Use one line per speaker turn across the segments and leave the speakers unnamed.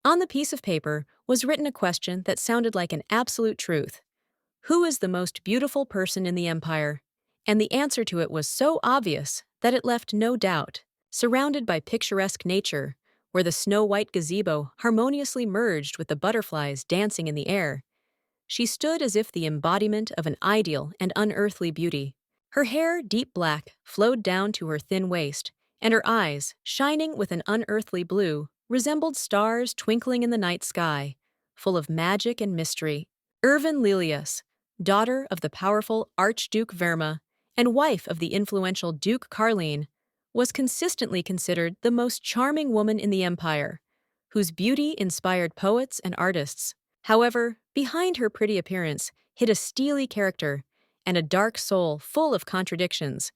On the piece of paper was written a question that sounded like an absolute truth. Who is the most beautiful person in the empire? And the answer to it was so obvious that it left no doubt. Surrounded by picturesque nature, where the snow-white gazebo harmoniously merged with the butterflies dancing in the air, she stood as if the embodiment of an ideal and unearthly beauty. Her hair, deep black, flowed down to her thin waist, and her eyes, shining with an unearthly blue, resembled stars twinkling in the night sky, full of magic and mystery. Irvin, daughter of the powerful Archduke Verma and wife of the influential Duke Carline, was consistently considered the most charming woman in the empire, whose beauty inspired poets and artists. However, behind her pretty appearance hid a steely character and a dark soul full of contradictions,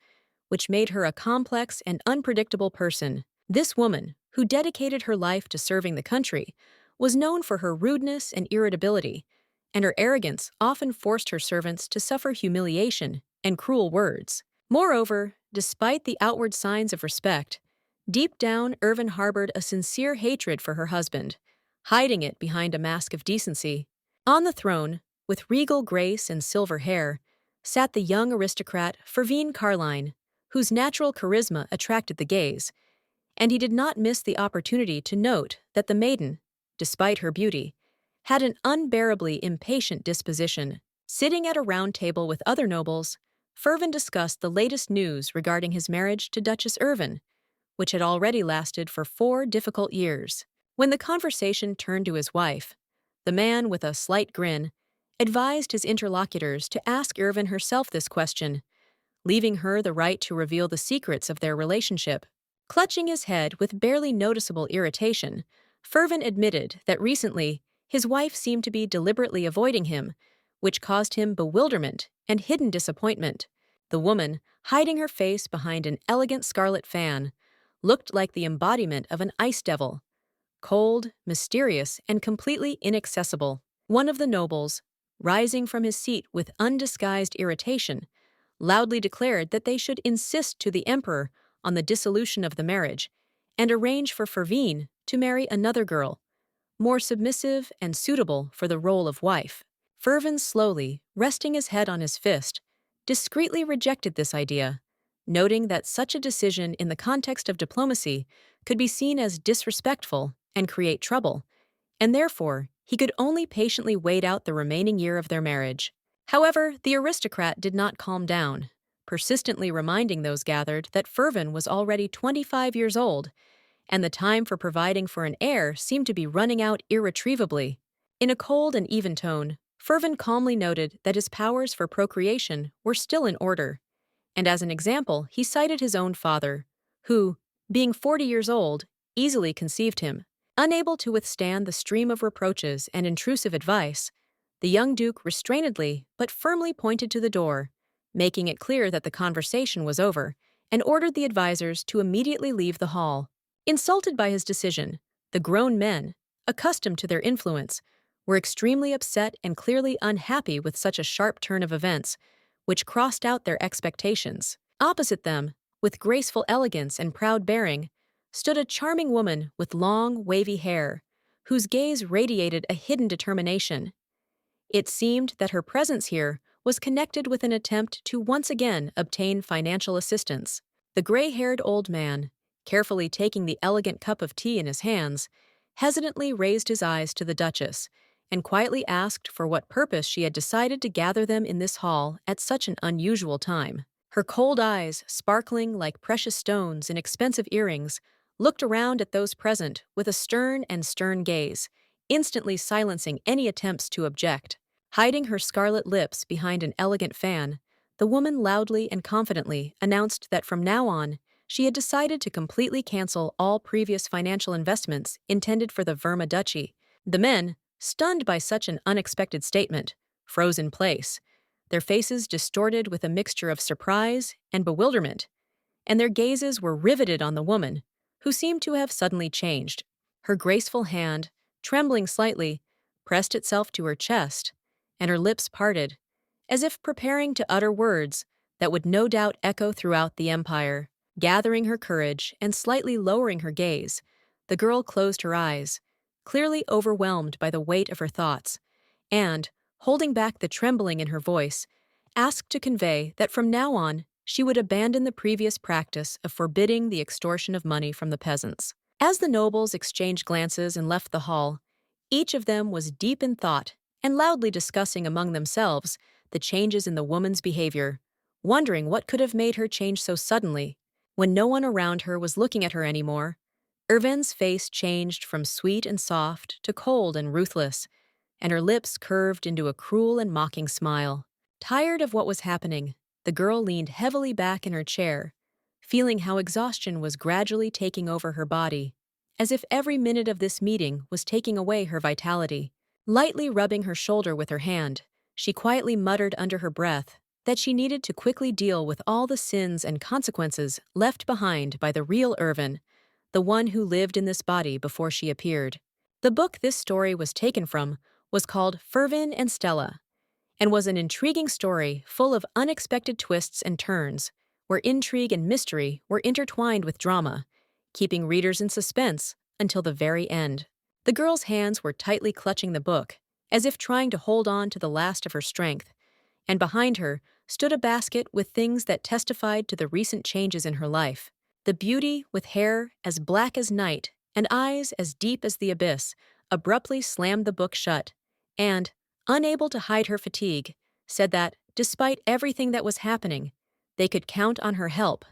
which made her a complex and unpredictable person. This woman, who dedicated her life to serving the country, was known for her rudeness and irritability, and her arrogance often forced her servants to suffer humiliation and cruel words. Moreover, despite the outward signs of respect, deep down Irvin harbored a sincere hatred for her husband, hiding it behind a mask of decency. On the throne, with regal grace and silver hair, sat the young aristocrat Irvin Carline, whose natural charisma attracted the gaze, and he did not miss the opportunity to note that the maiden, despite her beauty, had an unbearably impatient disposition. Sitting at a round table with other nobles, Irvin discussed the latest news regarding his marriage to Duchess Irvin, which had already lasted for 4 difficult years. When the conversation turned to his wife, the man, with a slight grin, advised his interlocutors to ask Irvin herself this question, leaving her the right to reveal the secrets of their relationship. Clutching his head with barely noticeable irritation, Irvin admitted that recently his wife seemed to be deliberately avoiding him, which caused him bewilderment and hidden disappointment. The woman, hiding her face behind an elegant scarlet fan, looked like the embodiment of an ice devil, cold, mysterious, and completely inaccessible. One of the nobles, rising from his seat with undisguised irritation, loudly declared that they should insist to the emperor on the dissolution of the marriage and arrange for Irvin to marry another girl, more submissive and suitable for the role of wife. Irvin, slowly, resting his head on his fist, discreetly rejected this idea, noting that such a decision in the context of diplomacy could be seen as disrespectful and create trouble, and therefore he could only patiently wait out the remaining year of their marriage. However, the aristocrat did not calm down, persistently reminding those gathered that Irvin was already 25 years old, and the time for providing for an heir seemed to be running out irretrievably. In a cold and even tone, Irvin calmly noted that his powers for procreation were still in order, and as an example he cited his own father, who, being 40 years old, easily conceived him. Unable to withstand the stream of reproaches and intrusive advice, the young duke restrainedly but firmly pointed to the door, making it clear that the conversation was over, and ordered the advisers to immediately leave the hall. Insulted by his decision, the grown men, accustomed to their influence, were extremely upset and clearly unhappy with such a sharp turn of events, which crossed out their expectations. Opposite them, with graceful elegance and proud bearing, stood a charming woman with long, wavy hair, whose gaze radiated a hidden determination. It seemed that her presence here was connected with an attempt to once again obtain financial assistance. The gray-haired old man, carefully taking the elegant cup of tea in his hands, hesitantly raised his eyes to the Duchess and quietly asked for what purpose she had decided to gather them in this hall at such an unusual time. Her cold eyes, sparkling like precious stones in expensive earrings, looked around at those present with a stern gaze, instantly silencing any attempts to object. Hiding her scarlet lips behind an elegant fan, the woman loudly and confidently announced that from now on, she had decided to completely cancel all previous financial investments intended for the Verma Duchy. The men, stunned by such an unexpected statement, froze in place, their faces distorted with a mixture of surprise and bewilderment, and their gazes were riveted on the woman, who seemed to have suddenly changed. Her graceful hand, trembling slightly, pressed itself to her chest, and her lips parted, as if preparing to utter words that would no doubt echo throughout the empire. Gathering her courage and slightly lowering her gaze, the girl closed her eyes, clearly overwhelmed by the weight of her thoughts, and, holding back the trembling in her voice, asked to convey that from now on she would abandon the previous practice of forbidding the extortion of money from the peasants. As the nobles exchanged glances and left the hall, each of them was deep in thought and loudly discussing among themselves the changes in the woman's behavior, wondering what could have made her change so suddenly. When no one around her was looking at her anymore, Irvin's face changed from sweet and soft to cold and ruthless, and her lips curved into a cruel and mocking smile. Tired of what was happening, the girl leaned heavily back in her chair, feeling how exhaustion was gradually taking over her body, as if every minute of this meeting was taking away her vitality. Lightly rubbing her shoulder with her hand, she quietly muttered under her breath that she needed to quickly deal with all the sins and consequences left behind by the real Irvin, the one who lived in this body before she appeared. The book this story was taken from was called Fervin and Stella, and was an intriguing story full of unexpected twists and turns, where intrigue and mystery were intertwined with drama, keeping readers in suspense until the very end. The girl's hands were tightly clutching the book, as if trying to hold on to the last of her strength, and behind her stood a basket with things that testified to the recent changes in her life. The beauty, with hair as black as night and eyes as deep as the abyss, abruptly slammed the book shut, and, unable to hide her fatigue, said that, despite everything that was happening, they could count on her help,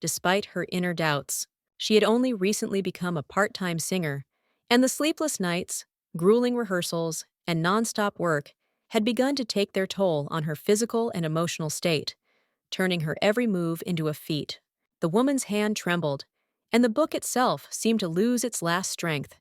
despite her inner doubts. She had only recently become a part-time singer, and the sleepless nights, grueling rehearsals, and non-stop work had begun to take their toll on her physical and emotional state, turning her every move into a feat. The woman's hand trembled, and the book itself seemed to lose its last strength.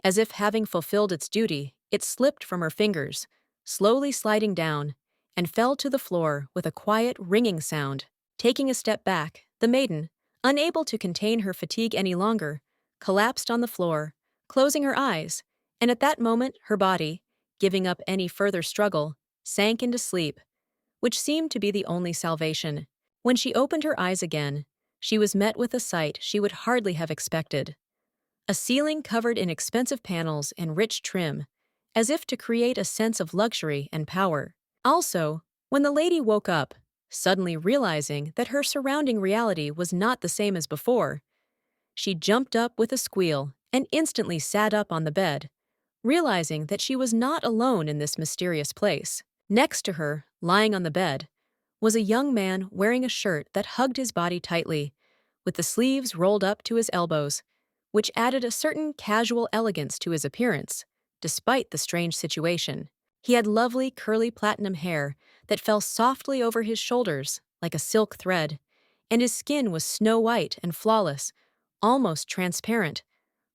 As if having fulfilled its duty, it slipped from her fingers, slowly sliding down, and fell to the floor with a quiet, ringing sound. Taking a step back, the maiden, unable to contain her fatigue any longer, collapsed on the floor, closing her eyes, and at that moment her body, giving up any further struggle, sank into sleep, which seemed to be the only salvation. When she opened her eyes again, she was met with a sight she would hardly have expected. A ceiling covered in expensive panels and rich trim, as if to create a sense of luxury and power. Also, when the lady woke up, suddenly realizing that her surrounding reality was not the same as before, she jumped up with a squeal and instantly sat up on the bed, realizing that she was not alone in this mysterious place. Next to her, lying on the bed, was a young man wearing a shirt that hugged his body tightly, with the sleeves rolled up to his elbows, which added a certain casual elegance to his appearance, despite the strange situation. He had lovely curly platinum hair that fell softly over his shoulders like a silk thread, and his skin was snow white and flawless, almost transparent,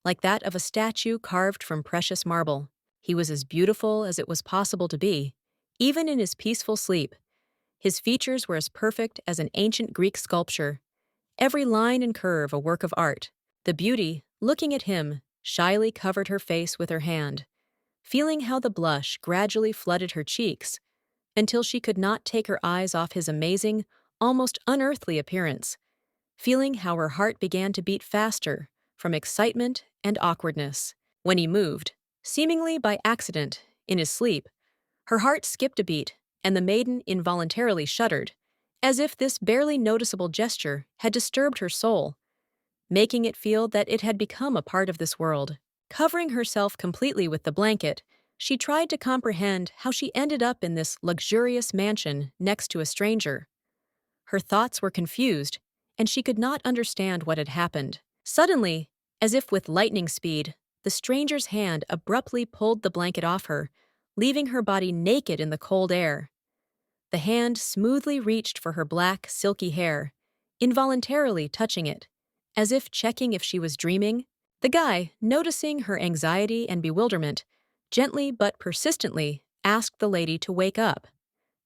like that of a statue carved from precious marble. He was as beautiful as it was possible to be, even in his peaceful sleep. His features were as perfect as an ancient Greek sculpture, every line and curve a work of art. The beauty, looking at him, shyly covered her face with her hand, feeling how the blush gradually flooded her cheeks, until she could not take her eyes off his amazing, almost unearthly appearance, feeling how her heart began to beat faster from excitement and awkwardness. When he moved, seemingly by accident, in his sleep, her heart skipped a beat, and the maiden involuntarily shuddered, as if this barely noticeable gesture had disturbed her soul, making it feel that it had become a part of this world. Covering herself completely with the blanket, she tried to comprehend how she ended up in this luxurious mansion next to a stranger. Her thoughts were confused, and she could not understand what had happened. Suddenly, as if with lightning speed, the stranger's hand abruptly pulled the blanket off her, leaving her body naked in the cold air. The hand smoothly reached for her black, silky hair, involuntarily touching it, as if checking if she was dreaming. The guy, noticing her anxiety and bewilderment, gently but persistently asked the lady to wake up,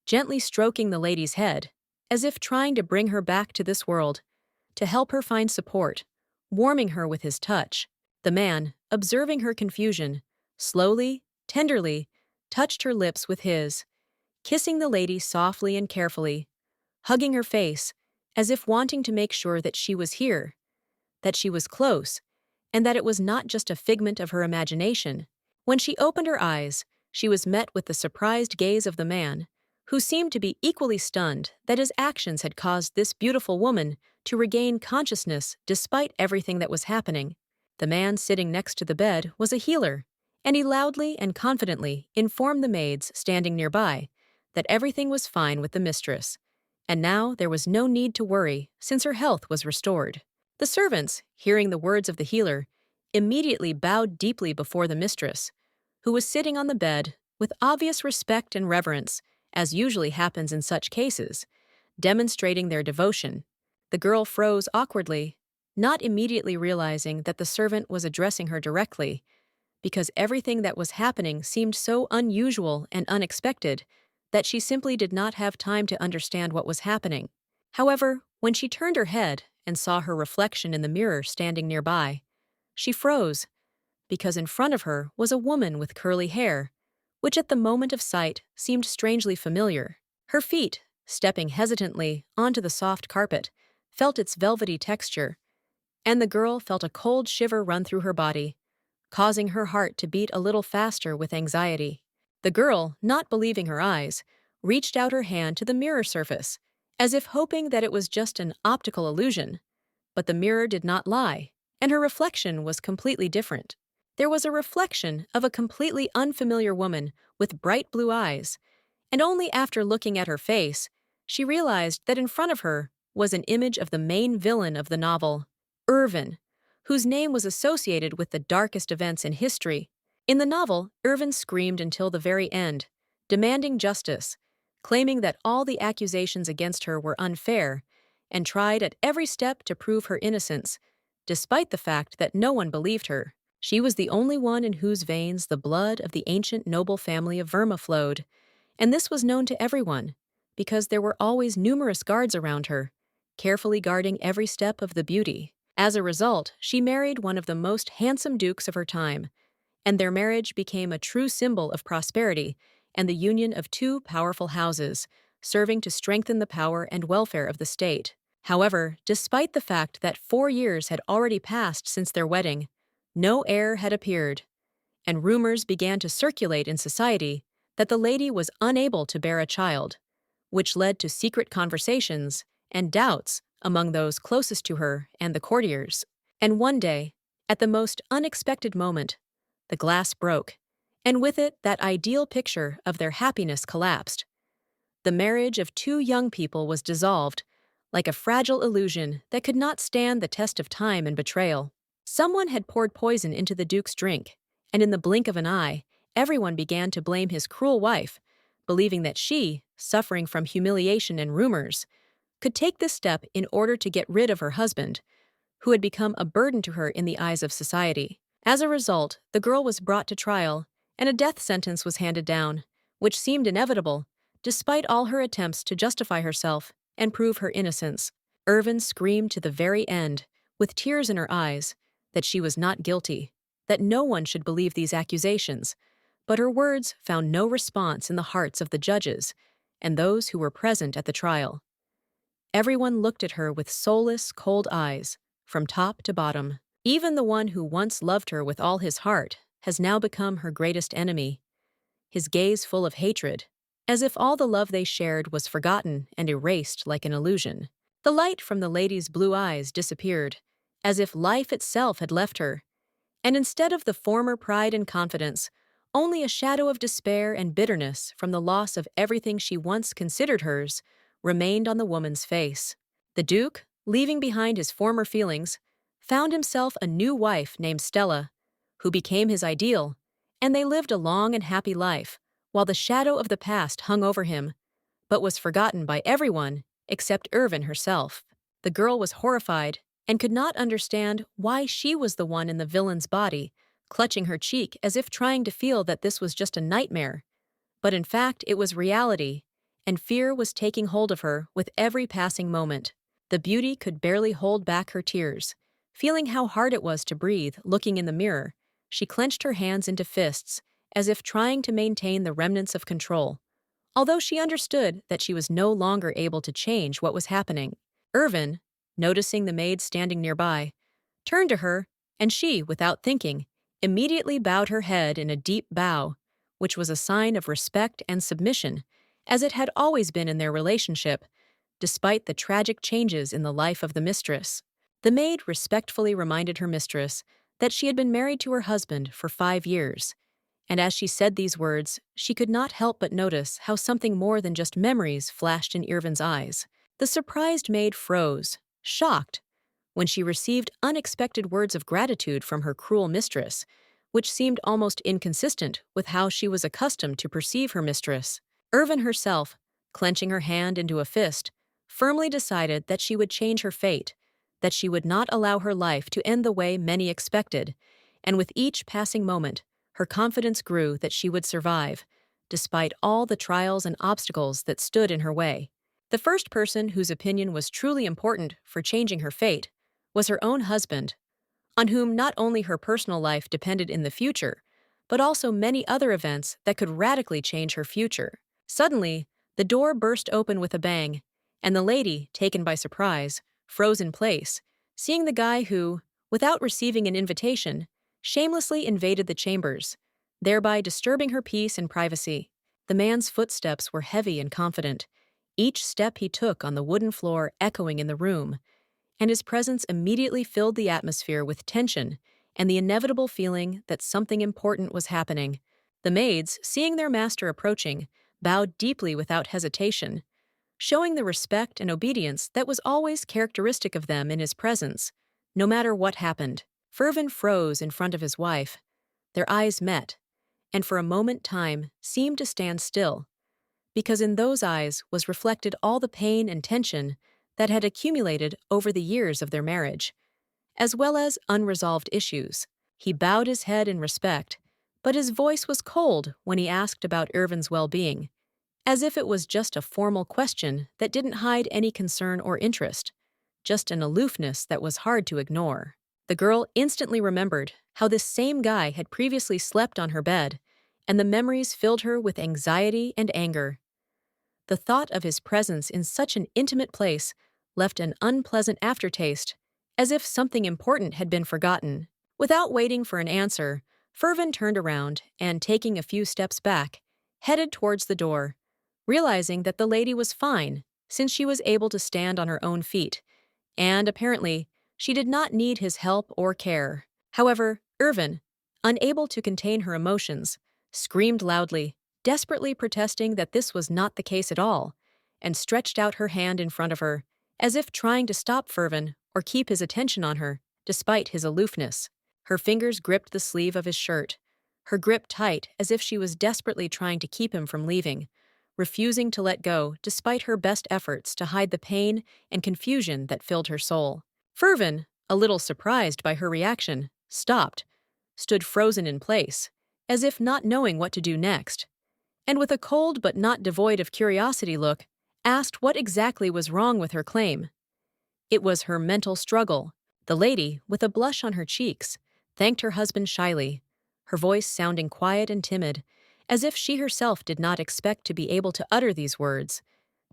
gently stroking the lady's head, as if trying to bring her back to this world, to help her find support, warming her with his touch. The man, observing her confusion, slowly, tenderly, touched her lips with his, kissing the lady softly and carefully, hugging her face, as if wanting to make sure that she was here, that she was close, and that it was not just a figment of her imagination. When she opened her eyes, she was met with the surprised gaze of the man, who seemed to be equally stunned that his actions had caused this beautiful woman to regain consciousness despite everything that was happening. The man sitting next to the bed was a healer, and he loudly and confidently informed the maids standing nearby that everything was fine with the mistress, and now there was no need to worry since her health was restored. The servants, hearing the words of the healer, immediately bowed deeply before the mistress, who was sitting on the bed with obvious respect and reverence, as usually happens in such cases, demonstrating their devotion. The girl froze awkwardly, not immediately realizing that the servant was addressing her directly, because everything that was happening seemed so unusual and unexpected that she simply did not have time to understand what was happening. However, when she turned her head and saw her reflection in the mirror standing nearby, she froze, because in front of her was a woman with curly hair, which at the moment of sight seemed strangely familiar. Her feet, stepping hesitantly onto the soft carpet, felt its velvety texture, and the girl felt a cold shiver run through her body, causing her heart to beat a little faster with anxiety. The girl, not believing her eyes, reached out her hand to the mirror surface, as if hoping that it was just an optical illusion. But the mirror did not lie, and her reflection was completely different. There was a reflection of a completely unfamiliar woman with bright blue eyes, and only after looking at her face, she realized that in front of her was an image of the main villain of the novel, Irvin, whose name was associated with the darkest events in history. In the novel, Irvin screamed until the very end, demanding justice, claiming that all the accusations against her were unfair, and tried at every step to prove her innocence, despite the fact that no one believed her. She was the only one in whose veins the blood of the ancient noble family of Verma flowed, and this was known to everyone, because there were always numerous guards around her, carefully guarding every step of the beauty. As a result, she married one of the most handsome dukes of her time, and their marriage became a true symbol of prosperity and the union of two powerful houses, serving to strengthen the power and welfare of the state. However, despite the fact that 4 years had already passed since their wedding, no heir had appeared, and rumors began to circulate in society that the lady was unable to bear a child, which led to secret conversations and doubts among those closest to her and the courtiers. And one day, at the most unexpected moment, the glass broke, and with it that ideal picture of their happiness collapsed. The marriage of two young people was dissolved, like a fragile illusion that could not stand the test of time and betrayal. Someone had poured poison into the Duke's drink, and in the blink of an eye, everyone began to blame his cruel wife, believing that she, suffering from humiliation and rumors, could take this step in order to get rid of her husband, who had become a burden to her in the eyes of society. As a result, the girl was brought to trial, and a death sentence was handed down, which seemed inevitable, despite all her attempts to justify herself and prove her innocence. Irvin screamed to the very end, with tears in her eyes, that she was not guilty, that no one should believe these accusations, but her words found no response in the hearts of the judges and those who were present at the trial. Everyone looked at her with soulless, cold eyes, from top to bottom. Even the one who once loved her with all his heart has now become her greatest enemy, his gaze full of hatred, as if all the love they shared was forgotten and erased like an illusion. The light from the lady's blue eyes disappeared, as if life itself had left her, and instead of the former pride and confidence, only a shadow of despair and bitterness from the loss of everything she once considered hers remained on the woman's face. The Duke, leaving behind his former feelings, found himself a new wife named Stella, who became his ideal, and they lived a long and happy life, while the shadow of the past hung over him, but was forgotten by everyone except Irvin herself. The girl was horrified and could not understand why she was the one in the villain's body, clutching her cheek as if trying to feel that this was just a nightmare. But in fact, it was reality, and fear was taking hold of her with every passing moment. The beauty could barely hold back her tears. Feeling how hard it was to breathe, looking in the mirror, she clenched her hands into fists, as if trying to maintain the remnants of control, although she understood that she was no longer able to change what was happening. Irvin, noticing the maid standing nearby, turned to her and she, without thinking, immediately bowed her head in a deep bow, which was a sign of respect and submission, as it had always been in their relationship, despite the tragic changes in the life of the mistress. The maid respectfully reminded her mistress that she had been married to her husband for 5 years, and as she said these words, she could not help but notice how something more than just memories flashed in Irvin's eyes. The surprised maid froze, shocked, when she received unexpected words of gratitude from her cruel mistress, which seemed almost inconsistent with how she was accustomed to perceive her mistress. Irvin herself, clenching her hand into a fist, firmly decided that she would change her fate, that she would not allow her life to end the way many expected, and with each passing moment, her confidence grew that she would survive, despite all the trials and obstacles that stood in her way. The first person whose opinion was truly important for changing her fate was her own husband, on whom not only her personal life depended in the future, but also many other events that could radically change her future. Suddenly, the door burst open with a bang, and the lady, taken by surprise, froze in place, seeing the guy who, without receiving an invitation, shamelessly invaded the chambers, thereby disturbing her peace and privacy. The man's footsteps were heavy and confident, each step he took on the wooden floor echoing in the room, and his presence immediately filled the atmosphere with tension and the inevitable feeling that something important was happening. The maids, seeing their master approaching, bowed deeply without hesitation, showing the respect and obedience that was always characteristic of them in his presence, no matter what happened. Irvin froze in front of his wife. Their eyes met, and for a moment time seemed to stand still, because in those eyes was reflected all the pain and tension that had accumulated over the years of their marriage, as well as unresolved issues. He bowed his head in respect, but his voice was cold when he asked about Irvin's well-being, as if it was just a formal question that didn't hide any concern or interest, just an aloofness that was hard to ignore. The girl instantly remembered how this same guy had previously slept on her bed, and the memories filled her with anxiety and anger. The thought of his presence in such an intimate place left an unpleasant aftertaste, as if something important had been forgotten. Without waiting for an answer, Irvin turned around and, taking a few steps back, headed towards the door, realizing that the lady was fine since she was able to stand on her own feet, and apparently she did not need his help or care. However, Irvin, unable to contain her emotions, screamed loudly, desperately protesting that this was not the case at all, and stretched out her hand in front of her, as if trying to stop Irvin or keep his attention on her, despite his aloofness. Her fingers gripped the sleeve of his shirt, her grip tight as if she was desperately trying to keep him from leaving, refusing to let go despite her best efforts to hide the pain and confusion that filled her soul. Irvin, a little surprised by her reaction, stopped, stood frozen in place, as if not knowing what to do next, and with a cold but not devoid of curiosity look, asked what exactly was wrong with her claim. It was her mental struggle. The lady, with a blush on her cheeks, thanked her husband shyly, her voice sounding quiet and timid, as if she herself did not expect to be able to utter these words,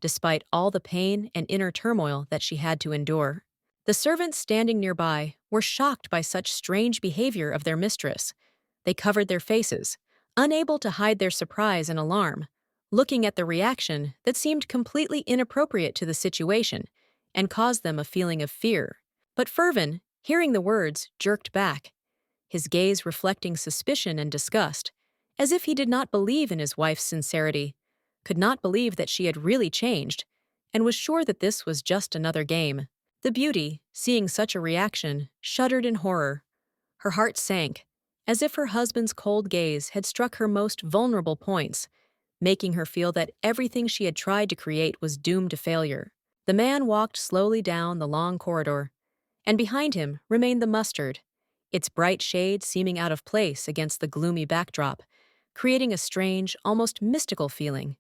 despite all the pain and inner turmoil that she had to endure. The servants standing nearby were shocked by such strange behavior of their mistress. They covered their faces, unable to hide their surprise and alarm, looking at the reaction that seemed completely inappropriate to the situation and caused them a feeling of fear. But Irvin, hearing the words, jerked back, his gaze reflecting suspicion and disgust, as if he did not believe in his wife's sincerity, could not believe that she had really changed, and was sure that this was just another game. The beauty, seeing such a reaction, shuddered in horror. Her heart sank, as if her husband's cold gaze had struck her most vulnerable points, making her feel that everything she had tried to create was doomed to failure. The man walked slowly down the long corridor, and behind him remained the mustard, its bright shade seeming out of place against the gloomy backdrop, creating a strange, almost mystical feeling.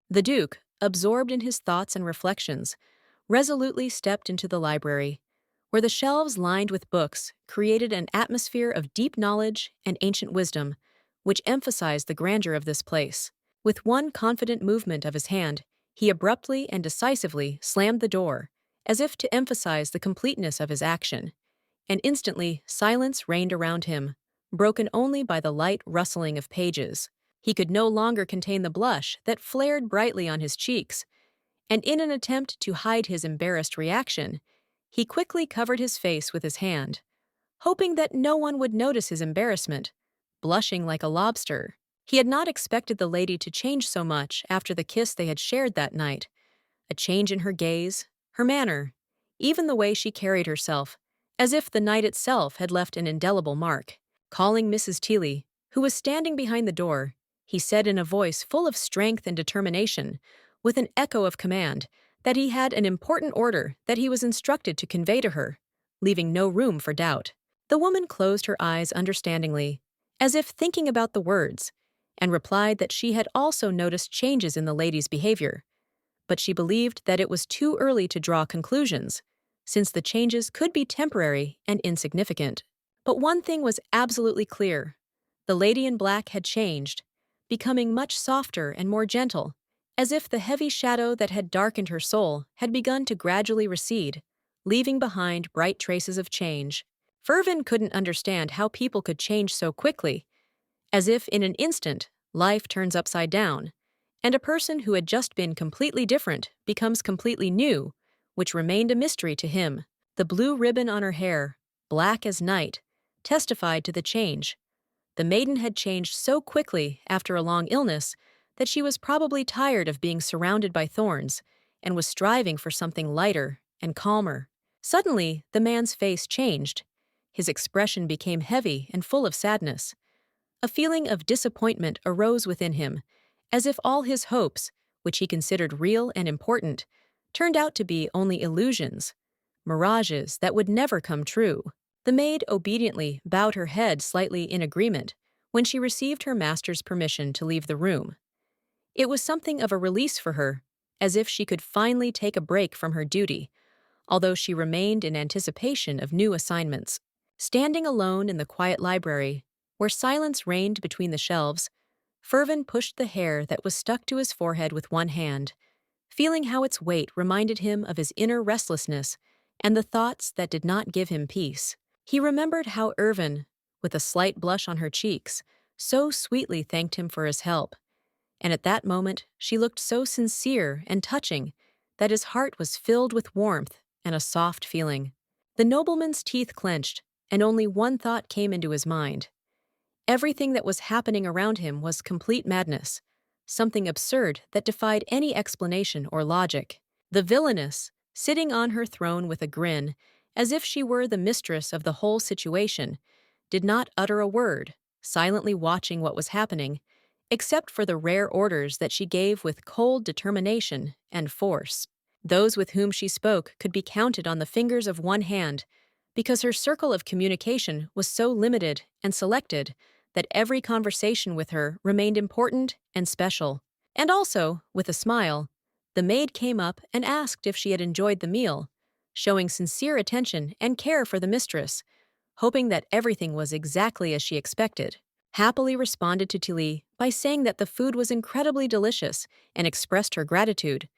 The Duke, absorbed in his thoughts and reflections, resolutely stepped into the library, where the shelves lined with books created an atmosphere of deep knowledge and ancient wisdom, which emphasized the grandeur of this place. With one confident movement of his hand, he abruptly and decisively slammed the door, as if to emphasize the completeness of his action. and instantly silence reigned around him, broken only by the light rustling of pages. He could no longer contain the blush that flared brightly on his cheeks, and in an attempt to hide his embarrassed reaction, he quickly covered his face with his hand, hoping that no one would notice his embarrassment, blushing like a lobster. He had not expected the lady to change so much after the kiss they had shared that night. A change in her gaze, her manner, even the way she carried herself, as if the night itself had left an indelible mark. Calling Mrs. Teeley, who was standing behind the door, he said in a voice full of strength and determination, with an echo of command, that he had an important order that he was instructed to convey to her, leaving no room for doubt. The woman closed her eyes understandingly, as if thinking about the words, and replied that she had also noticed changes in the lady's behavior, but she believed that it was too early to draw conclusions, since the changes could be temporary and insignificant. But one thing was absolutely clear. The lady in black had changed, becoming much softer and more gentle, as if the heavy shadow that had darkened her soul had begun to gradually recede, leaving behind bright traces of change. Irvin couldn't understand how people could change so quickly, as if in an instant, life turns upside down, and a person who had just been completely different becomes completely new, which remained a mystery to him. The blue ribbon on her hair, black as night, testified to the change. The maiden had changed so quickly after a long illness that she was probably tired of being surrounded by thorns and was striving for something lighter and calmer. Suddenly, the man's face changed. His expression became heavy and full of sadness. A feeling of disappointment arose within him, as if all his hopes, which he considered real and important, turned out to be only illusions, mirages that would never come true. The maid obediently bowed her head slightly in agreement when she received her master's permission to leave the room. It was something of a release for her, as if she could finally take a break from her duty, although she remained in anticipation of new assignments. Standing alone in the quiet library, where silence reigned between the shelves, Irvin pushed the hair that was stuck to his forehead with one hand, feeling how its weight reminded him of his inner restlessness and the thoughts that did not give him peace. He remembered how Irvin, with a slight blush on her cheeks, so sweetly thanked him for his help, and at that moment she looked so sincere and touching that his heart was filled with warmth and a soft feeling. The nobleman's teeth clenched, and only one thought came into his mind. Everything that was happening around him was complete madness, something absurd that defied any explanation or logic. The villainess, sitting on her throne with a grin, as if she were the mistress of the whole situation, did not utter a word, silently watching what was happening, except for the rare orders that she gave with cold determination and force. Those with whom she spoke could be counted on the fingers of one hand, because her circle of communication was so limited and selected that every conversation with her remained important and special. And also, with a smile, the maid came up and asked if she had enjoyed the meal, showing sincere attention and care for the mistress, hoping that everything was exactly as she expected. Happily responded to Tilly by saying that the food was incredibly delicious and expressed her gratitude,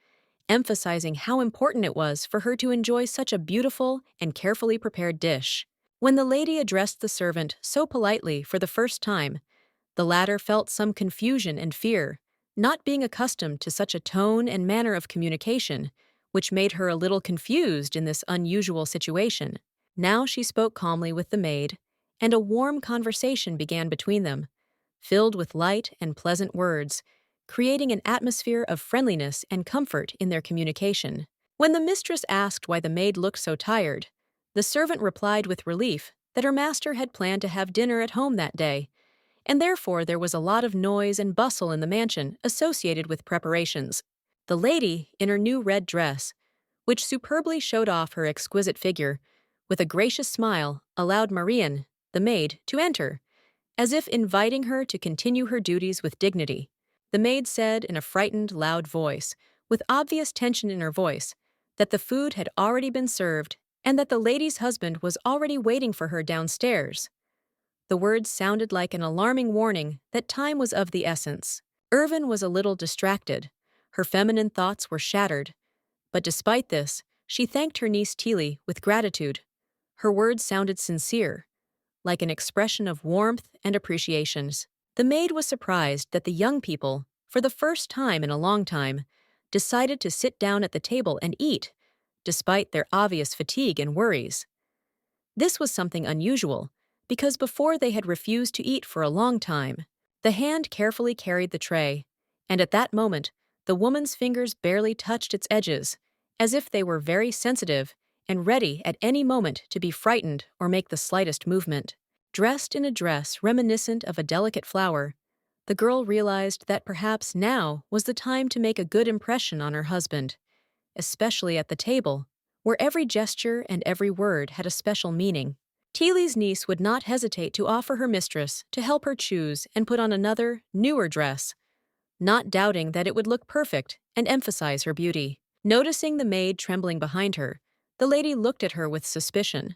emphasizing how important it was for her to enjoy such a beautiful and carefully prepared dish. When the lady addressed the servant so politely for the first time, the latter felt some confusion and fear, not being accustomed to such a tone and manner of communication, which made her a little confused in this unusual situation. Now she spoke calmly with the maid, and a warm conversation began between them, filled with light and pleasant words, creating an atmosphere of friendliness and comfort in their communication. When the mistress asked why the maid looked so tired, the servant replied with relief that her master had planned to have dinner at home that day, and therefore there was a lot of noise and bustle in the mansion associated with preparations. The lady, in her new red dress, which superbly showed off her exquisite figure, with a gracious smile, allowed Marian, the maid, to enter, as if inviting her to continue her duties with dignity. The maid said in a frightened, loud voice, with obvious tension in her voice, that the food had already been served and that the lady's husband was already waiting for her downstairs. The words sounded like an alarming warning that time was of the essence. Irvin was a little distracted. Her feminine thoughts were shattered. But despite this, she thanked her niece Teeley with gratitude. Her words sounded sincere, like an expression of warmth and appreciation. The maid was surprised that the young people, for the first time in a long time, decided to sit down at the table and eat, despite their obvious fatigue and worries. This was something unusual, because before they had refused to eat for a long time. The hand carefully carried the tray, and at that moment, the woman's fingers barely touched its edges, as if they were very sensitive and ready at any moment to be frightened or make the slightest movement. Dressed in a dress reminiscent of a delicate flower, the girl realized that perhaps now was the time to make a good impression on her husband, especially at the table, where every gesture and every word had a special meaning. Teely's niece would not hesitate to offer her mistress to help her choose and put on another, newer dress, not doubting that it would look perfect and emphasize her beauty. Noticing the maid trembling behind her, the lady looked at her with suspicion,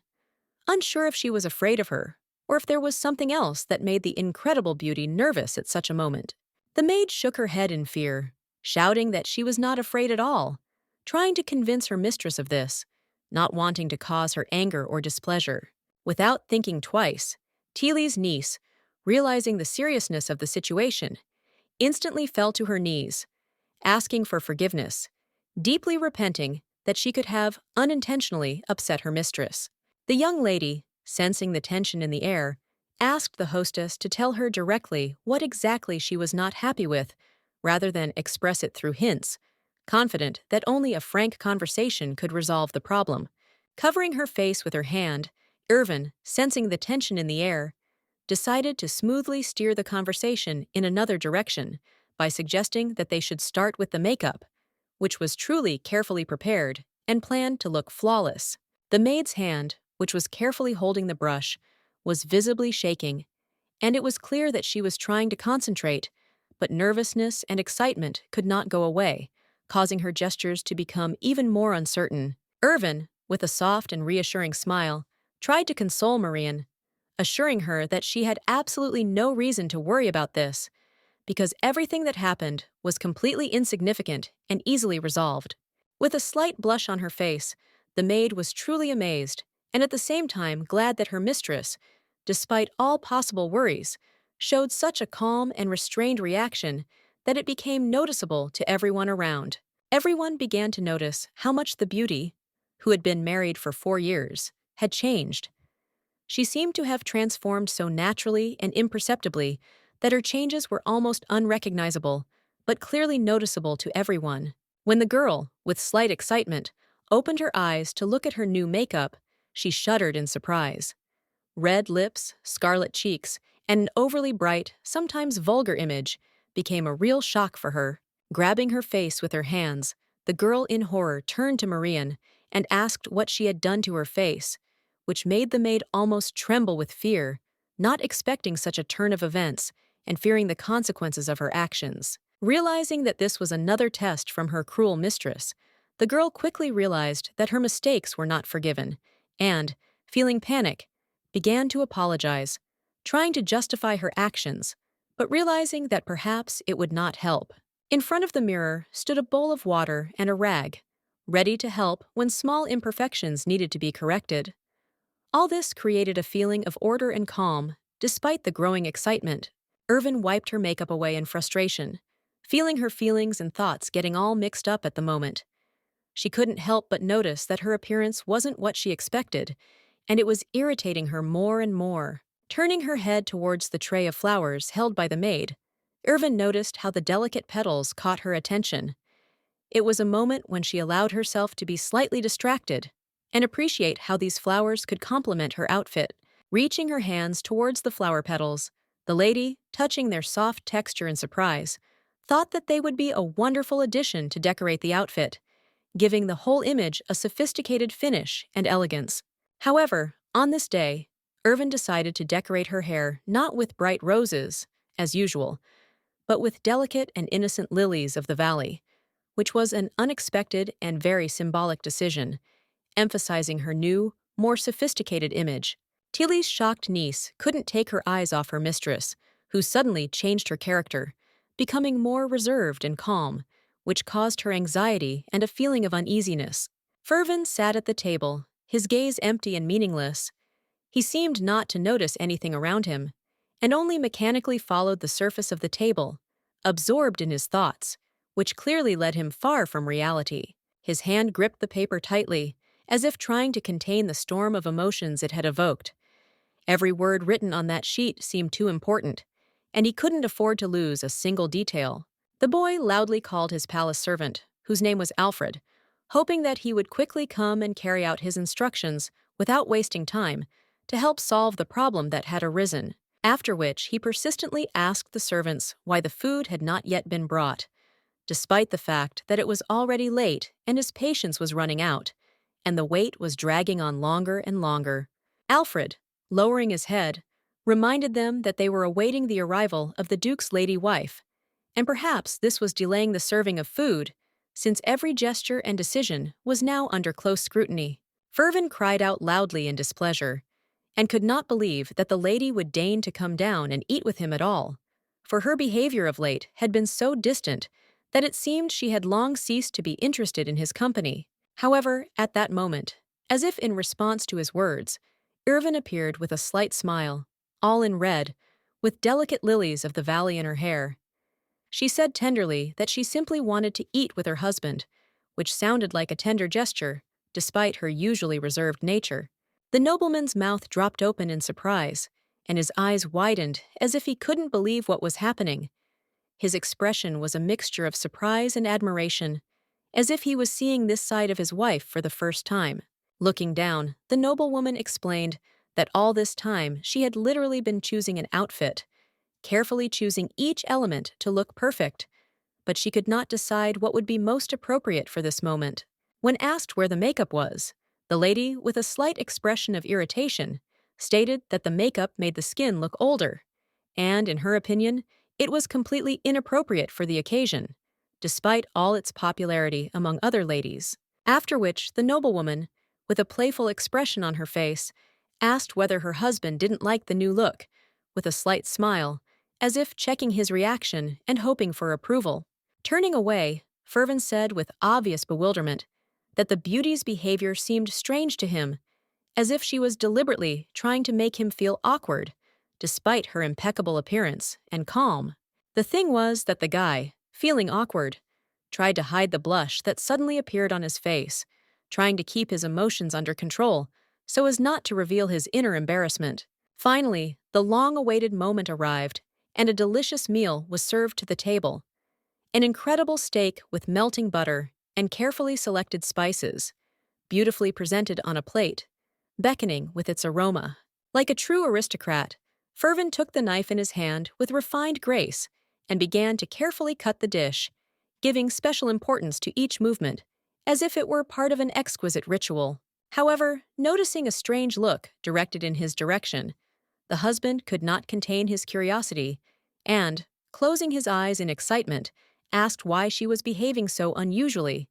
unsure if she was afraid of her or if there was something else that made the incredible beauty nervous at such a moment. The maid shook her head in fear, shouting that she was not afraid at all, trying to convince her mistress of this, not wanting to cause her anger or displeasure. Without thinking twice, Teely's niece, realizing the seriousness of the situation, instantly fell to her knees, asking for forgiveness, deeply repenting that she could have unintentionally upset her mistress. The young lady, sensing the tension in the air, asked the hostess to tell her directly what exactly she was not happy with, rather than express it through hints, confident that only a frank conversation could resolve the problem. Covering her face with her hand, Irvin, sensing the tension in the air, decided to smoothly steer the conversation in another direction by suggesting that they should start with the makeup, which was truly carefully prepared and planned to look flawless. The maid's hand, which was carefully holding the brush, was visibly shaking, and it was clear that she was trying to concentrate, but nervousness and excitement could not go away, causing her gestures to become even more uncertain. Irvin, with a soft and reassuring smile, tried to console Marian, assuring her that she had absolutely no reason to worry about this, because everything that happened was completely insignificant and easily resolved. With a slight blush on her face, the maid was truly amazed, and at the same time glad that her mistress, despite all possible worries, showed such a calm and restrained reaction that it became noticeable to everyone around. Everyone began to notice how much the beauty, who had been married for 4 years, had changed. She seemed to have transformed so naturally and imperceptibly that her changes were almost unrecognizable, but clearly noticeable to everyone. When the girl, with slight excitement, opened her eyes to look at her new makeup, she shuddered in surprise. Red lips, scarlet cheeks, and an overly bright, sometimes vulgar image became a real shock for her. Grabbing her face with her hands, the girl in horror turned to Marian and asked what she had done to her face, which made the maid almost tremble with fear, not expecting such a turn of events and fearing the consequences of her actions. Realizing that this was another test from her cruel mistress, the girl quickly realized that her mistakes were not forgiven and, feeling panic, began to apologize, trying to justify her actions, but realizing that perhaps it would not help. In front of the mirror stood a bowl of water and a rag, ready to help when small imperfections needed to be corrected. All this created a feeling of order and calm, despite the growing excitement. Irvin wiped her makeup away in frustration, feeling her feelings and thoughts getting all mixed up at the moment. She couldn't help but notice that her appearance wasn't what she expected, and it was irritating her more and more. Turning her head towards the tray of flowers held by the maid, Irvin noticed how the delicate petals caught her attention. It was a moment when she allowed herself to be slightly distracted and appreciate how these flowers could complement her outfit. Reaching her hands towards the flower petals, the lady, touching their soft texture in surprise, thought that they would be a wonderful addition to decorate the outfit, giving the whole image a sophisticated finish and elegance. However, on this day, Irvin decided to decorate her hair not with bright roses, as usual, but with delicate and innocent lilies of the valley, which was an unexpected and very symbolic decision, emphasizing her new, more sophisticated image. Tilly's shocked niece couldn't take her eyes off her mistress, who suddenly changed her character, becoming more reserved and calm, which caused her anxiety and a feeling of uneasiness. Irvin sat at the table, his gaze empty and meaningless. He seemed not to notice anything around him, and only mechanically followed the surface of the table, absorbed in his thoughts, which clearly led him far from reality. His hand gripped the paper tightly, as if trying to contain the storm of emotions it had evoked. Every word written on that sheet seemed too important, and he couldn't afford to lose a single detail. The boy loudly called his palace servant, whose name was Alfred, hoping that he would quickly come and carry out his instructions without wasting time to help solve the problem that had arisen, after which he persistently asked the servants why the food had not yet been brought, despite the fact that it was already late and his patience was running out, and the wait was dragging on longer and longer. Alfred, lowering his head, reminded them that they were awaiting the arrival of the Duke's lady wife, and perhaps this was delaying the serving of food, since every gesture and decision was now under close scrutiny. Irvin cried out loudly in displeasure, and could not believe that the lady would deign to come down and eat with him at all, for her behavior of late had been so distant that it seemed she had long ceased to be interested in his company. However, at that moment, as if in response to his words, Irvin appeared with a slight smile, all in red, with delicate lilies of the valley in her hair. She said tenderly that she simply wanted to eat with her husband, which sounded like a tender gesture, despite her usually reserved nature. The nobleman's mouth dropped open in surprise, and his eyes widened as if he couldn't believe what was happening. His expression was a mixture of surprise and admiration, as if he was seeing this side of his wife for the first time. Looking down, the noblewoman explained that all this time she had literally been choosing an outfit, carefully choosing each element to look perfect, but she could not decide what would be most appropriate for this moment. When asked where the makeup was, the lady, with a slight expression of irritation, stated that the makeup made the skin look older, and, in her opinion, it was completely inappropriate for the occasion, despite all its popularity among other ladies. After which, the noblewoman, with a playful expression on her face, asked whether her husband didn't like the new look, with a slight smile, as if checking his reaction and hoping for approval. Turning away, Irvin said with obvious bewilderment that the beauty's behavior seemed strange to him, as if she was deliberately trying to make him feel awkward, despite her impeccable appearance and calm. The thing was that the guy, feeling awkward, tried to hide the blush that suddenly appeared on his face, trying to keep his emotions under control so as not to reveal his inner embarrassment. Finally, the long-awaited moment arrived, and a delicious meal was served to the table. An incredible steak with melting butter and carefully selected spices, beautifully presented on a plate, beckoning with its aroma. Like a true aristocrat, Irvin took the knife in his hand with refined grace and began to carefully cut the dish, giving special importance to each movement, as if it were part of an exquisite ritual. However, noticing a strange look directed in his direction, the husband could not contain his curiosity and, closing his eyes in excitement, asked why she was behaving so unusually,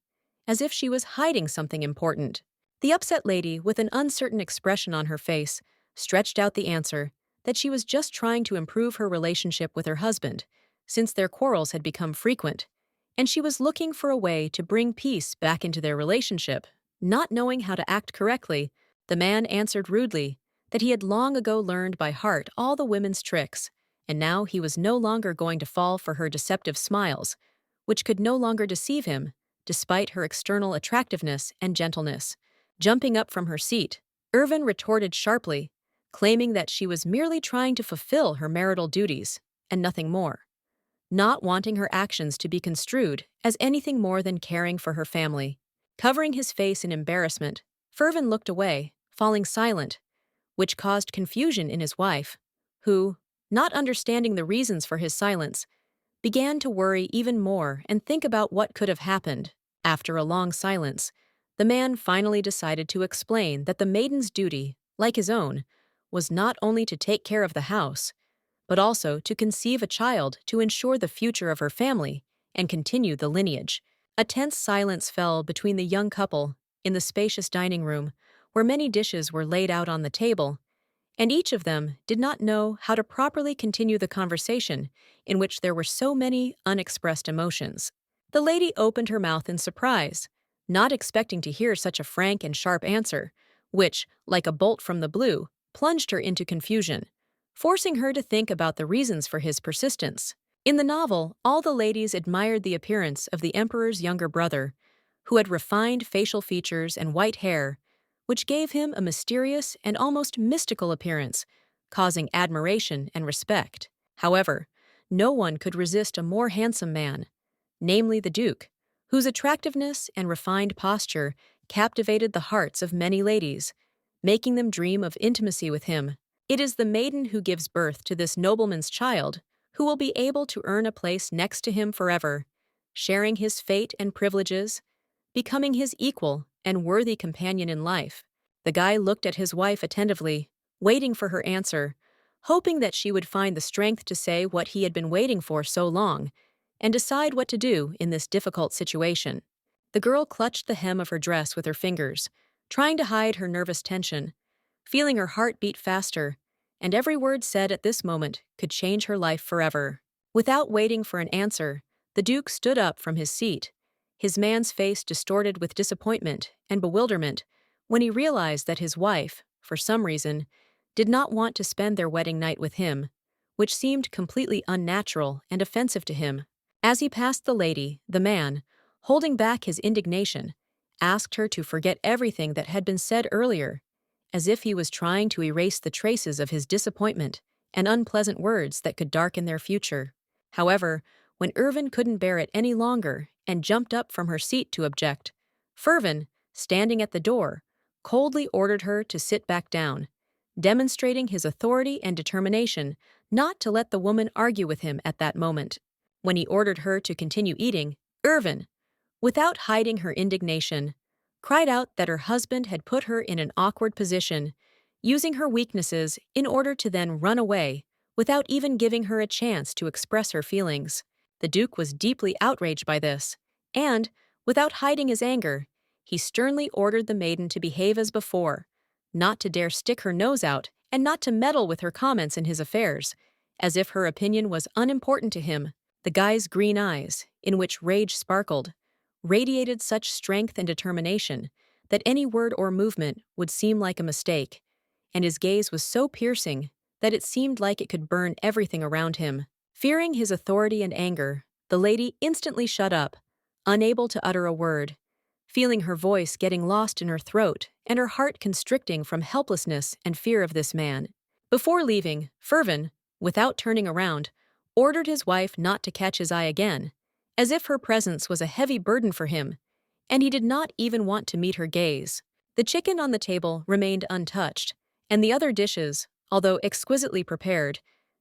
as if she was hiding something important. The upset lady, with an uncertain expression on her face, stretched out the answer that she was just trying to improve her relationship with her husband, since their quarrels had become frequent, and she was looking for a way to bring peace back into their relationship. Not knowing how to act correctly, the man answered rudely that he had long ago learned by heart all the women's tricks, and now he was no longer going to fall for her deceptive smiles, which could no longer deceive him, despite her external attractiveness and gentleness. Jumping up from her seat, Irvin retorted sharply, claiming that she was merely trying to fulfill her marital duties, and nothing more, not wanting her actions to be construed as anything more than caring for her family. Covering his face in embarrassment, Irvin looked away, falling silent, which caused confusion in his wife, who, not understanding the reasons for his silence, began to worry even more and think about what could have happened. After a long silence, the man finally decided to explain that the maiden's duty, like his own, was not only to take care of the house, but also to conceive a child to ensure the future of her family and continue the lineage. A tense silence fell between the young couple in the spacious dining room, where many dishes were laid out on the table, and each of them did not know how to properly continue the conversation in which there were so many unexpressed emotions. The lady opened her mouth in surprise, not expecting to hear such a frank and sharp answer, which, like a bolt from the blue, plunged her into confusion, forcing her to think about the reasons for his persistence. In the novel, all the ladies admired the appearance of the emperor's younger brother, who had refined facial features and white hair, which gave him a mysterious and almost mystical appearance, causing admiration and respect. However, no one could resist a more handsome man, namely the Duke, whose attractiveness and refined posture captivated the hearts of many ladies, making them dream of intimacy with him. It is the maiden who gives birth to this nobleman's child who will be able to earn a place next to him forever, sharing his fate and privileges, becoming his equal and worthy companion in life. The guy looked at his wife attentively, waiting for her answer, hoping that she would find the strength to say what he had been waiting for so long and decide what to do in this difficult situation. The girl clutched the hem of her dress with her fingers, trying to hide her nervous tension, feeling her heart beat faster, and every word said at this moment could change her life forever. Without waiting for an answer, the Duke stood up from his seat, his man's face distorted with disappointment and bewilderment when he realized that his wife, for some reason, did not want to spend their wedding night with him, which seemed completely unnatural and offensive to him. As he passed the lady, the man, holding back his indignation, asked her to forget everything that had been said earlier, as if he was trying to erase the traces of his disappointment and unpleasant words that could darken their future. However, when Irvin couldn't bear it any longer and jumped up from her seat to object, Irvin, standing at the door, coldly ordered her to sit back down, demonstrating his authority and determination not to let the woman argue with him at that moment. When he ordered her to continue eating, Irvin, without hiding her indignation, cried out that her husband had put her in an awkward position, using her weaknesses in order to then run away without even giving her a chance to express her feelings. The Duke was deeply outraged by this, and, without hiding his anger, he sternly ordered the maiden to behave as before, not to dare stick her nose out and not to meddle with her comments in his affairs, as if her opinion was unimportant to him. The guy's green eyes, in which rage sparkled, radiated such strength and determination that any word or movement would seem like a mistake, and his gaze was so piercing that it seemed like it could burn everything around him. Fearing his authority and anger, the lady instantly shut up, unable to utter a word, feeling her voice getting lost in her throat and her heart constricting from helplessness and fear of this man. Before leaving, Irvin, without turning around, ordered his wife not to catch his eye again, as if her presence was a heavy burden for him, and he did not even want to meet her gaze. The chicken on the table remained untouched, and the other dishes, although exquisitely prepared,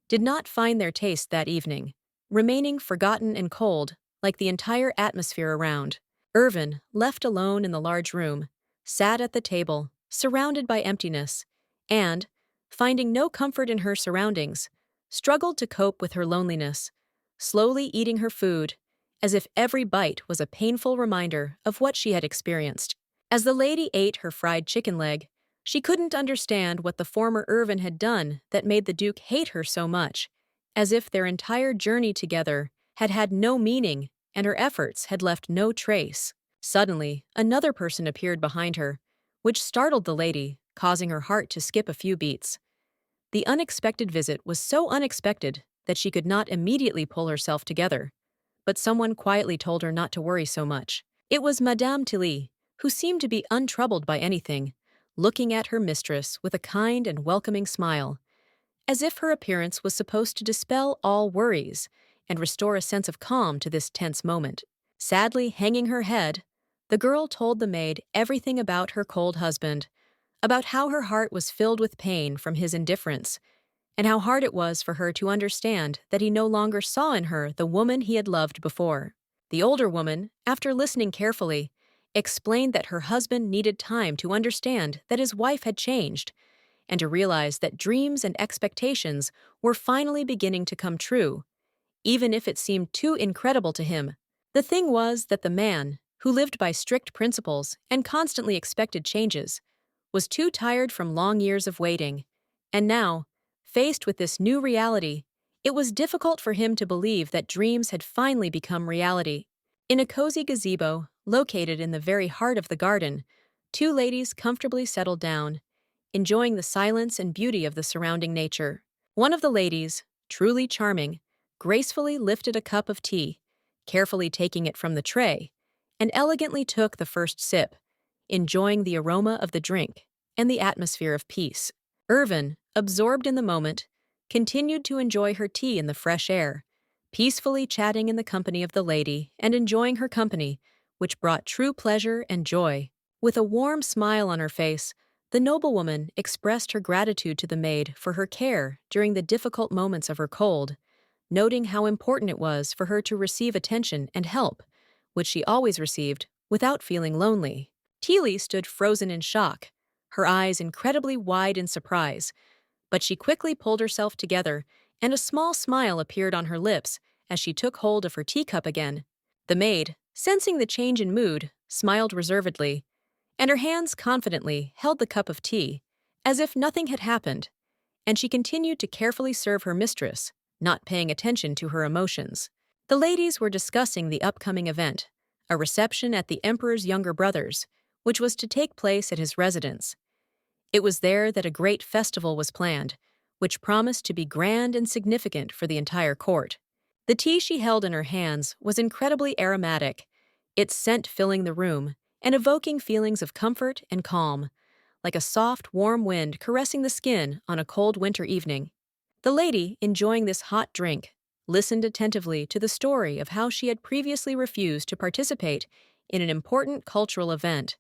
did not find their taste that evening, remaining forgotten and cold, like the entire atmosphere around. Irvin, left alone in the large room, sat at the table, surrounded by emptiness, and, finding no comfort in her surroundings, struggled to cope with her loneliness, slowly eating her food, as if every bite was a painful reminder of what she had experienced. As the lady ate her fried chicken leg, she couldn't understand what the former Irvin had done that made the Duke hate her so much, as if their entire journey together had had no meaning and her efforts had left no trace. Suddenly, another person appeared behind her, which startled the lady, causing her heart to skip a few beats. The unexpected visit was so unexpected that she could not immediately pull herself together, but someone quietly told her not to worry so much. It was Madame Tilly, who seemed to be untroubled by anything, looking at her mistress with a kind and welcoming smile, as if her appearance was supposed to dispel all worries and restore a sense of calm to this tense moment. Sadly hanging her head, the girl told the maid everything about her cold husband, about how her heart was filled with pain from his indifference, and how hard it was for her to understand that he no longer saw in her the woman he had loved before. The older woman, after listening carefully, explained that her husband needed time to understand that his wife had changed, and to realize that dreams and expectations were finally beginning to come true, even if it seemed too incredible to him. The thing was that the man, who lived by strict principles and constantly expected changes, was too tired from long years of waiting, and now, faced with this new reality, it was difficult for him to believe that dreams had finally become reality. In a cozy gazebo, located in the very heart of the garden, Two ladies comfortably settled down, enjoying the silence and beauty of the surrounding nature. One of the ladies, truly charming, gracefully lifted a cup of tea, carefully taking it from the tray, and elegantly took the first sip, enjoying the aroma of the drink and the atmosphere of peace. Irvin, absorbed in the moment, continued to enjoy her tea in the fresh air, peacefully chatting in the company of the lady and enjoying her company, which brought true pleasure and joy. With a warm smile on her face, the noblewoman expressed her gratitude to the maid for her care during the difficult moments of her cold, noting how important it was for her to receive attention and help, which she always received, without feeling lonely. Teely stood frozen in shock, her eyes incredibly wide in surprise, but she quickly pulled herself together, and a small smile appeared on her lips as she took hold of her teacup again. The maid, sensing the change in mood, smiled reservedly, and her hands confidently held the cup of tea, as if nothing had happened, and she continued to carefully serve her mistress, not paying attention to her emotions. The ladies were discussing the upcoming event, a reception at the emperor's younger brother's, which was to take place at his residence. It was there that a great festival was planned, which promised to be grand and significant for the entire court. The tea she held in her hands was incredibly aromatic, its scent filling the room and evoking feelings of comfort and calm, like a soft, warm wind caressing the skin on a cold winter evening. The lady, enjoying this hot drink, listened attentively to the story of how she had previously refused to participate in an important cultural event,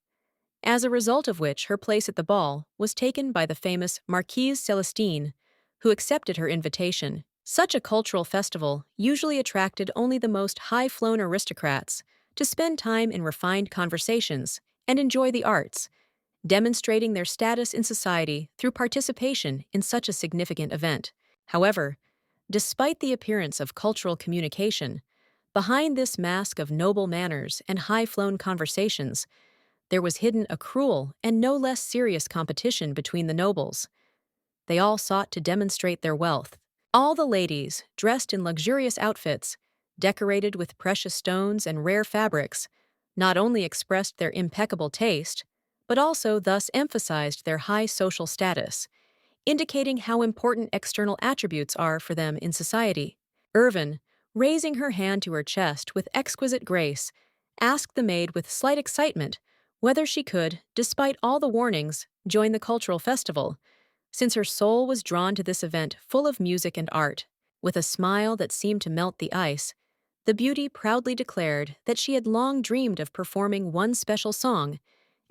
as a result of which her place at the ball was taken by the famous Marquise Celestine, who accepted her invitation. Such a cultural festival usually attracted only the most high-flown aristocrats to spend time in refined conversations and enjoy the arts, demonstrating their status in society through participation in such a significant event. However, despite the appearance of cultural communication, behind this mask of noble manners and high-flown conversations, there was hidden a cruel and no less serious competition between the nobles. They all sought to demonstrate their wealth. All the ladies, dressed in luxurious outfits, decorated with precious stones and rare fabrics, not only expressed their impeccable taste, but also thus emphasized their high social status, indicating how important external attributes are for them in society. Irvin, raising her hand to her chest with exquisite grace, asked the maid with slight excitement whether she could, despite all the warnings, join the cultural festival, since her soul was drawn to this event full of music and art. With a smile that seemed to melt the ice, the beauty proudly declared that she had long dreamed of performing one special song,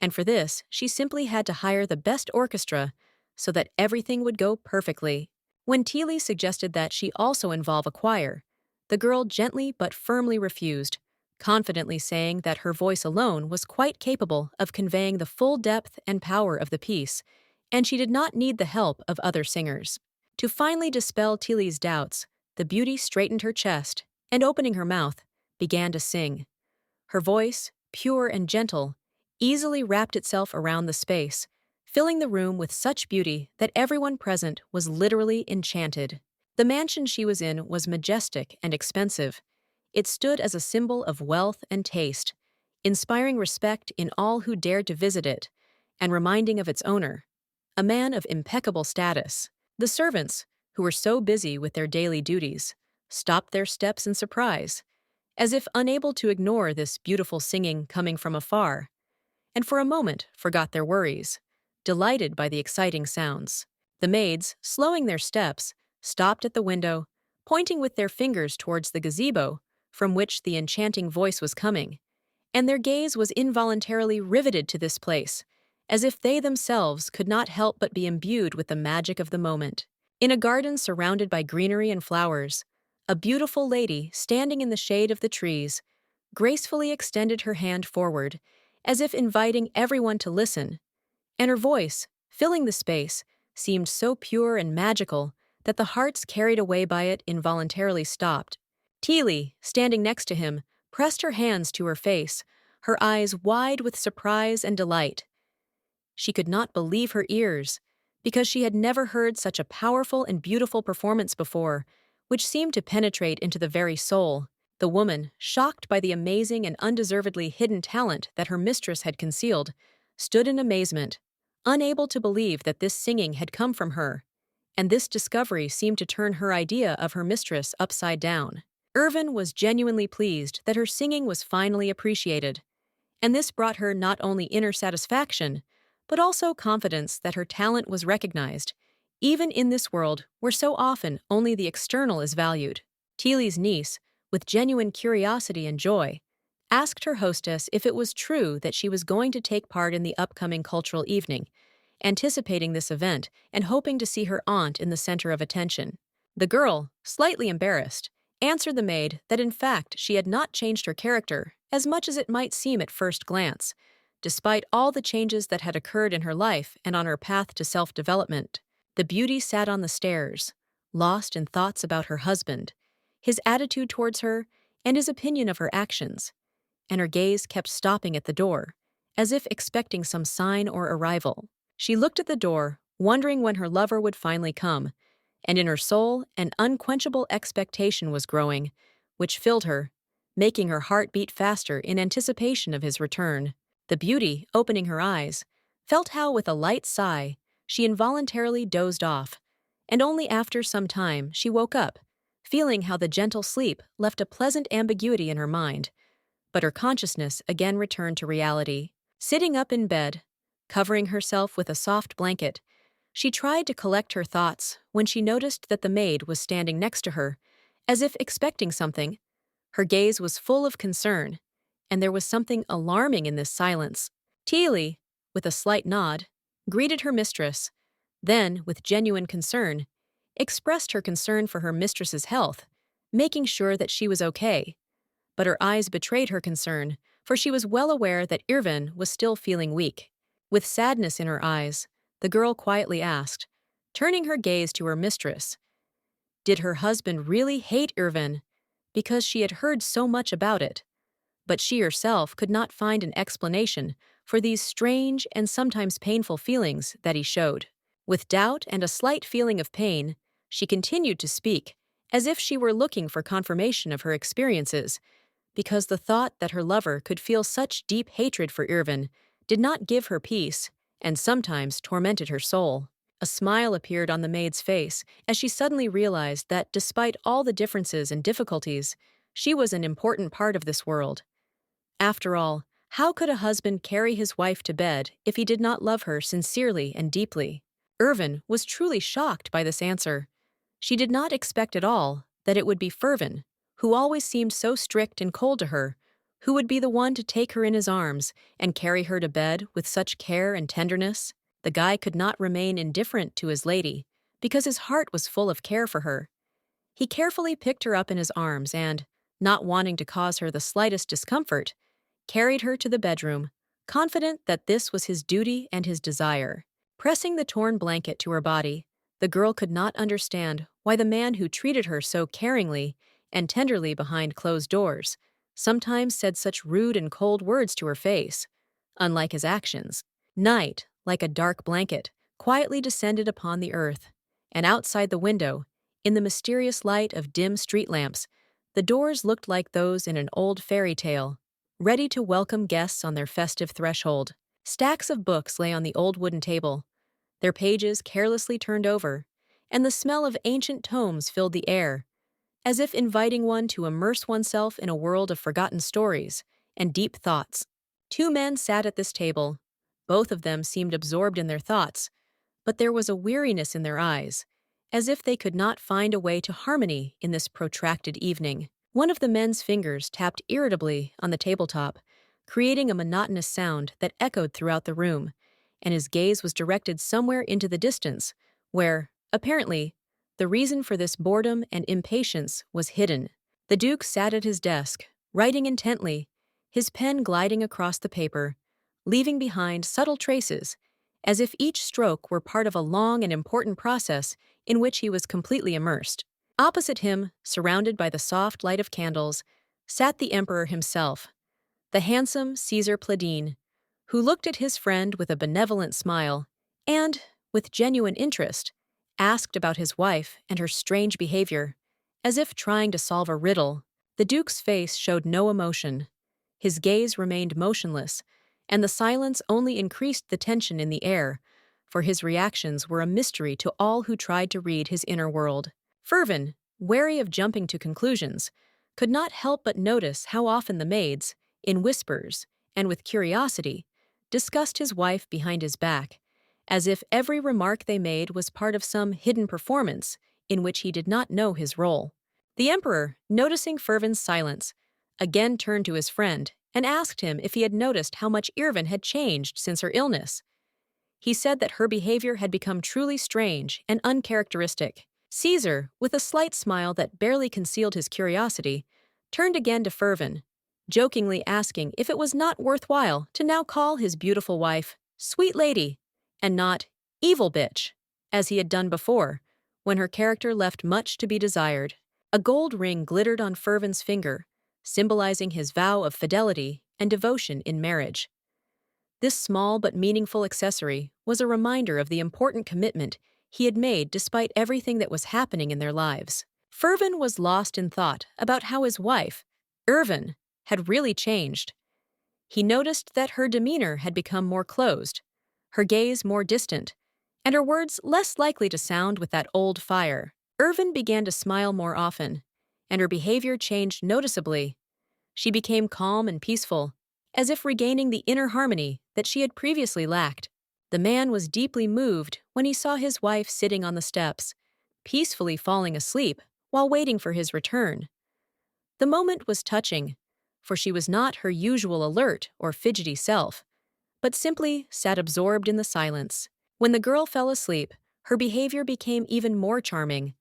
and for this she simply had to hire the best orchestra so that everything would go perfectly. When Teely suggested that she also involve a choir, the girl gently but firmly refused, confidently saying that her voice alone was quite capable of conveying the full depth and power of the piece, and she did not need the help of other singers. To finally dispel Teely's doubts, the beauty straightened her chest and, opening her mouth, began to sing. Her voice, pure and gentle, easily wrapped itself around the space, filling the room with such beauty that everyone present was literally enchanted. The mansion she was in was majestic and expensive. It stood as a symbol of wealth and taste, inspiring respect in all who dared to visit it, and reminding of its owner, a man of impeccable status. The servants, who were so busy with their daily duties, stopped their steps in surprise, as if unable to ignore this beautiful singing coming from afar, and for a moment forgot their worries, delighted by the exciting sounds. The maids, slowing their steps, stopped at the window, pointing with their fingers towards the gazebo from which the enchanting voice was coming, and their gaze was involuntarily riveted to this place, as if they themselves could not help but be imbued with the magic of the moment. In a garden surrounded by greenery and flowers, a beautiful lady, standing in the shade of the trees, gracefully extended her hand forward, as if inviting everyone to listen, and her voice, filling the space, seemed so pure and magical that the hearts carried away by it involuntarily stopped. Teely, standing next to him, pressed her hands to her face, her eyes wide with surprise and delight. She could not believe her ears, because she had never heard such a powerful and beautiful performance before, which seemed to penetrate into the very soul. The woman, shocked by the amazing and undeservedly hidden talent that her mistress had concealed, stood in amazement, unable to believe that this singing had come from her, and this discovery seemed to turn her idea of her mistress upside down. Irvin was genuinely pleased that her singing was finally appreciated, and this brought her not only inner satisfaction, but also confidence that her talent was recognized, even in this world where so often only the external is valued. Teely's niece, with genuine curiosity and joy, asked her hostess if it was true that she was going to take part in the upcoming cultural evening, anticipating this event and hoping to see her aunt in the center of attention. The girl, slightly embarrassed, answered the maid that in fact she had not changed her character as much as it might seem at first glance, despite all the changes that had occurred in her life and on her path to self-development. The beauty sat on the stairs, lost in thoughts about her husband, his attitude towards her, and his opinion of her actions, and her gaze kept stopping at the door, as if expecting some sign or arrival. She looked at the door, wondering when her lover would finally come, and in her soul an unquenchable expectation was growing, which filled her, making her heart beat faster in anticipation of his return. The beauty, opening her eyes, felt how with a light sigh she involuntarily dozed off, and only after some time she woke up, feeling how the gentle sleep left a pleasant ambiguity in her mind, but her consciousness again returned to reality. Sitting up in bed, covering herself with a soft blanket, she tried to collect her thoughts when she noticed that the maid was standing next to her, as if expecting something. Her gaze was full of concern, and there was something alarming in this silence. Teely, with a slight nod, greeted her mistress, then, with genuine concern, expressed her concern for her mistress's health, making sure that she was okay. But her eyes betrayed her concern, for she was well aware that Irvin was still feeling weak. With sadness in her eyes, the girl quietly asked, turning her gaze to her mistress, did her husband really hate Irvin? Because she had heard so much about it. But she herself could not find an explanation for these strange and sometimes painful feelings that he showed. With doubt and a slight feeling of pain, she continued to speak, as if she were looking for confirmation of her experiences, because the thought that her lover could feel such deep hatred for Irvin did not give her peace and sometimes tormented her soul. A smile appeared on the maid's face as she suddenly realized that despite all the differences and difficulties, she was an important part of this world. After all, how could a husband carry his wife to bed if he did not love her sincerely and deeply? Irvin was truly shocked by this answer. She did not expect at all that it would be Fervin, who always seemed so strict and cold to her, who would be the one to take her in his arms and carry her to bed with such care and tenderness. The guy could not remain indifferent to his lady, because his heart was full of care for her. He carefully picked her up in his arms and, not wanting to cause her the slightest discomfort, carried her to the bedroom, confident that this was his duty and his desire. Pressing the torn blanket to her body, the girl could not understand why the man who treated her so caringly and tenderly behind closed doors sometimes said such rude and cold words to her face. Unlike his actions, night, like a dark blanket, quietly descended upon the earth, and outside the window, in the mysterious light of dim street lamps, the doors looked like those in an old fairy tale, ready to welcome guests on their festive threshold. Stacks of books lay on the old wooden table, their pages carelessly turned over, and the smell of ancient tomes filled the air, as if inviting one to immerse oneself in a world of forgotten stories and deep thoughts. Two men sat at this table. Both of them seemed absorbed in their thoughts, but there was a weariness in their eyes, as if they could not find a way to harmony in this protracted evening. One of the men's fingers tapped irritably on the tabletop, creating a monotonous sound that echoed throughout the room, and his gaze was directed somewhere into the distance, where, apparently, the reason for this boredom and impatience was hidden. The Duke sat at his desk, writing intently, his pen gliding across the paper, leaving behind subtle traces, as if each stroke were part of a long and important process in which he was completely immersed. Opposite him, surrounded by the soft light of candles, sat the emperor himself, the handsome Caesar Pladine, who looked at his friend with a benevolent smile and, with genuine interest, asked about his wife and her strange behavior, as if trying to solve a riddle. The Duke's face showed no emotion. His gaze remained motionless, and the silence only increased the tension in the air, for his reactions were a mystery to all who tried to read his inner world. Irvin, wary of jumping to conclusions, could not help but notice how often the maids, in whispers and with curiosity, discussed his wife behind his back, as if every remark they made was part of some hidden performance in which he did not know his role. The emperor, noticing Irvin's silence, again turned to his friend and asked him if he had noticed how much Irvin had changed since her illness. He said that her behavior had become truly strange and uncharacteristic. Caesar, with a slight smile that barely concealed his curiosity, turned again to Irvin, jokingly asking if it was not worthwhile to now call his beautiful wife "sweet lady" and not "evil bitch," as he had done before, when her character left much to be desired. A gold ring glittered on Irvin's finger, symbolizing his vow of fidelity and devotion in marriage. This small but meaningful accessory was a reminder of the important commitment he had made despite everything that was happening in their lives. Irvin was lost in thought about how his wife, Irvin, had really changed. He noticed that her demeanor had become more closed, her gaze more distant, and her words less likely to sound with that old fire. Irvin began to smile more often, and her behavior changed noticeably. She became calm and peaceful, as if regaining the inner harmony that she had previously lacked. The man was deeply moved when he saw his wife sitting on the steps, peacefully falling asleep while waiting for his return. The moment was touching, for she was not her usual alert or fidgety self, but simply sat absorbed in the silence. When the girl fell asleep, her behavior became even more charming.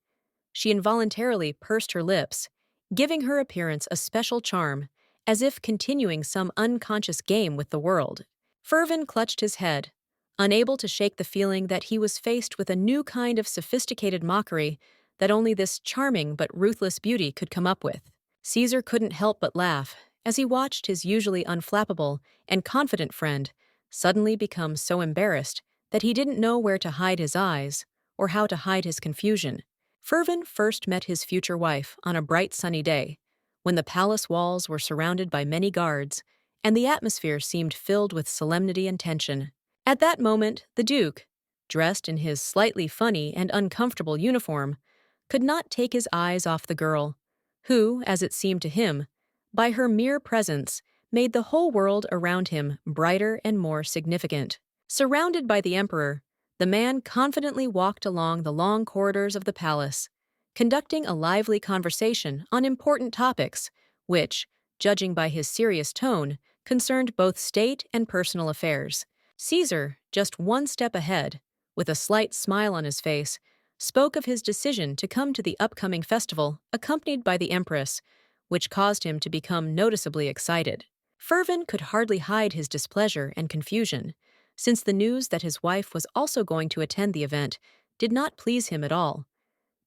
She involuntarily pursed her lips, giving her appearance a special charm, as if continuing some unconscious game with the world. Irvin clutched his head, unable to shake the feeling that he was faced with a new kind of sophisticated mockery that only this charming but ruthless beauty could come up with. Caesar couldn't help but laugh as he watched his usually unflappable and confident friend suddenly become so embarrassed that he didn't know where to hide his eyes or how to hide his confusion. Irvin first met his future wife on a bright sunny day, when the palace walls were surrounded by many guards, and the atmosphere seemed filled with solemnity and tension. At that moment, the Duke, dressed in his slightly funny and uncomfortable uniform, could not take his eyes off the girl, who, as it seemed to him, by her mere presence, made the whole world around him brighter and more significant. Surrounded by the emperor, the man confidently walked along the long corridors of the palace, conducting a lively conversation on important topics, which, judging by his serious tone, concerned both state and personal affairs. Caesar, just one step ahead, with a slight smile on his face, spoke of his decision to come to the upcoming festival accompanied by the empress, which caused him to become noticeably excited. Irvin could hardly hide his displeasure and confusion, since the news that his wife was also going to attend the event did not please him at all,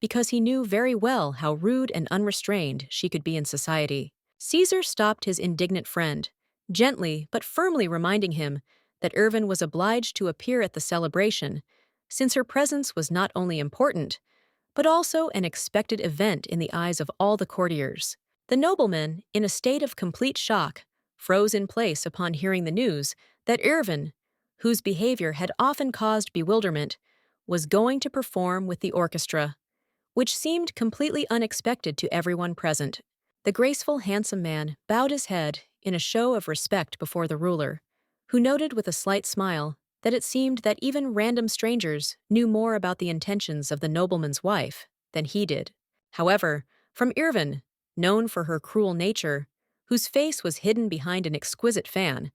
because he knew very well how rude and unrestrained she could be in society. Caesar stopped his indignant friend, gently but firmly reminding him that Irvin was obliged to appear at the celebration, since her presence was not only important, but also an expected event in the eyes of all the courtiers. The nobleman, in a state of complete shock, froze in place upon hearing the news that Irvin, whose behavior had often caused bewilderment, was going to perform with the orchestra, which seemed completely unexpected to everyone present. The graceful, handsome man bowed his head in a show of respect before the ruler, who noted with a slight smile that it seemed that even random strangers knew more about the intentions of the nobleman's wife than he did. However, from Irvin, known for her cruel nature, whose face was hidden behind an exquisite fan,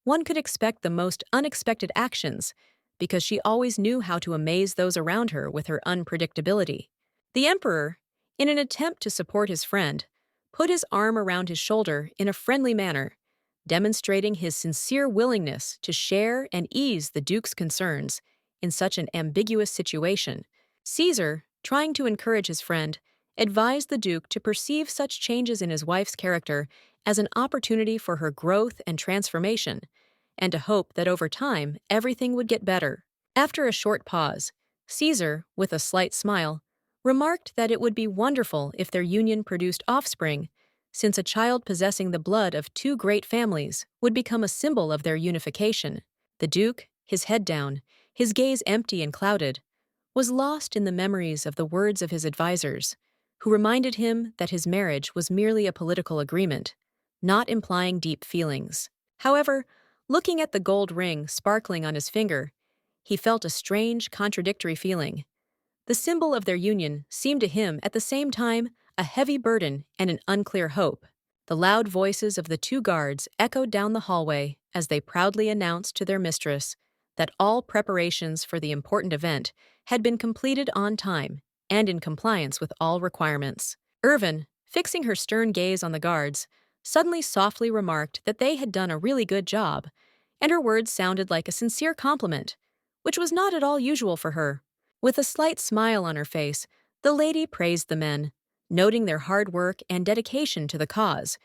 one could expect the most unexpected actions, because she always knew how to amaze those around her with her unpredictability. The emperor, in an attempt to support his friend, put his arm around his shoulder in a friendly manner, demonstrating his sincere willingness to share and ease the Duke's concerns in such an ambiguous situation. Caesar, trying to encourage his friend, advised the Duke to perceive such changes in his wife's character as an opportunity for her growth and transformation, and to hope that over time everything would get better. After a short pause, Caesar, with a slight smile, remarked that it would be wonderful if their union produced offspring, since a child possessing the blood of two great families would become a symbol of their unification. The Duke, his head down, his gaze empty and clouded, was lost in the memories of the words of his advisers, who reminded him that his marriage was merely a political agreement, not implying deep feelings. However, looking at the gold ring sparkling on his finger, he felt a strange, contradictory feeling. The symbol of their union seemed to him at the same time a heavy burden and an unclear hope. The loud voices of the two guards echoed down the hallway as they proudly announced to their mistress that all preparations for the important event had been completed on time and in compliance with all requirements. Irvin, fixing her stern gaze on the guards, suddenly softly remarked that they had done a really good job, and her words sounded like a sincere compliment, which was not at all usual for her. With a slight smile on her face, the lady praised the men, noting their hard work and dedication to the cause,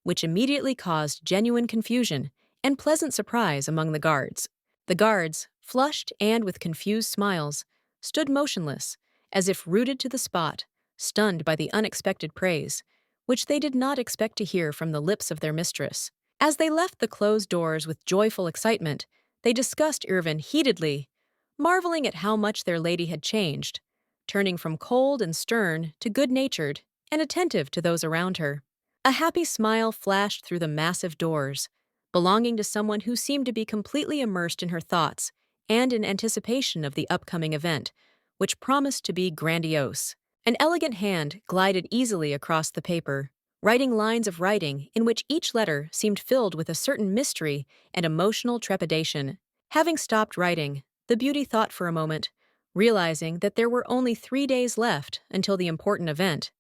which immediately caused genuine confusion and pleasant surprise among the guards. The guards, flushed and with confused smiles, stood motionless, as if rooted to the spot, stunned by the unexpected praise, which they did not expect to hear from the lips of their mistress. As they left the closed doors with joyful excitement, they discussed Irvin heatedly, marveling at how much their lady had changed, turning from cold and stern to good-natured and attentive to those around her. A happy smile flashed through the massive doors, belonging to someone who seemed to be completely immersed in her thoughts and in anticipation of the upcoming event, which promised to be grandiose. An elegant hand glided easily across the paper, writing lines of writing in which each letter seemed filled with a certain mystery and emotional trepidation. Having stopped writing, the beauty thought for a moment, realizing that there were only 3 days left until the important event,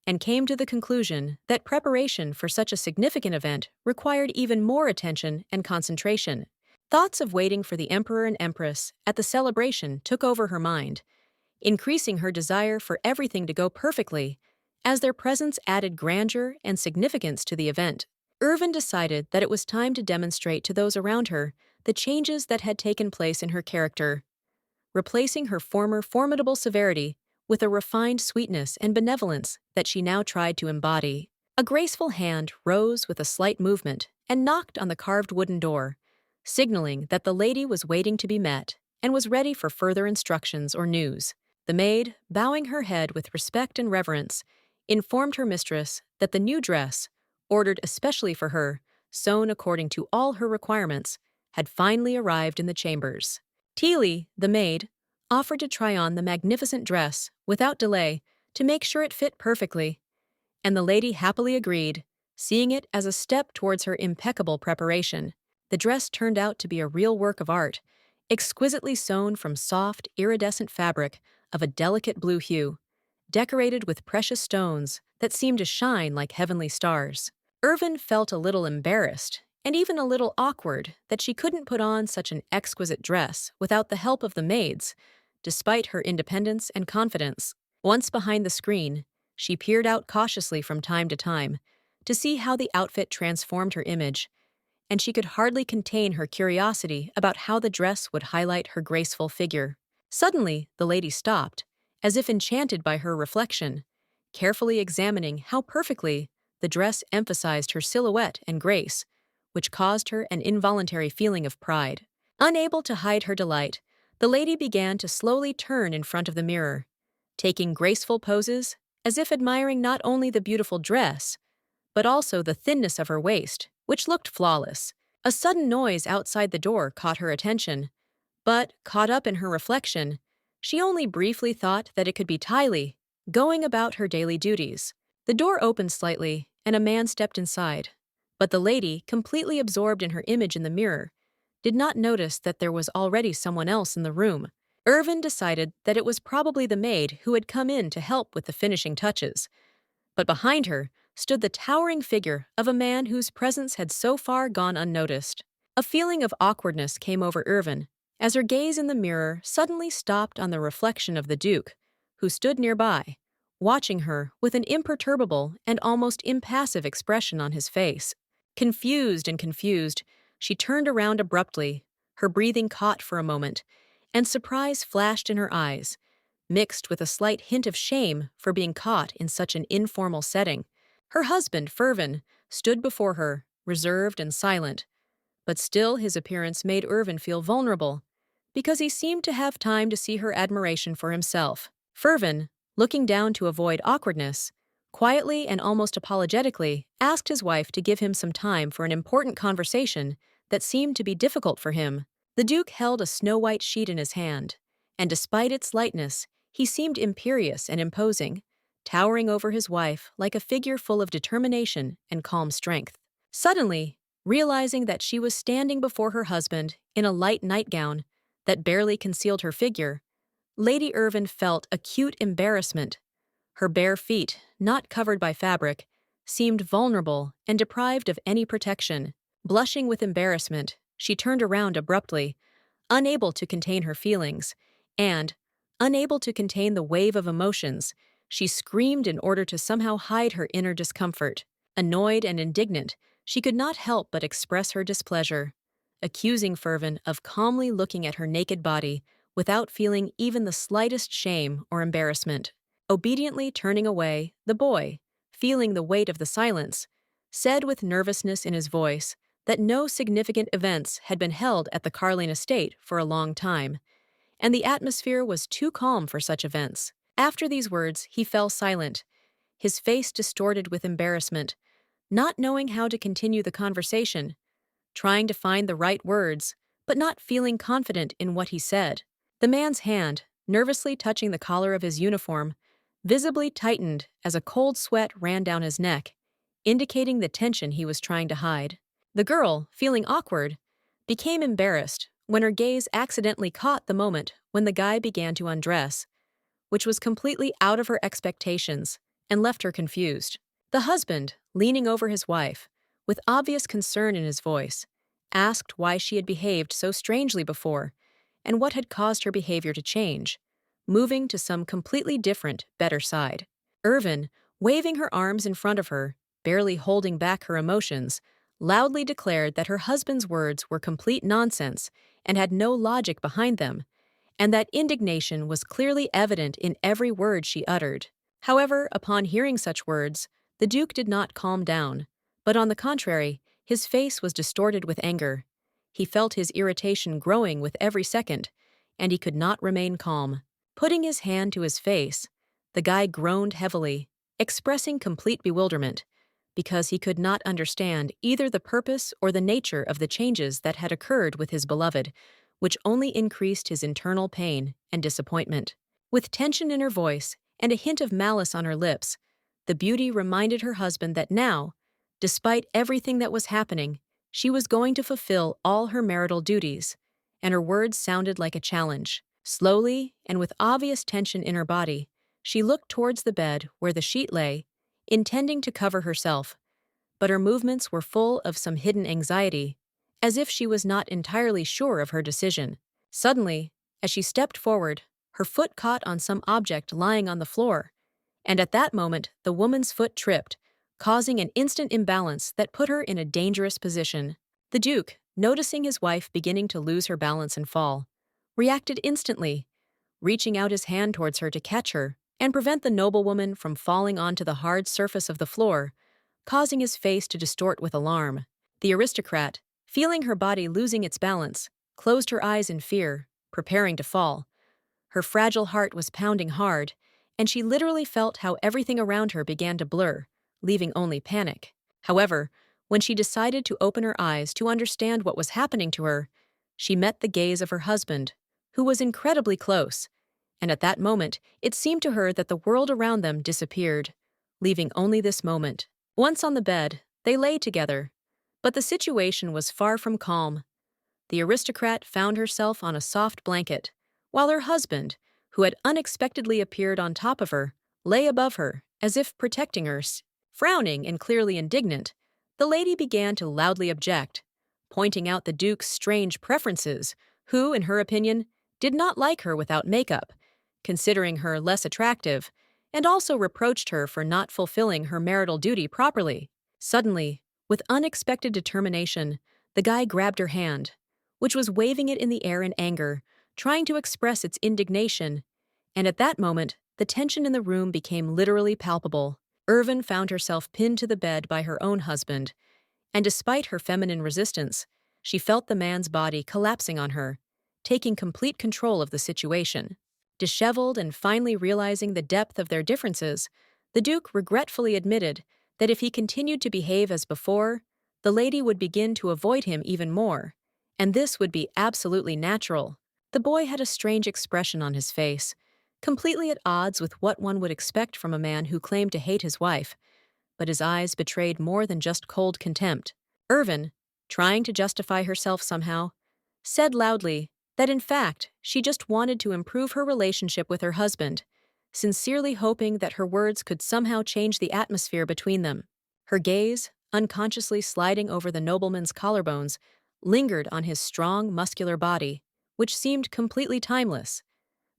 and came to the conclusion that preparation for such a significant event required even more attention and concentration. Thoughts of waiting for the emperor and empress at the celebration took over her mind, increasing her desire for everything to go perfectly, as their presence added grandeur and significance to the event. Irvin decided that it was time to demonstrate to those around her the changes that had taken place in her character, replacing her former formidable severity with a refined sweetness and benevolence that she now tried to embody. A graceful hand rose with a slight movement and knocked on the carved wooden door, signaling that the lady was waiting to be met and was ready for further instructions or news. The maid, bowing her head with respect and reverence, informed her mistress that the new dress, ordered especially for her, sewn according to all her requirements, had finally arrived in the chambers. Teely, the maid, offered to try on the magnificent dress, without delay, to make sure it fit perfectly, and the lady happily agreed, seeing it as a step towards her impeccable preparation. The dress turned out to be a real work of art, exquisitely sewn from soft, iridescent fabric of a delicate blue hue, decorated with precious stones that seemed to shine like heavenly stars. Irvin felt a little embarrassed, and even a little awkward, that she couldn't put on such an exquisite dress without the help of the maids, despite her independence and confidence. Once behind the screen, she peered out cautiously from time to time to see how the outfit transformed her image, and she could hardly contain her curiosity about how the dress would highlight her graceful figure. Suddenly, the lady stopped, as if enchanted by her reflection, carefully examining how perfectly the dress emphasized her silhouette and grace, which caused her an involuntary feeling of pride. Unable to hide her delight, the lady began to slowly turn in front of the mirror, taking graceful poses as if admiring not only the beautiful dress, but also the thinness of her waist, which looked flawless. A sudden noise outside the door caught her attention, but, caught up in her reflection, she only briefly thought that it could be Tylee, going about her daily duties. The door opened slightly, and a man stepped inside, but the lady, completely absorbed in her image in the mirror, did not notice that there was already someone else in the room. Irvin decided that it was probably the maid who had come in to help with the finishing touches, but behind her stood the towering figure of a man whose presence had so far gone unnoticed. A feeling of awkwardness came over Irvin as her gaze in the mirror suddenly stopped on the reflection of the Duke, who stood nearby, watching her with an imperturbable and almost impassive expression on his face. Confused, she turned around abruptly, her breathing caught for a moment, and surprise flashed in her eyes, mixed with a slight hint of shame for being caught in such an informal setting. Her husband, Irvin, stood before her, reserved and silent, but still his appearance made Irvin feel vulnerable, because he seemed to have time to see her admiration for himself. Irvin, looking down to avoid awkwardness, quietly and almost apologetically asked his wife to give him some time for an important conversation that seemed to be difficult for him. The Duke held a snow-white sheet in his hand, and despite its lightness, he seemed imperious and imposing, towering over his wife like a figure full of determination and calm strength. Suddenly, realizing that she was standing before her husband in a light nightgown that barely concealed her figure, Lady Irvin felt acute embarrassment. Her bare feet, not covered by fabric, seemed vulnerable and deprived of any protection. Blushing with embarrassment, she turned around abruptly, unable to contain her feelings, and, unable to contain the wave of emotions, she screamed in order to somehow hide her inner discomfort. Annoyed and indignant, she could not help but express her displeasure, accusing Irvin of calmly looking at her naked body without feeling even the slightest shame or embarrassment. Obediently turning away, the boy, feeling the weight of the silence, said with nervousness in his voice that no significant events had been held at the Carling estate for a long time, and the atmosphere was too calm for such events. After these words, he fell silent, his face distorted with embarrassment, not knowing how to continue the conversation, trying to find the right words, but not feeling confident in what he said. The man's hand, nervously touching the collar of his uniform, visibly tightened as a cold sweat ran down his neck, indicating the tension he was trying to hide. The girl, feeling awkward, became embarrassed when her gaze accidentally caught the moment when the guy began to undress, which was completely out of her expectations and left her confused. The husband, leaning over his wife, with obvious concern in his voice, asked why she had behaved so strangely before and what had caused her behavior to change, moving to some completely different, better side. Irvin, waving her arms in front of her, barely holding back her emotions, loudly declared that her husband's words were complete nonsense and had no logic behind them, and that indignation was clearly evident in every word she uttered. However, upon hearing such words, the Duke did not calm down, but on the contrary, his face was distorted with anger. He felt his irritation growing with every second, and he could not remain calm. Putting his hand to his face, the guy groaned heavily, expressing complete bewilderment, because he could not understand either the purpose or the nature of the changes that had occurred with his beloved, which only increased his internal pain and disappointment. With tension in her voice and a hint of malice on her lips, the beauty reminded her husband that now, despite everything that was happening, she was going to fulfill all her marital duties, and her words sounded like a challenge. Slowly, and with obvious tension in her body, she looked towards the bed where the sheet lay, intending to cover herself, but her movements were full of some hidden anxiety, as if she was not entirely sure of her decision. Suddenly, as she stepped forward, her foot caught on some object lying on the floor, and at that moment the woman's foot tripped, causing an instant imbalance that put her in a dangerous position. The Duke, noticing his wife beginning to lose her balance and fall, reacted instantly, reaching out his hand towards her to catch her and prevent the noblewoman from falling onto the hard surface of the floor, causing his face to distort with alarm. The aristocrat, feeling her body losing its balance, closed her eyes in fear, preparing to fall. Her fragile heart was pounding hard, and she literally felt how everything around her began to blur, leaving only panic. However, when she decided to open her eyes to understand what was happening to her, she met the gaze of her husband, who was incredibly close, and at that moment it seemed to her that the world around them disappeared, leaving only this moment. Once on the bed, they lay together, but the situation was far from calm. The aristocrat found herself on a soft blanket, while her husband, who had unexpectedly appeared on top of her, lay above her, as if protecting her. Frowning and clearly indignant, the lady began to loudly object, pointing out the Duke's strange preferences, who, in her opinion, did not like her without makeup, considering her less attractive, and also reproached her for not fulfilling her marital duty properly. Suddenly, with unexpected determination, the guy grabbed her hand, which was waving it in the air in anger, trying to express its indignation, and at that moment, the tension in the room became literally palpable. Irvin found herself pinned to the bed by her own husband, and despite her feminine resistance, she felt the man's body collapsing on her, taking complete control of the situation. Disheveled and finally realizing the depth of their differences, the Duke regretfully admitted that if he continued to behave as before, the lady would begin to avoid him even more, and this would be absolutely natural. The boy had a strange expression on his face, completely at odds with what one would expect from a man who claimed to hate his wife, but his eyes betrayed more than just cold contempt. Irvin, trying to justify herself somehow, said loudly that in fact she just wanted to improve her relationship with her husband, sincerely hoping that her words could somehow change the atmosphere between them. Her gaze, unconsciously sliding over the nobleman's collarbones, lingered on his strong, muscular body, which seemed completely timeless.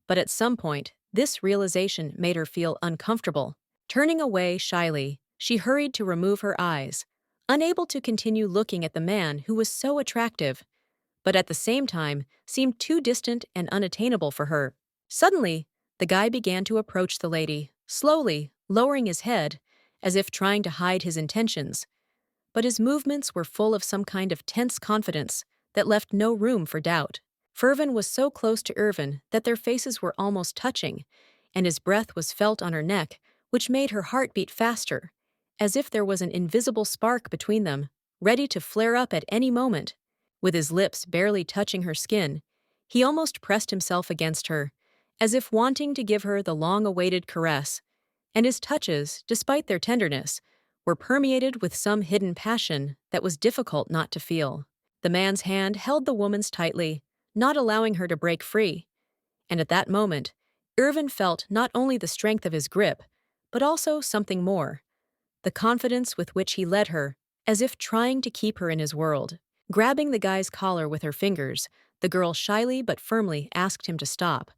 But at some point, this realization made her feel uncomfortable. Turning away shyly, she hurried to remove her eyes, unable to continue looking at the man who was so attractive, but at the same time seemed too distant and unattainable for her. Suddenly, the guy began to approach the lady, slowly, lowering his head, as if trying to hide his intentions. But his movements were full of some kind of tense confidence that left no room for doubt. Fervin was so close to Irvin that their faces were almost touching, and his breath was felt on her neck, which made her heart beat faster, as if there was an invisible spark between them, ready to flare up at any moment. With his lips barely touching her skin, he almost pressed himself against her, as if wanting to give her the long-awaited caress, and his touches, despite their tenderness, were permeated with some hidden passion that was difficult not to feel. The man's hand held the woman's tightly, not allowing her to break free, and at that moment, Irvin felt not only the strength of his grip, but also something more, the confidence with which he led her, as if trying to keep her in his world. Grabbing the guy's collar with her fingers, the girl shyly but firmly asked him to stop.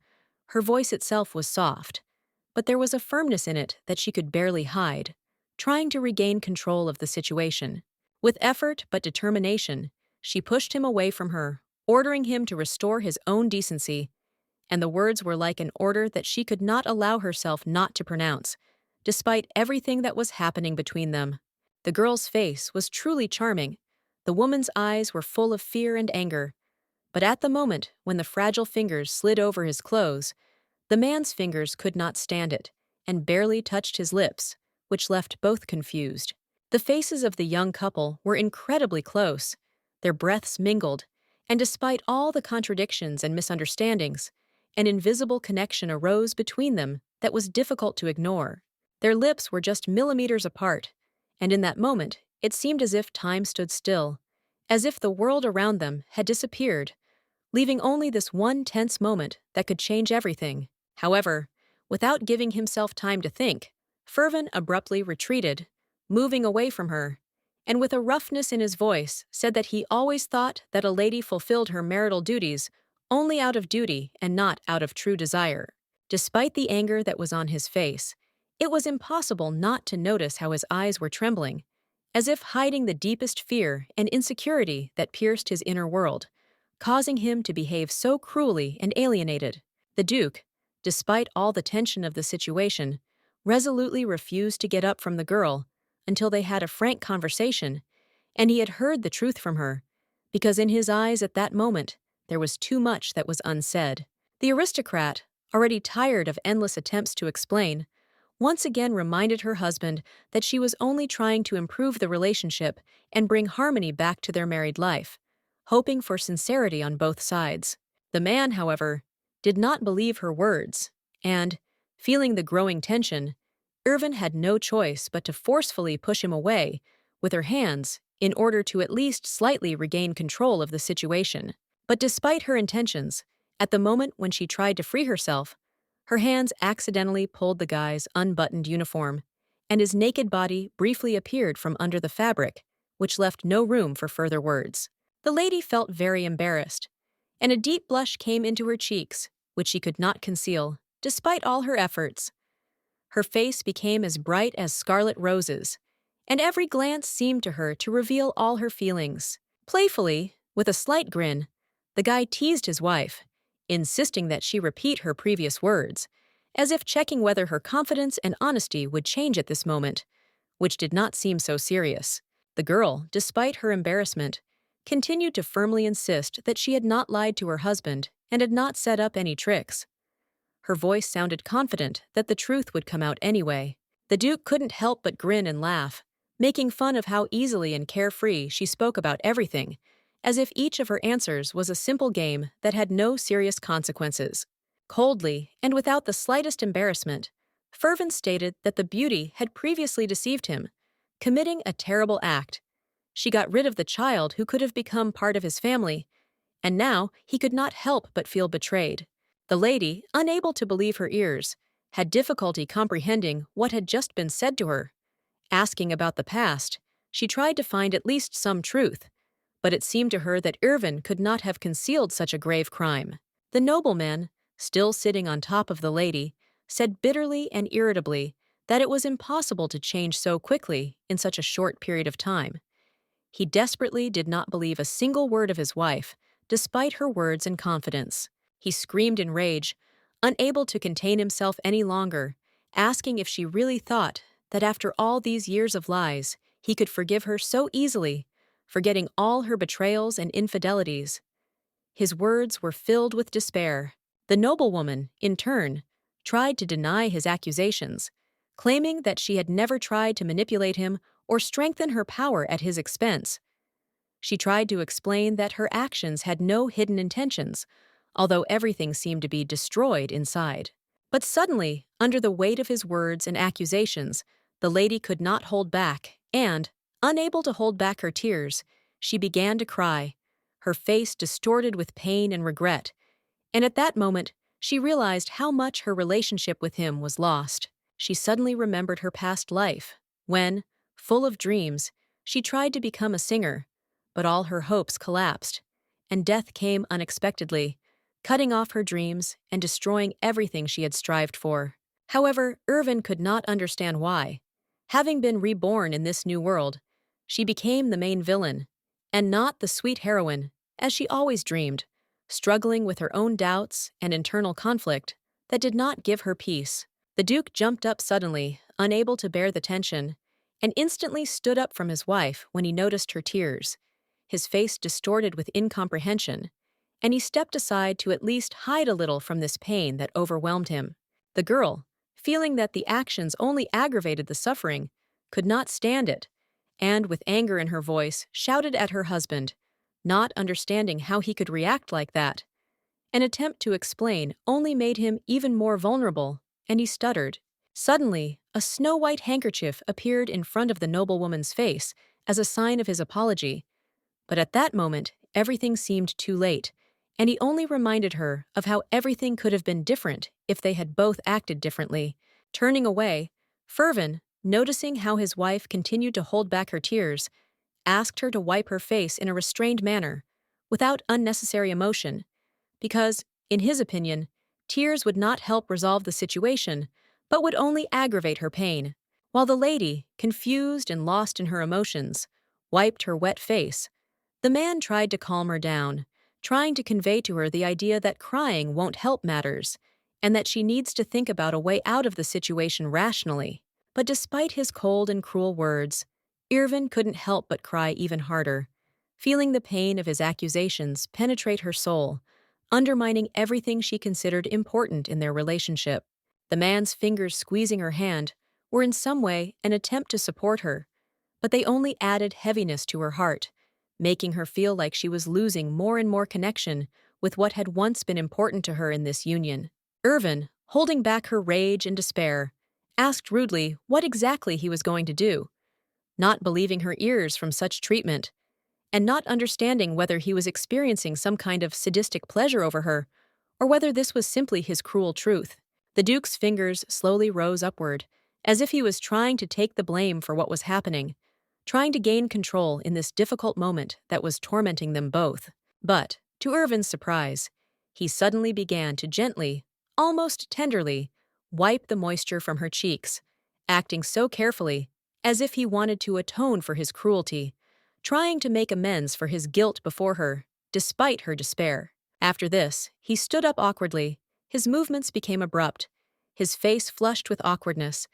Her voice itself was soft, but there was a firmness in it that she could barely hide, trying to regain control of the situation. With effort but determination, she pushed him away from her, ordering him to restore his own decency, and the words were like an order that she could not allow herself not to pronounce, despite everything that was happening between them. The girl's face was truly charming. The woman's eyes were full of fear and anger, but at the moment when the fragile fingers slid over his clothes, the man's fingers could not stand it and barely touched his lips, which left both confused. The faces of the young couple were incredibly close, their breaths mingled, and despite all the contradictions and misunderstandings, an invisible connection arose between them that was difficult to ignore. Their lips were just millimeters apart, and in that moment, it seemed as if time stood still, as if the world around them had disappeared, leaving only this one tense moment that could change everything. However, without giving himself time to think, Fervin abruptly retreated, moving away from her, and with a roughness in his voice said that he always thought that a lady fulfilled her marital duties only out of duty and not out of true desire. Despite the anger that was on his face, it was impossible not to notice how his eyes were trembling, as if hiding the deepest fear and insecurity that pierced his inner world, causing him to behave so cruelly and alienated. The Duke, despite all the tension of the situation, resolutely refused to get up from the girl until they had a frank conversation, and he had heard the truth from her, because in his eyes at that moment there was too much that was unsaid. The aristocrat, already tired of endless attempts to explain, once again reminded her husband that she was only trying to improve the relationship and bring harmony back to their married life, hoping for sincerity on both sides. The man, however, did not believe her words, and, feeling the growing tension, Irvin had no choice but to forcefully push him away with her hands in order to at least slightly regain control of the situation. But despite her intentions, at the moment when she tried to free herself, her hands accidentally pulled the guy's unbuttoned uniform, and his naked body briefly appeared from under the fabric, which left no room for further words. The lady felt very embarrassed, and a deep blush came into her cheeks, which she could not conceal, despite all her efforts. Her face became as bright as scarlet roses, and every glance seemed to her to reveal all her feelings. Playfully, with a slight grin, the guy teased his wife, insisting that she repeat her previous words, as if checking whether her confidence and honesty would change at this moment, which did not seem so serious. The girl, despite her embarrassment, continued to firmly insist that she had not lied to her husband and had not set up any tricks. Her voice sounded confident that the truth would come out anyway. The Duke couldn't help but grin and laugh, making fun of how easily and carefree she spoke about everything, as if each of her answers was a simple game that had no serious consequences. Coldly, and without the slightest embarrassment, Irvin stated that the beauty had previously deceived him, committing a terrible act. She got rid of the child who could have become part of his family, and now he could not help but feel betrayed. The lady, unable to believe her ears, had difficulty comprehending what had just been said to her. Asking about the past, she tried to find at least some truth, but it seemed to her that Irvin could not have concealed such a grave crime. The nobleman, still sitting on top of the lady, said bitterly and irritably that it was impossible to change so quickly in such a short period of time. He desperately did not believe a single word of his wife, despite her words and confidence. He screamed in rage, unable to contain himself any longer, asking if she really thought that after all these years of lies, he could forgive her so easily, forgetting all her betrayals and infidelities. His words were filled with despair. The noblewoman, in turn, tried to deny his accusations, claiming that she had never tried to manipulate him or strengthen her power at his expense. She tried to explain that her actions had no hidden intentions, although everything seemed to be destroyed inside. But suddenly, under the weight of his words and accusations, the lady could not hold back, and, unable to hold back her tears, she began to cry, her face distorted with pain and regret. And at that moment, she realized how much her relationship with him was lost. She suddenly remembered her past life, when, full of dreams, she tried to become a singer, but all her hopes collapsed, and death came unexpectedly, cutting off her dreams and destroying everything she had strived for. However, Irvin could not understand why. Having been reborn in this new world, she became the main villain, and not the sweet heroine, as she always dreamed, struggling with her own doubts and internal conflict that did not give her peace. The Duke jumped up suddenly, unable to bear the tension, and instantly stood up from his wife when he noticed her tears, his face distorted with incomprehension, and he stepped aside to at least hide a little from this pain that overwhelmed him. The girl, feeling that the actions only aggravated the suffering, could not stand it, and with anger in her voice, shouted at her husband, not understanding how he could react like that. An attempt to explain only made him even more vulnerable, and he stuttered. Suddenly, a snow-white handkerchief appeared in front of the noblewoman's face as a sign of his apology. But at that moment, everything seemed too late, and he only reminded her of how everything could have been different if they had both acted differently. Turning away, Irvin, noticing how his wife continued to hold back her tears, asked her to wipe her face in a restrained manner, without unnecessary emotion, because, in his opinion, tears would not help resolve the situation, but would only aggravate her pain. While the lady, confused and lost in her emotions, wiped her wet face, the man tried to calm her down, trying to convey to her the idea that crying won't help matters, and that she needs to think about a way out of the situation rationally. But despite his cold and cruel words, Irvin couldn't help but cry even harder, feeling the pain of his accusations penetrate her soul, undermining everything she considered important in their relationship. The man's fingers squeezing her hand were in some way an attempt to support her, but they only added heaviness to her heart, making her feel like she was losing more and more connection with what had once been important to her in this union. Irvin, holding back her rage and despair, asked rudely what exactly he was going to do, not believing her ears from such treatment, and not understanding whether he was experiencing some kind of sadistic pleasure over her, or whether this was simply his cruel truth. The Duke's fingers slowly rose upward, as if he was trying to take the blame for what was happening, trying to gain control in this difficult moment that was tormenting them both. But, to Irvin's surprise, he suddenly began to gently, almost tenderly, wipe the moisture from her cheeks, acting so carefully, as if he wanted to atone for his cruelty, trying to make amends for his guilt before her, despite her despair. After this, he stood up awkwardly. His movements became abrupt, his face flushed with awkwardness,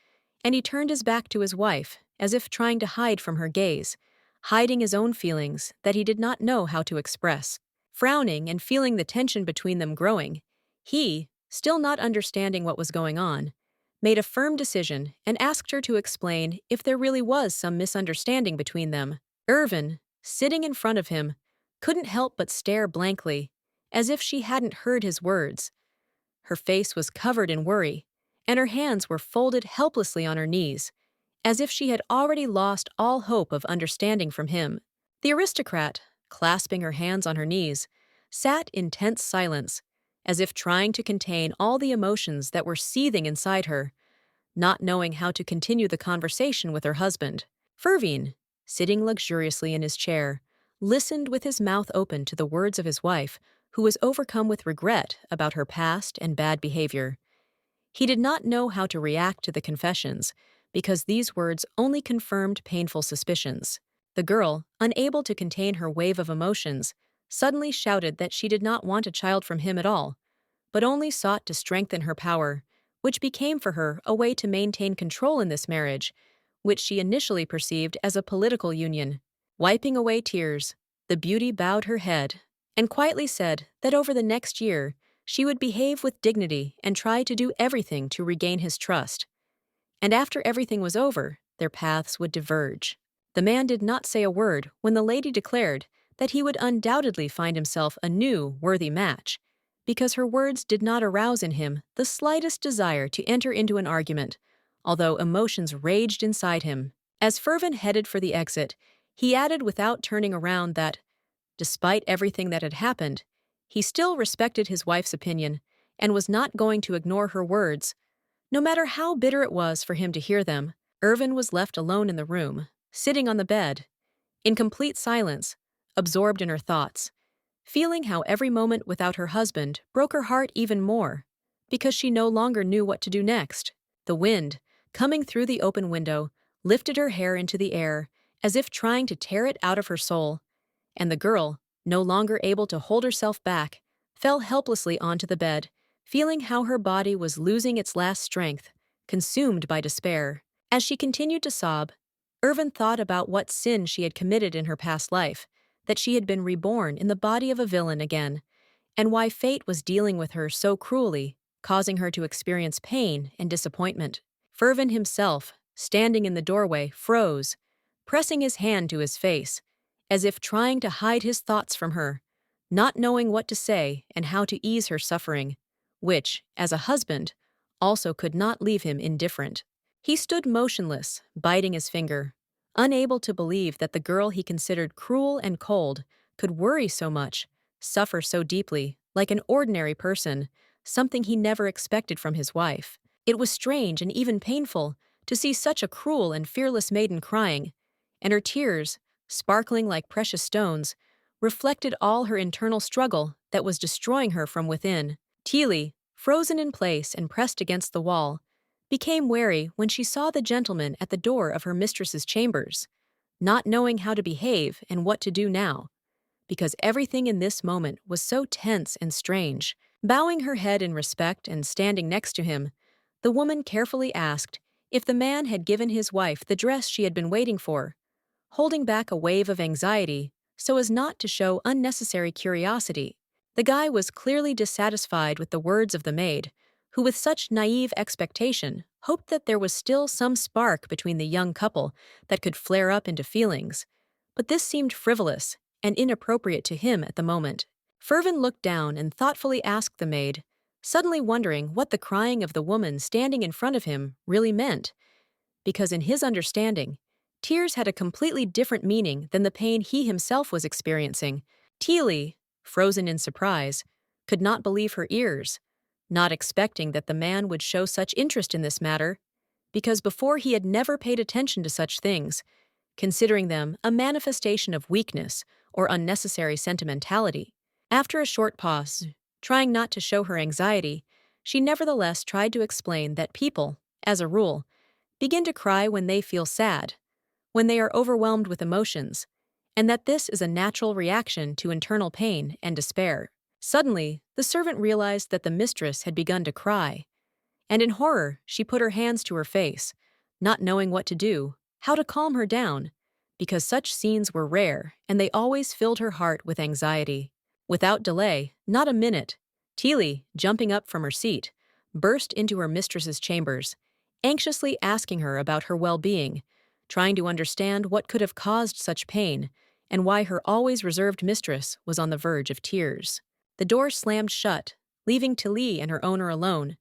and he turned his back to his wife, as if trying to hide from her gaze, hiding his own feelings that he did not know how to express. Frowning and feeling the tension between them growing, he, still not understanding what was going on, made a firm decision and asked her to explain if there really was some misunderstanding between them. Irvin, sitting in front of him, couldn't help but stare blankly, as if she hadn't heard his words. Her face was covered in worry, and her hands were folded helplessly on her knees, as if she had already lost all hope of understanding from him. The aristocrat, clasping her hands on her knees, sat in tense silence, as if trying to contain all the emotions that were seething inside her, not knowing how to continue the conversation with her husband. Irvin, sitting luxuriously in his chair, listened with his mouth open to the words of his wife, who was overcome with regret about her past and bad behavior. He did not know how to react to the confessions, because these words only confirmed painful suspicions. The girl, unable to contain her wave of emotions, suddenly shouted that she did not want a child from him at all, but only sought to strengthen her power, which became for her a way to maintain control in this marriage, which she initially perceived as a political union. Wiping away tears, the beauty bowed her head and quietly said that over the next year she would behave with dignity and try to do everything to regain his trust. And after everything was over, their paths would diverge. The man did not say a word when the lady declared that he would undoubtedly find himself a new, worthy match, because her words did not arouse in him the slightest desire to enter into an argument, although emotions raged inside him. As Irvin headed for the exit, he added without turning around that, despite everything that had happened, he still respected his wife's opinion and was not going to ignore her words. No matter how bitter it was for him to hear them, Irvin was left alone in the room, sitting on the bed, in complete silence, absorbed in her thoughts, feeling how every moment without her husband broke her heart even more, because she no longer knew what to do next. The wind, coming through the open window, lifted her hair into the air, as if trying to tear it out of her soul, and the girl, no longer able to hold herself back, fell helplessly onto the bed, feeling how her body was losing its last strength, consumed by despair. As she continued to sob, Irvin thought about what sin she had committed in her past life, that she had been reborn in the body of a villain again, and why fate was dealing with her so cruelly, causing her to experience pain and disappointment. Irvin himself, standing in the doorway, froze, pressing his hand to his face, as if trying to hide his thoughts from her, not knowing what to say and how to ease her suffering, which, as a husband, also could not leave him indifferent. He stood motionless, biting his finger, unable to believe that the girl he considered cruel and cold could worry so much, suffer so deeply, like an ordinary person, something he never expected from his wife. It was strange and even painful to see such a cruel and fearless maiden crying, and her tears, sparkling like precious stones, reflected all her internal struggle that was destroying her from within. Tilly, frozen in place and pressed against the wall, became wary when she saw the gentleman at the door of her mistress's chambers, not knowing how to behave and what to do now, because everything in this moment was so tense and strange. Bowing her head in respect and standing next to him, the woman carefully asked if the man had given his wife the dress she had been waiting for, holding back a wave of anxiety so as not to show unnecessary curiosity. The guy was clearly dissatisfied with the words of the maid, who with such naive expectation hoped that there was still some spark between the young couple that could flare up into feelings, but this seemed frivolous and inappropriate to him at the moment. Irvin looked down and thoughtfully asked the maid, suddenly wondering what the crying of the woman standing in front of him really meant, because in his understanding, tears had a completely different meaning than the pain he himself was experiencing. Tilly, frozen in surprise, could not believe her ears, not expecting that the man would show such interest in this matter, because before he had never paid attention to such things, considering them a manifestation of weakness or unnecessary sentimentality. After a short pause, trying not to show her anxiety, she nevertheless tried to explain that people, as a rule, begin to cry when they feel sad, when they are overwhelmed with emotions, and that this is a natural reaction to internal pain and despair. Suddenly, the servant realized that the mistress had begun to cry, And in horror, she put her hands to her face, not knowing what to do, how to calm her down, because such scenes were rare and they always filled her heart with anxiety. Without delay, not a minute, Teely, jumping up from her seat, burst into her mistress's chambers, anxiously asking her about her well-being, trying to understand what could have caused such pain and why her always reserved mistress was on the verge of tears. The door slammed shut, leaving Teely and her owner alone,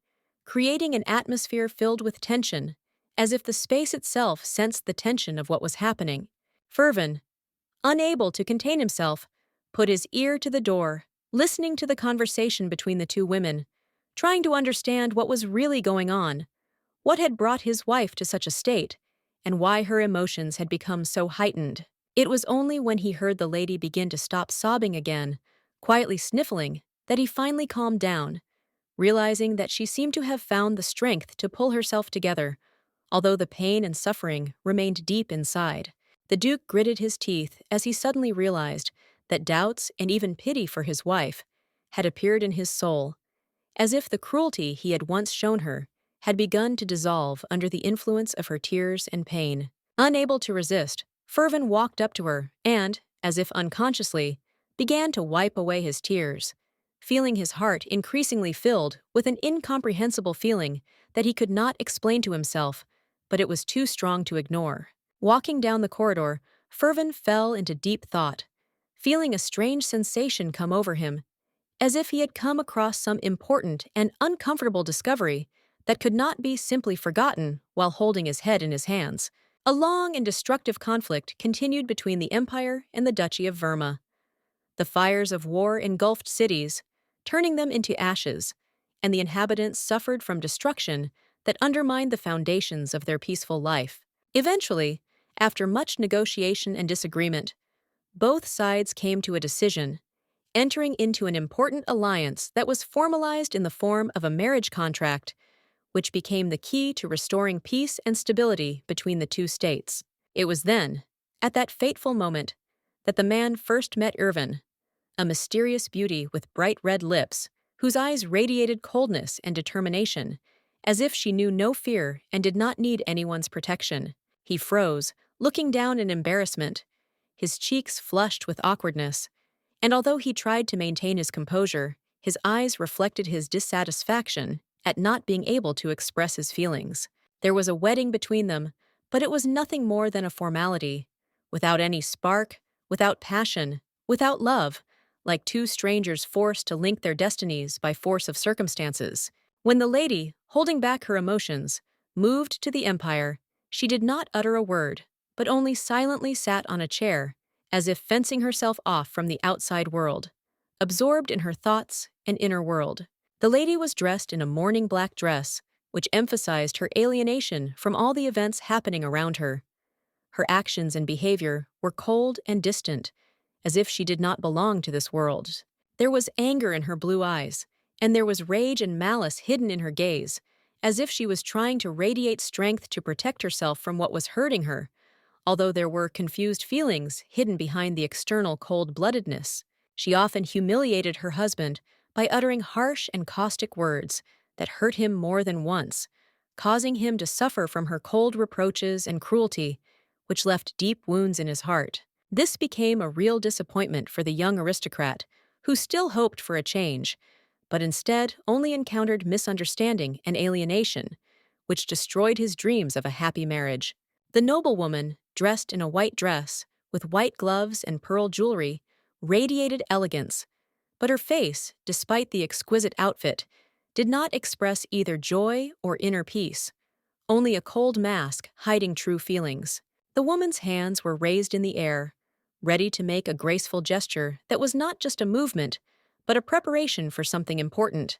creating an atmosphere filled with tension, as if the space itself sensed the tension of what was happening. Irvin, unable to contain himself, put his ear to the door, listening to the conversation between the two women, trying to understand what was really going on, what had brought his wife to such a state, and why her emotions had become so heightened. It was only when he heard the lady begin to stop sobbing again, quietly sniffling, that he finally calmed down, realizing that she seemed to have found the strength to pull herself together, although the pain and suffering remained deep inside. The Duke gritted his teeth as he suddenly realized that doubts and even pity for his wife had appeared in his soul, as if the cruelty he had once shown her had begun to dissolve under the influence of her tears and pain. Unable to resist, Irvin walked up to her and, as if unconsciously, began to wipe away his tears, feeling his heart increasingly filled with an incomprehensible feeling that he could not explain to himself, but it was too strong to ignore. Walking down the corridor, Irvin fell into deep thought, feeling a strange sensation come over him, as if he had come across some important and uncomfortable discovery that could not be simply forgotten while holding his head in his hands. A long and destructive conflict continued between the Empire and the Duchy of Verma. The fires of war engulfed cities, turning them into ashes, and the inhabitants suffered from destruction that undermined the foundations of their peaceful life. Eventually, after much negotiation and disagreement, both sides came to a decision, entering into an important alliance that was formalized in the form of a marriage contract, which became the key to restoring peace and stability between the two states. It was then, at that fateful moment, that the man first met Irvin, a mysterious beauty with bright red lips, whose eyes radiated coldness and determination, as if she knew no fear and did not need anyone's protection. He froze, looking down in embarrassment, his cheeks flushed with awkwardness, and although he tried to maintain his composure, his eyes reflected his dissatisfaction at not being able to express his feelings. There was a wedding between them, but it was nothing more than a formality, without any spark, without passion, without love, like two strangers forced to link their destinies by force of circumstances. When the lady, holding back her emotions, moved to the Empire, she did not utter a word, but only silently sat on a chair, as if fencing herself off from the outside world, absorbed in her thoughts and inner world. The lady was dressed in a mourning black dress, which emphasized her alienation from all the events happening around her. Her actions and behavior were cold and distant, as if she did not belong to this world. There was anger in her blue eyes, and there was rage and malice hidden in her gaze, as if she was trying to radiate strength to protect herself from what was hurting her, although there were confused feelings hidden behind the external cold-bloodedness. She often humiliated her husband by uttering harsh and caustic words that hurt him more than once, causing him to suffer from her cold reproaches and cruelty, which left deep wounds in his heart. This became a real disappointment for the young aristocrat, who still hoped for a change, but instead only encountered misunderstanding and alienation, which destroyed his dreams of a happy marriage. The noblewoman, dressed in a white dress, with white gloves and pearl jewelry, radiated elegance, but her face, despite the exquisite outfit, did not express either joy or inner peace, only a cold mask hiding true feelings. The woman's hands were raised in the air, ready to make a graceful gesture that was not just a movement, but a preparation for something important,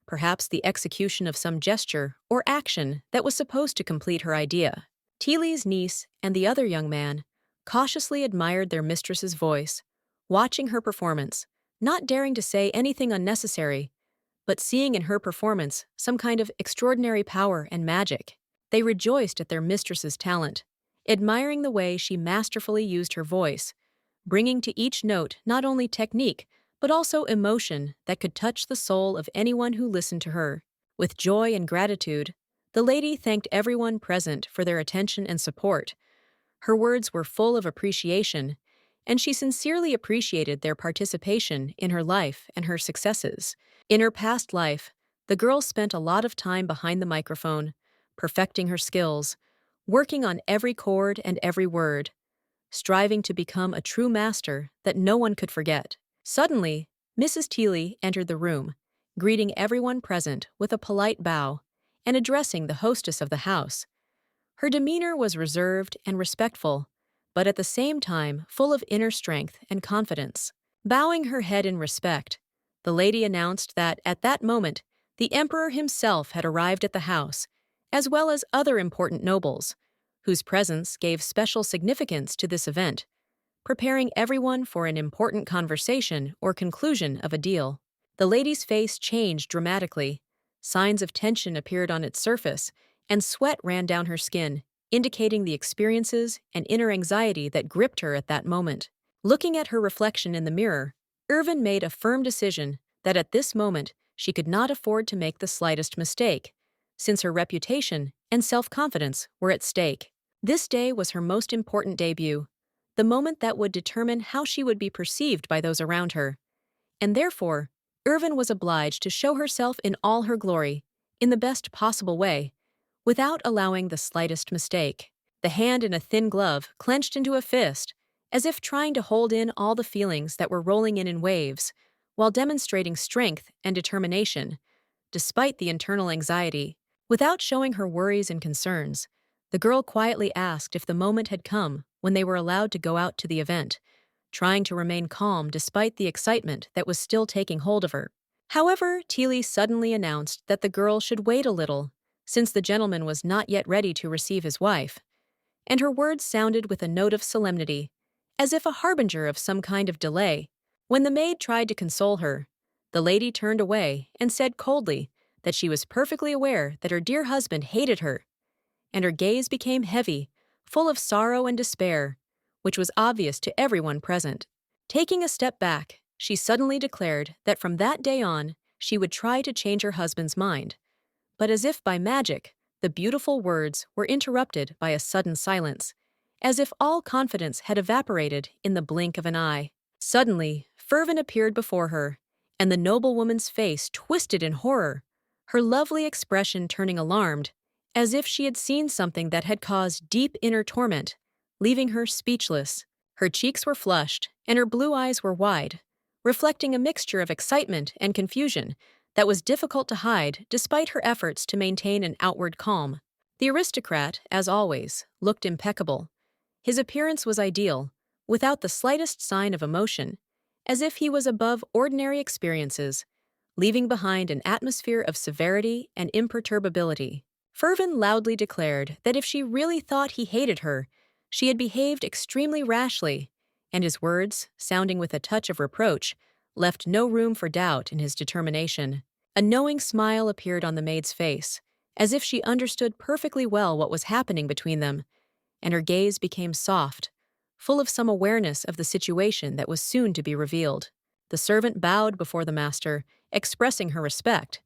perhaps the execution of some gesture or action that was supposed to complete her idea. Teely's niece and the other young man cautiously admired their mistress's voice, watching her performance, not daring to say anything unnecessary, but seeing in her performance some kind of extraordinary power and magic. They rejoiced at their mistress's talent, admiring the way she masterfully used her voice, bringing to each note not only technique, but also emotion that could touch the soul of anyone who listened to her. With joy and gratitude, the lady thanked everyone present for their attention and support. Her words were full of appreciation, and she sincerely appreciated their participation in her life and her successes. In her past life, the girl spent a lot of time behind the microphone, perfecting her skills, working on every chord and every word, striving to become a true master that no one could forget. Suddenly, Mrs. Teeley entered the room, greeting everyone present with a polite bow and addressing the hostess of the house. Her demeanor was reserved and respectful, but at the same time full of inner strength and confidence. Bowing her head in respect, the lady announced that, at that moment, the emperor himself had arrived at the house, as well as other important nobles, whose presence gave special significance to this event, preparing everyone for an important conversation or conclusion of a deal. The lady's face changed dramatically. Signs of tension appeared on its surface, and sweat ran down her skin, indicating the experiences and inner anxiety that gripped her at that moment. Looking at her reflection in the mirror, Irvin made a firm decision that at this moment she could not afford to make the slightest mistake, since her reputation and self-confidence were at stake. This day was her most important debut, the moment that would determine how she would be perceived by those around her. And therefore, Irvin was obliged to show herself in all her glory, in the best possible way, without allowing the slightest mistake. The hand in a thin glove clenched into a fist, as if trying to hold in all the feelings that were rolling in waves, while demonstrating strength and determination, despite the internal anxiety. Without showing her worries and concerns, the girl quietly asked if the moment had come when they were allowed to go out to the event, trying to remain calm despite the excitement that was still taking hold of her. However, Teeley suddenly announced that the girl should wait a little, since the gentleman was not yet ready to receive his wife, and her words sounded with a note of solemnity, as if a harbinger of some kind of delay. When the maid tried to console her, the lady turned away and said coldly that she was perfectly aware that her dear husband hated her, and her gaze became heavy, full of sorrow and despair, which was obvious to everyone present. Taking a step back, she suddenly declared that from that day on she would try to change her husband's mind. But as if by magic, the beautiful words were interrupted by a sudden silence, as if all confidence had evaporated in the blink of an eye. Suddenly, Irvin appeared before her, and the noblewoman's face twisted in horror, her lovely expression turning alarmed, as if she had seen something that had caused deep inner torment, leaving her speechless. Her cheeks were flushed, and her blue eyes were wide, reflecting a mixture of excitement and confusion that was difficult to hide despite her efforts to maintain an outward calm. The aristocrat, as always, looked impeccable. His appearance was ideal, without the slightest sign of emotion, as if he was above ordinary experiences, leaving behind an atmosphere of severity and imperturbability. Irvin loudly declared that if she really thought he hated her, she had behaved extremely rashly, and his words, sounding with a touch of reproach, left no room for doubt in his determination. A knowing smile appeared on the maid's face, as if she understood perfectly well what was happening between them, and her gaze became soft, full of some awareness of the situation that was soon to be revealed. The servant bowed before the master, expressing her respect,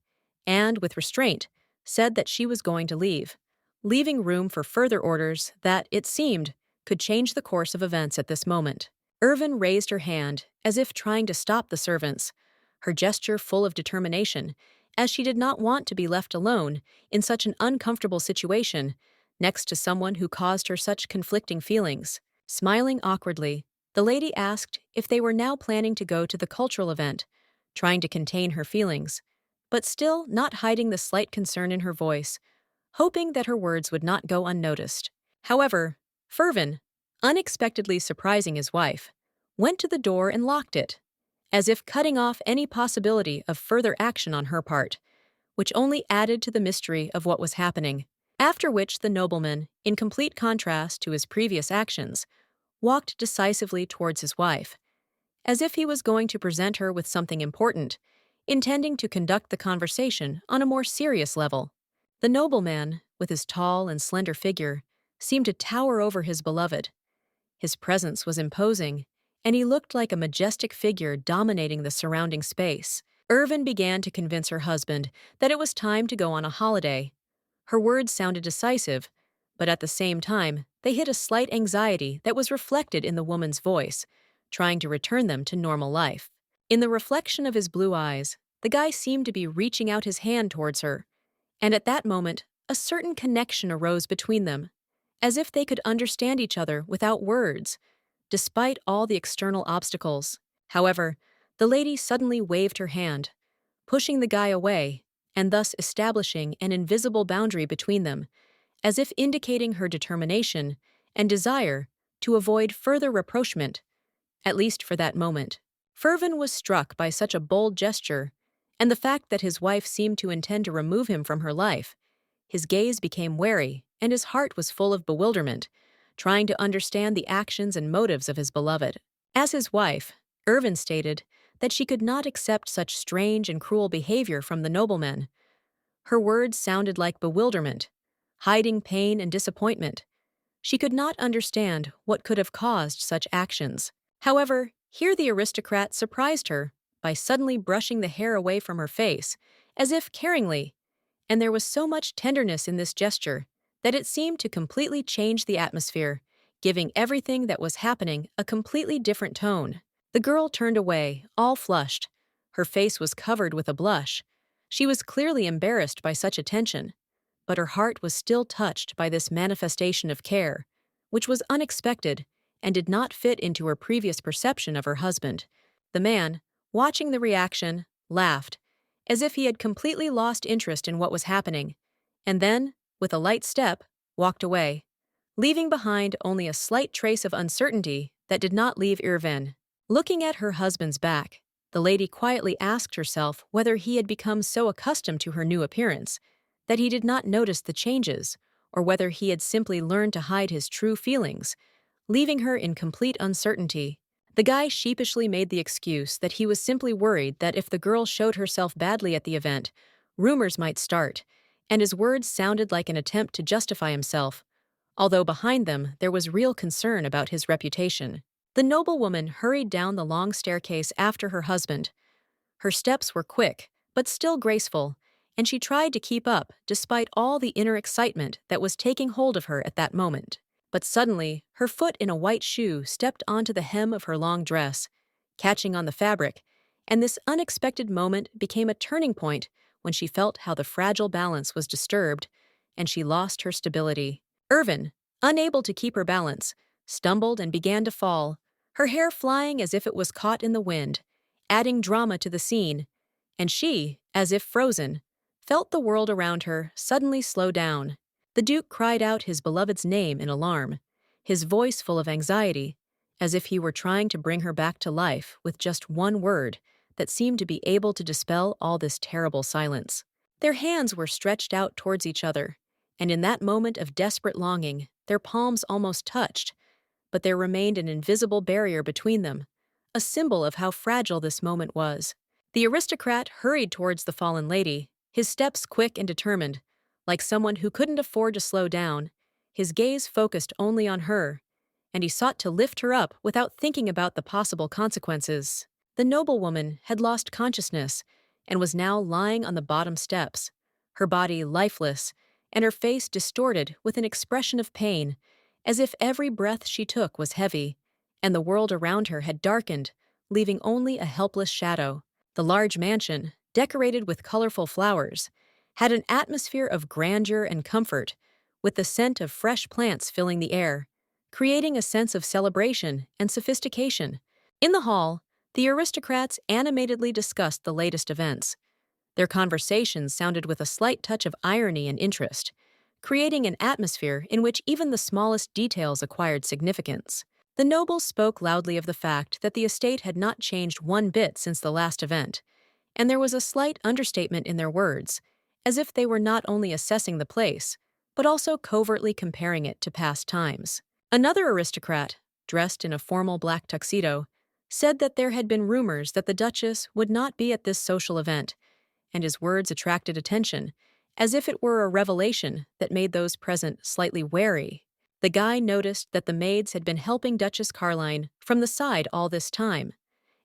and, with restraint, said that she was going to leave, leaving room for further orders that, it seemed, could change the course of events at this moment. Irvin raised her hand, as if trying to stop the servants, her gesture full of determination, as she did not want to be left alone in such an uncomfortable situation, next to someone who caused her such conflicting feelings. Smiling awkwardly, the lady asked if they were now planning to go to the cultural event, trying to contain her feelings, but still not hiding the slight concern in her voice, hoping that her words would not go unnoticed. However, Irvin, unexpectedly surprising his wife, went to the door and locked it, as if cutting off any possibility of further action on her part, which only added to the mystery of what was happening. After which the nobleman, in complete contrast to his previous actions, walked decisively towards his wife, as if he was going to present her with something important, intending to conduct the conversation on a more serious level. The nobleman, with his tall and slender figure, seemed to tower over his beloved. His presence was imposing, and he looked like a majestic figure dominating the surrounding space. Irvin began to convince her husband that it was time to go on a holiday. Her words sounded decisive, but at the same time, they hid a slight anxiety that was reflected in the woman's voice, trying to return them to normal life. In the reflection of his blue eyes, the guy seemed to be reaching out his hand towards her, and at that moment, a certain connection arose between them, as if they could understand each other without words, despite all the external obstacles. However, the lady suddenly waved her hand, pushing the guy away, and thus establishing an invisible boundary between them, as if indicating her determination and desire to avoid further rapprochement, at least for that moment. Irvin was struck by such a bold gesture, and the fact that his wife seemed to intend to remove him from her life. His gaze became wary, and his heart was full of bewilderment, trying to understand the actions and motives of his beloved. As his wife, Irvin stated that she could not accept such strange and cruel behavior from the nobleman. Her words sounded like bewilderment, hiding pain and disappointment. She could not understand what could have caused such actions. However, here the aristocrat surprised her by suddenly brushing the hair away from her face, as if caringly, and there was so much tenderness in this gesture that it seemed to completely change the atmosphere, giving everything that was happening a completely different tone. The girl turned away, all flushed. Her face was covered with a blush. She was clearly embarrassed by such attention, but her heart was still touched by this manifestation of care, which was unexpected and did not fit into her previous perception of her husband. The man, watching the reaction, laughed, as if he had completely lost interest in what was happening, and then, with a light step, walked away, leaving behind only a slight trace of uncertainty that did not leave Irvin. Looking at her husband's back, the lady quietly asked herself whether he had become so accustomed to her new appearance that he did not notice the changes, or whether he had simply learned to hide his true feelings, leaving her in complete uncertainty. The guy sheepishly made the excuse that he was simply worried that if the girl showed herself badly at the event, rumors might start, and his words sounded like an attempt to justify himself, although behind them there was real concern about his reputation. The noblewoman hurried down the long staircase after her husband. Her steps were quick, but still graceful, and she tried to keep up despite all the inner excitement that was taking hold of her at that moment. But suddenly, her foot in a white shoe stepped onto the hem of her long dress, catching on the fabric, and this unexpected moment became a turning point when she felt how the fragile balance was disturbed, and she lost her stability. Irvin, unable to keep her balance, stumbled and began to fall, her hair flying as if it was caught in the wind, adding drama to the scene, and she, as if frozen, felt the world around her suddenly slow down. The Duke cried out his beloved's name in alarm, his voice full of anxiety, as if he were trying to bring her back to life with just one word that seemed to be able to dispel all this terrible silence. Their hands were stretched out towards each other, and in that moment of desperate longing, their palms almost touched, but there remained an invisible barrier between them, a symbol of how fragile this moment was. The aristocrat hurried towards the fallen lady, his steps quick and determined, like someone who couldn't afford to slow down, his gaze focused only on her, and he sought to lift her up without thinking about the possible consequences. The noblewoman had lost consciousness and was now lying on the bottom steps, her body lifeless and her face distorted with an expression of pain, as if every breath she took was heavy, and the world around her had darkened, leaving only a helpless shadow. The large mansion, decorated with colorful flowers, had an atmosphere of grandeur and comfort, with the scent of fresh plants filling the air, creating a sense of celebration and sophistication. In the hall, the aristocrats animatedly discussed the latest events. Their conversations sounded with a slight touch of irony and interest, creating an atmosphere in which even the smallest details acquired significance. The nobles spoke loudly of the fact that the estate had not changed one bit since the last event, and there was a slight understatement in their words, as if they were not only assessing the place, but also covertly comparing it to past times. Another aristocrat, dressed in a formal black tuxedo, said that there had been rumors that the Duchess would not be at this social event, and his words attracted attention, as if it were a revelation that made those present slightly wary. The guy noticed that the maids had been helping Duchess Caroline from the side all this time,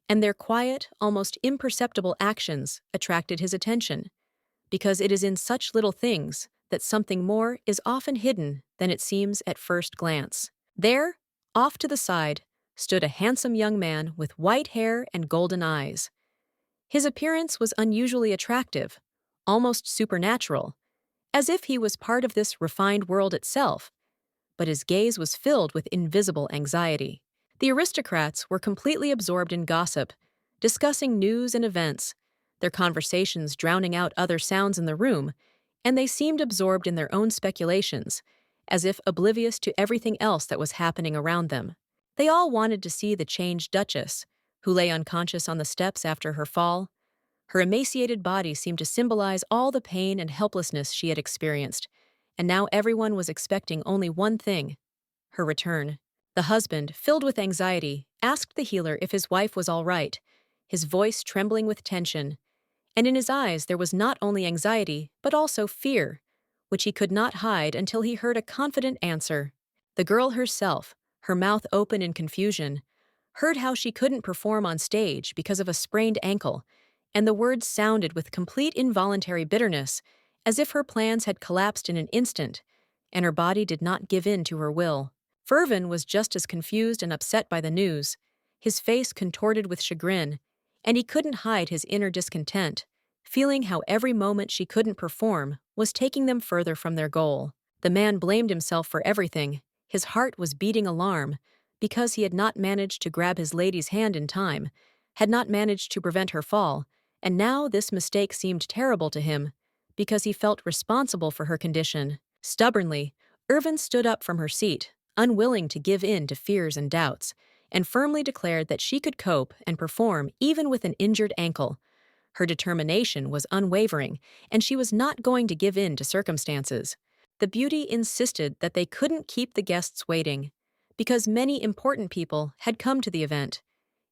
and their quiet, almost imperceptible actions attracted his attention, because it is in such little things that something more is often hidden than it seems at first glance. There, off to the side, stood a handsome young man with white hair and golden eyes. His appearance was unusually attractive, almost supernatural, as if he was part of this refined world itself, but his gaze was filled with invisible anxiety. The aristocrats were completely absorbed in gossip, discussing news and events, their conversations drowning out other sounds in the room, and they seemed absorbed in their own speculations, as if oblivious to everything else that was happening around them. They all wanted to see the changed Duchess, who lay unconscious on the steps after her fall. Her emaciated body seemed to symbolize all the pain and helplessness she had experienced, and now everyone was expecting only one thing: her return. The husband, filled with anxiety, asked the healer if his wife was all right, his voice trembling with tension, and in his eyes there was not only anxiety, but also fear, which he could not hide until he heard a confident answer. The girl herself, her mouth open in confusion, heard how she couldn't perform on stage because of a sprained ankle, and the words sounded with complete involuntary bitterness, as if her plans had collapsed in an instant, and her body did not give in to her will. Irvin was just as confused and upset by the news, his face contorted with chagrin, and he couldn't hide his inner discontent, feeling how every moment she couldn't perform was taking them further from their goal. The man blamed himself for everything. His heart was beating alarm, because he had not managed to grab his lady's hand in time, had not managed to prevent her fall, and now this mistake seemed terrible to him, because he felt responsible for her condition. Stubbornly, Irvin stood up from her seat, unwilling to give in to fears and doubts, and firmly declared that she could cope and perform even with an injured ankle. Her determination was unwavering, and she was not going to give in to circumstances. The beauty insisted that they couldn't keep the guests waiting, because many important people had come to the event,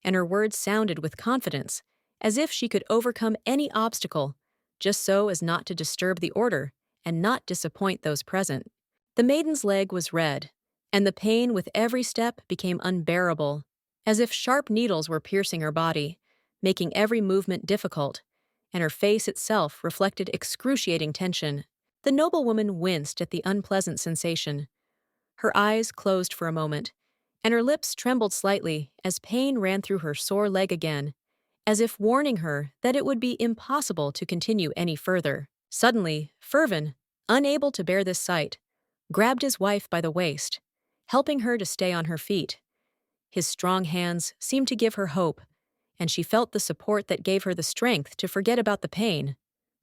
and her words sounded with confidence, as if she could overcome any obstacle, just so as not to disturb the order and not disappoint those present. The maiden's leg was red, and the pain with every step became unbearable, as if sharp needles were piercing her body, making every movement difficult, and her face itself reflected excruciating tension. The noblewoman winced at the unpleasant sensation. Her eyes closed for a moment, and her lips trembled slightly as pain ran through her sore leg again, as if warning her that it would be impossible to continue any further. Suddenly, Irvin, unable to bear this sight, grabbed his wife by the waist, helping her to stay on her feet. His strong hands seemed to give her hope, and she felt the support that gave her the strength to forget about the pain,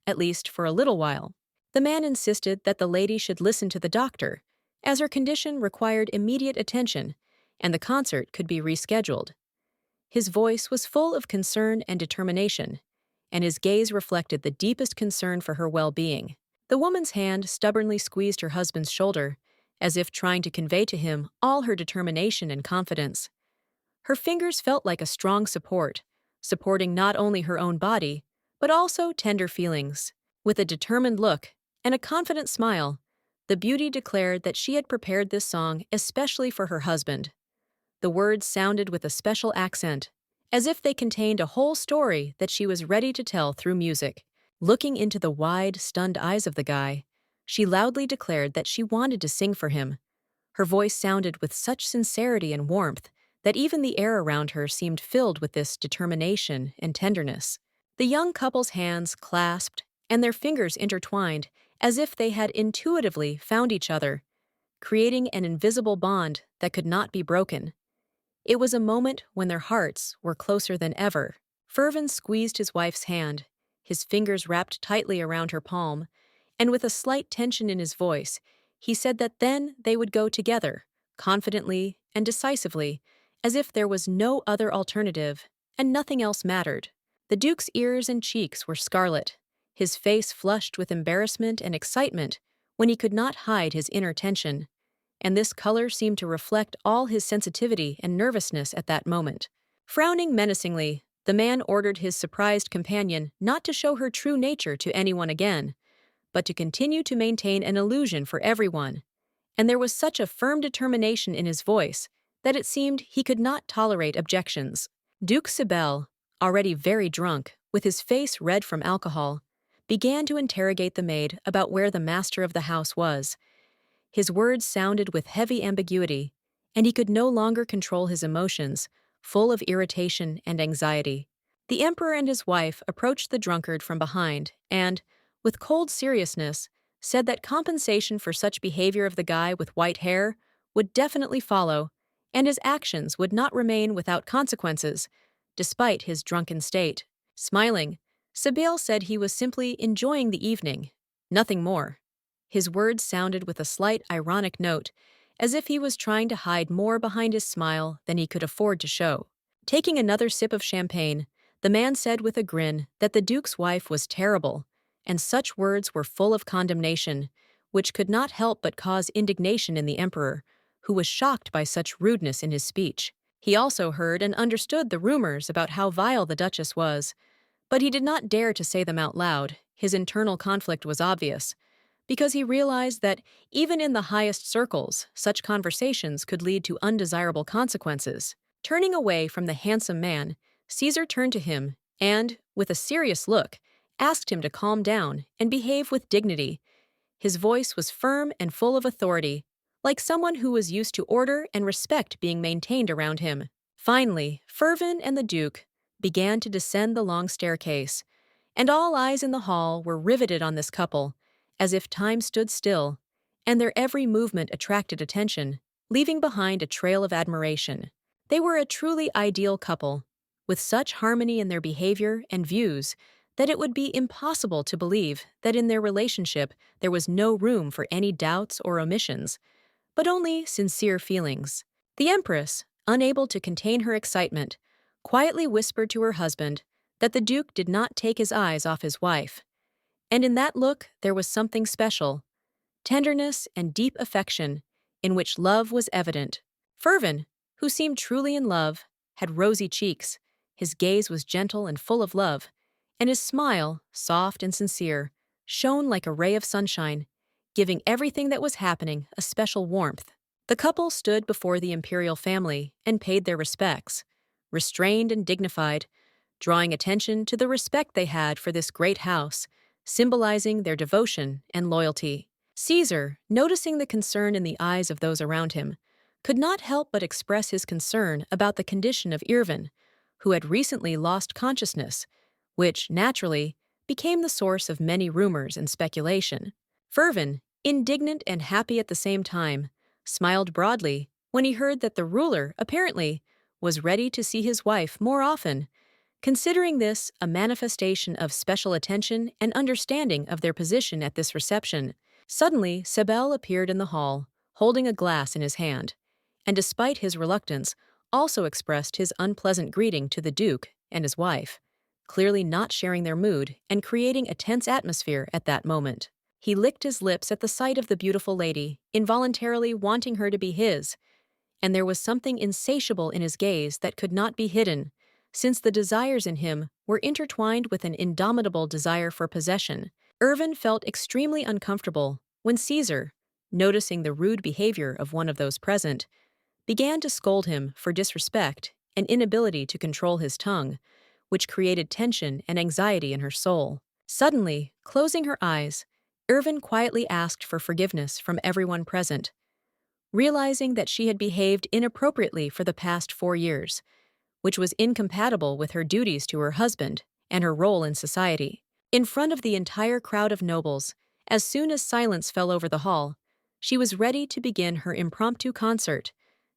at least for a little while. The man insisted that the lady should listen to the doctor, as her condition required immediate attention, and the concert could be rescheduled. His voice was full of concern and determination, and his gaze reflected the deepest concern for her well-being. The woman's hand stubbornly squeezed her husband's shoulder, as if trying to convey to him all her determination and confidence. Her fingers felt like a strong support, supporting not only her own body, but also tender feelings. With a determined look and a confident smile, the beauty declared that she had prepared this song especially for her husband. The words sounded with a special accent, as if they contained a whole story that she was ready to tell through music. Looking into the wide, stunned eyes of the guy, she loudly declared that she wanted to sing for him. Her voice sounded with such sincerity and warmth that even the air around her seemed filled with this determination and tenderness. The young couple's hands clasped and their fingers intertwined as if they had intuitively found each other, creating an invisible bond that could not be broken. It was a moment when their hearts were closer than ever. Irvin squeezed his wife's hand, his fingers wrapped tightly around her palm, and with a slight tension in his voice, he said that then they would go together, confidently and decisively, as if there was no other alternative and nothing else mattered. The Duke's ears and cheeks were scarlet, his face flushed with embarrassment and excitement when he could not hide his inner tension, and this color seemed to reflect all his sensitivity and nervousness at that moment. Frowning menacingly, the man ordered his surprised companion not to show her true nature to anyone again, but to continue to maintain an illusion for everyone, and there was such a firm determination in his voice that it seemed he could not tolerate objections. Duke Sibel, already very drunk, with his face red from alcohol, began to interrogate the maid about where the master of the house was. His words sounded with heavy ambiguity, and he could no longer control his emotions, full of irritation and anxiety. The emperor and his wife approached the drunkard from behind and, with cold seriousness, said that compensation for such behavior of the guy with white hair would definitely follow, and his actions would not remain without consequences, despite his drunken state. Smiling, Sabel said he was simply enjoying the evening, nothing more. His words sounded with a slight ironic note, as if he was trying to hide more behind his smile than he could afford to show. Taking another sip of champagne, the man said with a grin that the Duke's wife was terrible, and such words were full of condemnation, which could not help but cause indignation in the emperor, who was shocked by such rudeness in his speech. He also heard and understood the rumors about how vile the Duchess was, but he did not dare to say them out loud. His internal conflict was obvious, because he realized that even in the highest circles, such conversations could lead to undesirable consequences. Turning away from the handsome man, Caesar turned to him and, with a serious look, asked him to calm down and behave with dignity. His voice was firm and full of authority, like someone who was used to order and respect being maintained around him. Finally, Irvin and the Duke began to descend the long staircase, and all eyes in the hall were riveted on this couple, as if time stood still, and their every movement attracted attention, leaving behind a trail of admiration. They were a truly ideal couple, with such harmony in their behavior and views that it would be impossible to believe that in their relationship there was no room for any doubts or omissions, but only sincere feelings. The Empress, unable to contain her excitement, quietly whispered to her husband that the Duke did not take his eyes off his wife. And in that look there was something special, tenderness and deep affection, in which love was evident. Irvin, who seemed truly in love, had rosy cheeks, his gaze was gentle and full of love, and his smile, soft and sincere, shone like a ray of sunshine, giving everything that was happening a special warmth. The couple stood before the imperial family and paid their respects, restrained and dignified, drawing attention to the respect they had for this great house, symbolizing their devotion and loyalty. Caesar, noticing the concern in the eyes of those around him, could not help but express his concern about the condition of Irvin, who had recently lost consciousness, which, naturally, became the source of many rumors and speculation. Irvin, indignant and happy at the same time, smiled broadly when he heard that the ruler, apparently, was ready to see his wife more often, considering this a manifestation of special attention and understanding of their position at this reception. Suddenly, Sebel appeared in the hall, holding a glass in his hand, and despite his reluctance, also expressed his unpleasant greeting to the Duke and his wife, clearly not sharing their mood and creating a tense atmosphere at that moment. He licked his lips at the sight of the beautiful lady, involuntarily wanting her to be his, and there was something insatiable in his gaze that could not be hidden, since the desires in him were intertwined with an indomitable desire for possession. Irvin felt extremely uncomfortable when Caesar, noticing the rude behavior of one of those present, began to scold him for disrespect and inability to control his tongue, which created tension and anxiety in her soul. Suddenly, closing her eyes, Irvin quietly asked for forgiveness from everyone present, realizing that she had behaved inappropriately for the past 4 years, which was incompatible with her duties to her husband and her role in society. In front of the entire crowd of nobles, as soon as silence fell over the hall, she was ready to begin her impromptu concert,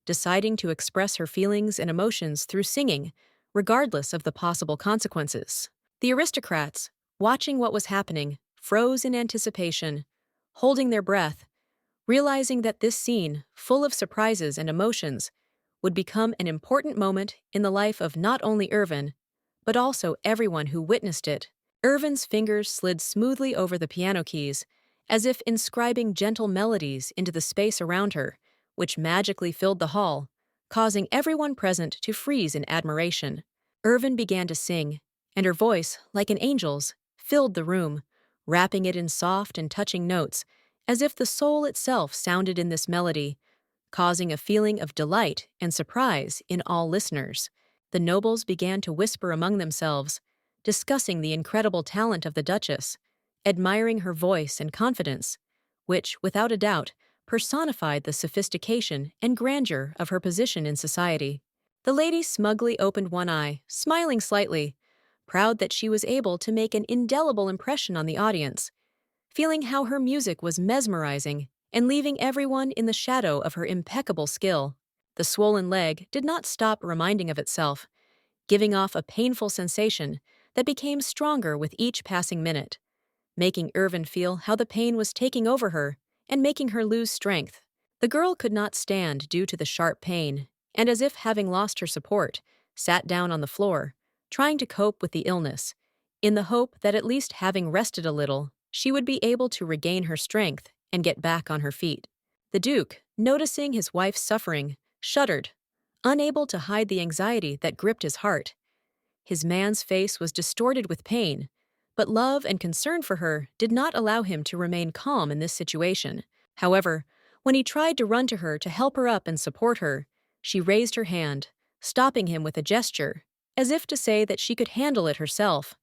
deciding to express her feelings and emotions through singing, regardless of the possible consequences. The aristocrats, watching what was happening, froze in anticipation, holding their breath, realizing that this scene, full of surprises and emotions, would become an important moment in the life of not only Irvin, but also everyone who witnessed it. Irvin's fingers slid smoothly over the piano keys, as if inscribing gentle melodies into the space around her, which magically filled the hall, causing everyone present to freeze in admiration. Irvin began to sing, and her voice, like an angel's, filled the room, wrapping it in soft and touching notes, as if the soul itself sounded in this melody, causing a feeling of delight and surprise in all listeners. The nobles began to whisper among themselves, discussing the incredible talent of the Duchess, admiring her voice and confidence, which, without a doubt, personified the sophistication and grandeur of her position in society. The lady smugly opened one eye, smiling slightly, proud that she was able to make an indelible impression on the audience, feeling how her music was mesmerizing and leaving everyone in the shadow of her impeccable skill. The swollen leg did not stop reminding of itself, giving off a painful sensation that became stronger with each passing minute, making Irvin feel how the pain was taking over her and making her lose strength. The girl could not stand due to the sharp pain, and as if having lost her support, sat down on the floor, trying to cope with the illness, in the hope that at least having rested a little, she would be able to regain her strength and get back on her feet. The Duke, noticing his wife's suffering, shuddered, unable to hide the anxiety that gripped his heart. His man's face was distorted with pain, but love and concern for her did not allow him to remain calm in this situation. However, when he tried to run to her to help her up and support her, she raised her hand, stopping him with a gesture, as if to say that she could handle it herself,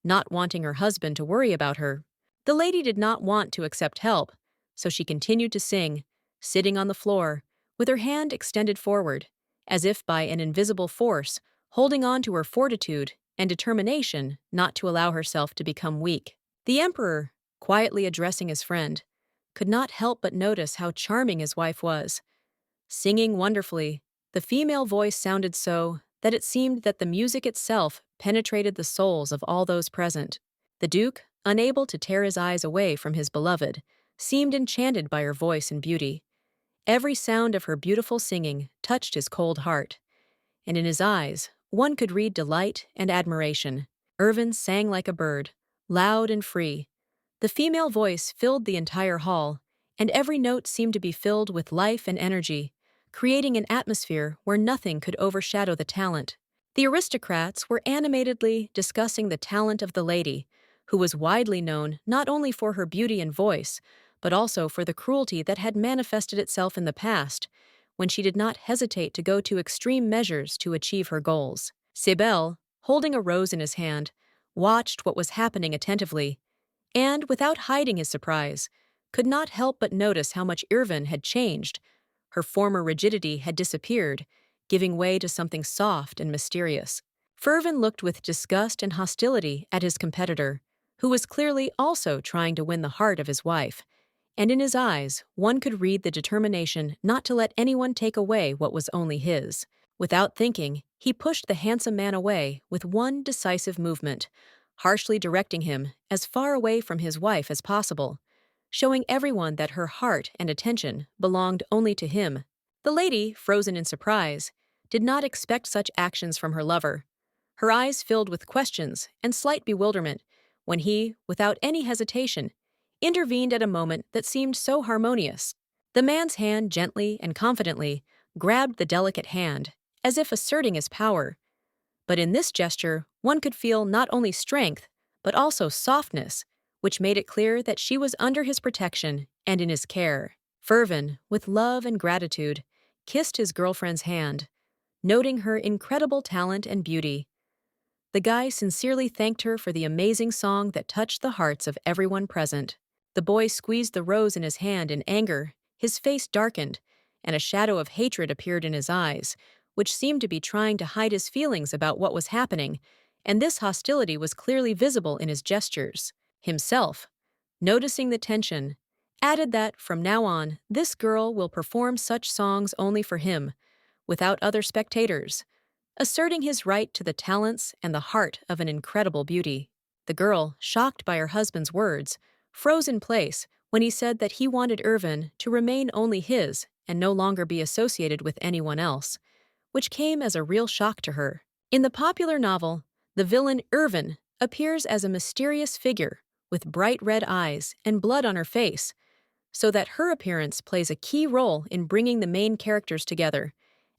not wanting her husband to worry about her. The lady did not want to accept help, so she continued to sing, sitting on the floor, with her hand extended forward, as if by an invisible force, holding on to her fortitude and determination not to allow herself to become weak. The emperor, quietly addressing his friend, could not help but notice how charming his wife was. Singing wonderfully, the female voice sounded so that it seemed that the music itself penetrated the souls of all those present. The Duke, unable to tear his eyes away from his beloved, seemed enchanted by her voice and beauty. Every sound of her beautiful singing touched his cold heart, and in his eyes one could read delight and admiration. Irvin sang like a bird, loud and free. The female voice filled the entire hall, and every note seemed to be filled with life and energy, creating an atmosphere where nothing could overshadow the talent. The aristocrats were animatedly discussing the talent of the lady, who was widely known not only for her beauty and voice, but also for the cruelty that had manifested itself in the past, when she did not hesitate to go to extreme measures to achieve her goals. Sibel, holding a rose in his hand, watched what was happening attentively, and, without hiding his surprise, could not help but notice how much Irvin had changed. Her former rigidity had disappeared, giving way to something soft and mysterious. Irvin looked with disgust and hostility at his competitor, who was clearly also trying to win the heart of his wife, and in his eyes one could read the determination not to let anyone take away what was only his. Without thinking, he pushed the handsome man away with one decisive movement, harshly directing him as far away from his wife as possible, showing everyone that her heart and attention belonged only to him. The lady, frozen in surprise, did not expect such actions from her lover. Her eyes filled with questions and slight bewilderment when he, without any hesitation, intervened at a moment that seemed so harmonious. The man's hand gently and confidently grabbed the delicate hand, as if asserting his power. But in this gesture, one could feel not only strength, but also softness, which made it clear that she was under his protection and in his care. Irvin, with love and gratitude, kissed his girlfriend's hand, noting her incredible talent and beauty. The guy sincerely thanked her for the amazing song that touched the hearts of everyone present. The boy squeezed the rose in his hand in anger, his face darkened, and a shadow of hatred appeared in his eyes, which seemed to be trying to hide his feelings about what was happening, and this hostility was clearly visible in his gestures. Himself, noticing the tension, added that from now on this girl will perform such songs only for him, without other spectators, asserting his right to the talents and the heart of an incredible beauty. The girl, shocked by her husband's words, froze in place when he said that he wanted Irvin to remain only his and no longer be associated with anyone else, which came as a real shock to her. In the popular novel, the villain Irvin appears as a mysterious figure with bright red eyes and blood on her face, so that her appearance plays a key role in bringing the main characters together,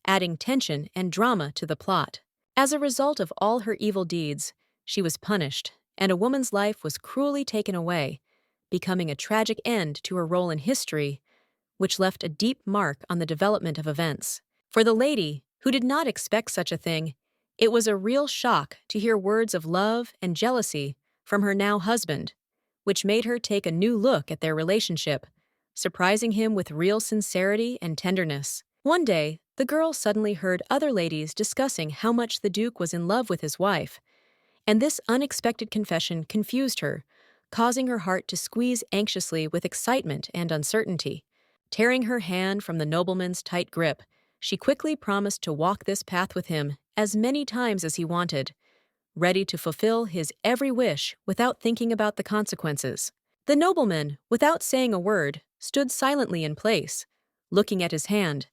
adding tension and drama to the plot. As a result of all her evil deeds, she was punished, and a woman's life was cruelly taken away, becoming a tragic end to her role in history, which left a deep mark on the development of events. For the lady, who did not expect such a thing, It was a real shock to hear words of love and jealousy from her now husband, which made her take a new look at their relationship, surprising him with real sincerity and tenderness. One day, the girl suddenly heard other ladies discussing how much the Duke was in love with his wife, and this unexpected confession confused her, causing her heart to squeeze anxiously with excitement and uncertainty. Tearing her hand from the nobleman's tight grip, she quickly promised to walk this path with him as many times as he wanted, ready to fulfill his every wish without thinking about the consequences. The nobleman, without saying a word, stood silently in place, looking at his hand,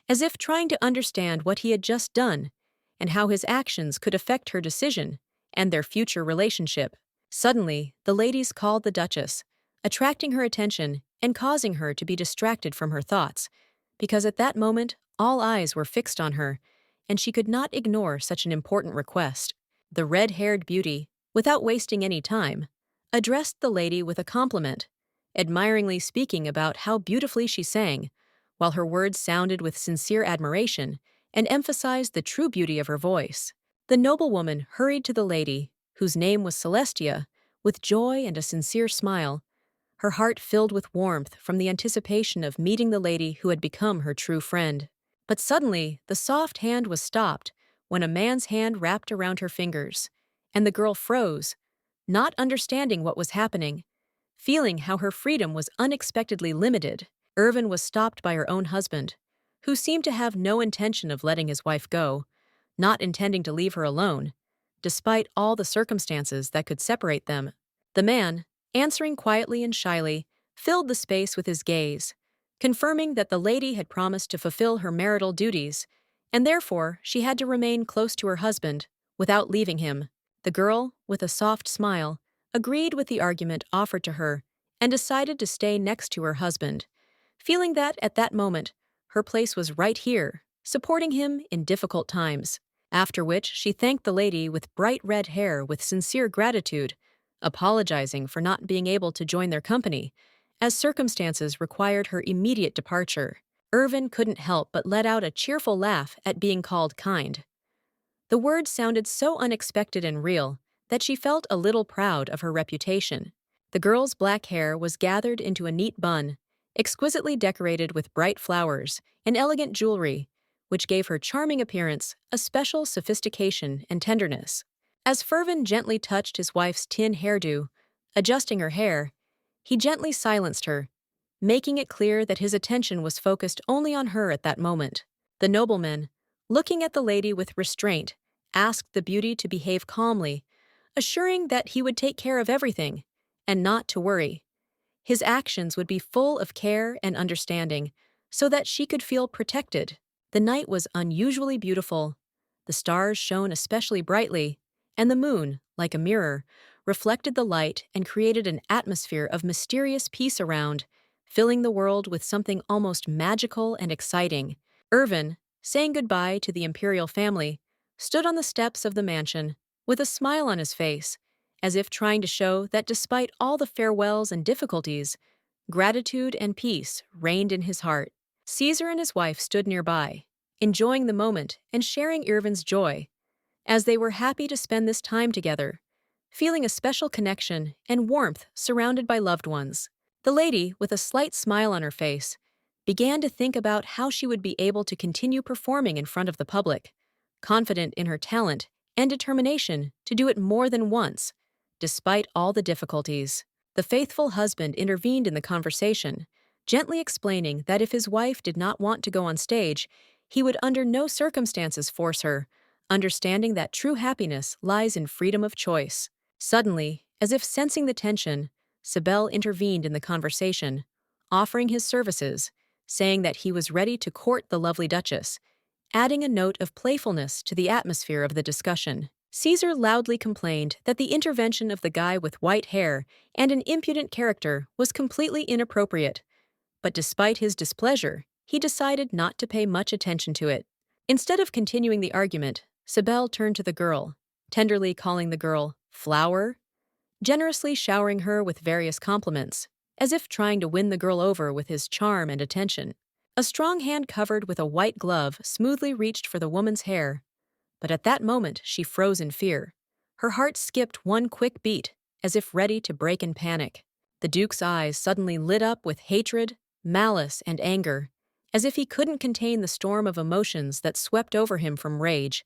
as if trying to understand what he had just done and how his actions could affect her decision and their future relationship. Suddenly, the ladies called the Duchess, attracting her attention and causing her to be distracted from her thoughts, because at that moment all eyes were fixed on her, and she could not ignore such an important request. The red-haired beauty, without wasting any time, addressed the lady with a compliment, admiringly speaking about how beautifully she sang, while her words sounded with sincere admiration and emphasized the true beauty of her voice. The noblewoman hurried to the lady, whose name was Celestia, with joy and a sincere smile, her heart filled with warmth from the anticipation of meeting the lady who had become her true friend. But suddenly, the soft hand was stopped when a man's hand wrapped around her fingers, and the girl froze, not understanding what was happening, feeling how her freedom was unexpectedly limited. Irvin was stopped by her own husband, who seemed to have no intention of letting his wife go, not intending to leave her alone, despite all the circumstances that could separate them. The man, answering quietly and shyly, filled the space with his gaze, confirming that the lady had promised to fulfill her marital duties, and therefore she had to remain close to her husband, without leaving him. The girl, with a soft smile, agreed with the argument offered to her and decided to stay next to her husband, feeling that at that moment her place was right here, supporting him in difficult times. After which she thanked the lady with bright red hair with sincere gratitude, apologizing for not being able to join their company, as circumstances required her immediate departure. Irvin couldn't help but let out a cheerful laugh at being called kind. The words sounded so unexpected and real that she felt a little proud of her reputation. The girl's black hair was gathered into a neat bun, exquisitely decorated with bright flowers and elegant jewelry, which gave her charming appearance a special sophistication and tenderness. As Irvin gently touched his wife's tin hairdo, adjusting her hair, he gently silenced her, making it clear that his attention was focused only on her at that moment. The nobleman, looking at the lady with restraint, asked the beauty to behave calmly, assuring that he would take care of everything, and not to worry. His actions would be full of care and understanding, so that she could feel protected. The night was unusually beautiful. The stars shone especially brightly, and the moon, like a mirror, reflected the light and created an atmosphere of mysterious peace around, filling the world with something almost magical and exciting. Irvin, saying goodbye to the imperial family, stood on the steps of the mansion, with a smile on his face, as if trying to show that despite all the farewells and difficulties, gratitude and peace reigned in his heart. Caesar and his wife stood nearby, enjoying the moment and sharing Irvin's joy, as they were happy to spend this time together, feeling a special connection and warmth surrounded by loved ones. The lady, with a slight smile on her face, began to think about how she would be able to continue performing in front of the public, confident in her talent and determination to do it more than once, despite all the difficulties. The faithful husband intervened in the conversation, gently explaining that if his wife did not want to go on stage, he would under no circumstances force her, understanding that true happiness lies in freedom of choice. Suddenly, as if sensing the tension, Sibel intervened in the conversation, offering his services, saying that he was ready to court the lovely Duchess, adding a note of playfulness to the atmosphere of the discussion. Caesar loudly complained that the intervention of the guy with white hair and an impudent character was completely inappropriate, but despite his displeasure, he decided not to pay much attention to it. Instead of continuing the argument, Sibel turned to the girl, tenderly calling the girl "flower," generously showering her with various compliments, as if trying to win the girl over with his charm and attention. A strong hand covered with a white glove smoothly reached for the woman's hair, But at that moment, she froze in fear. Her heart skipped one quick beat, as if ready to break in panic. The Duke's eyes suddenly lit up with hatred, malice, and anger, as if he couldn't contain the storm of emotions that swept over him from rage.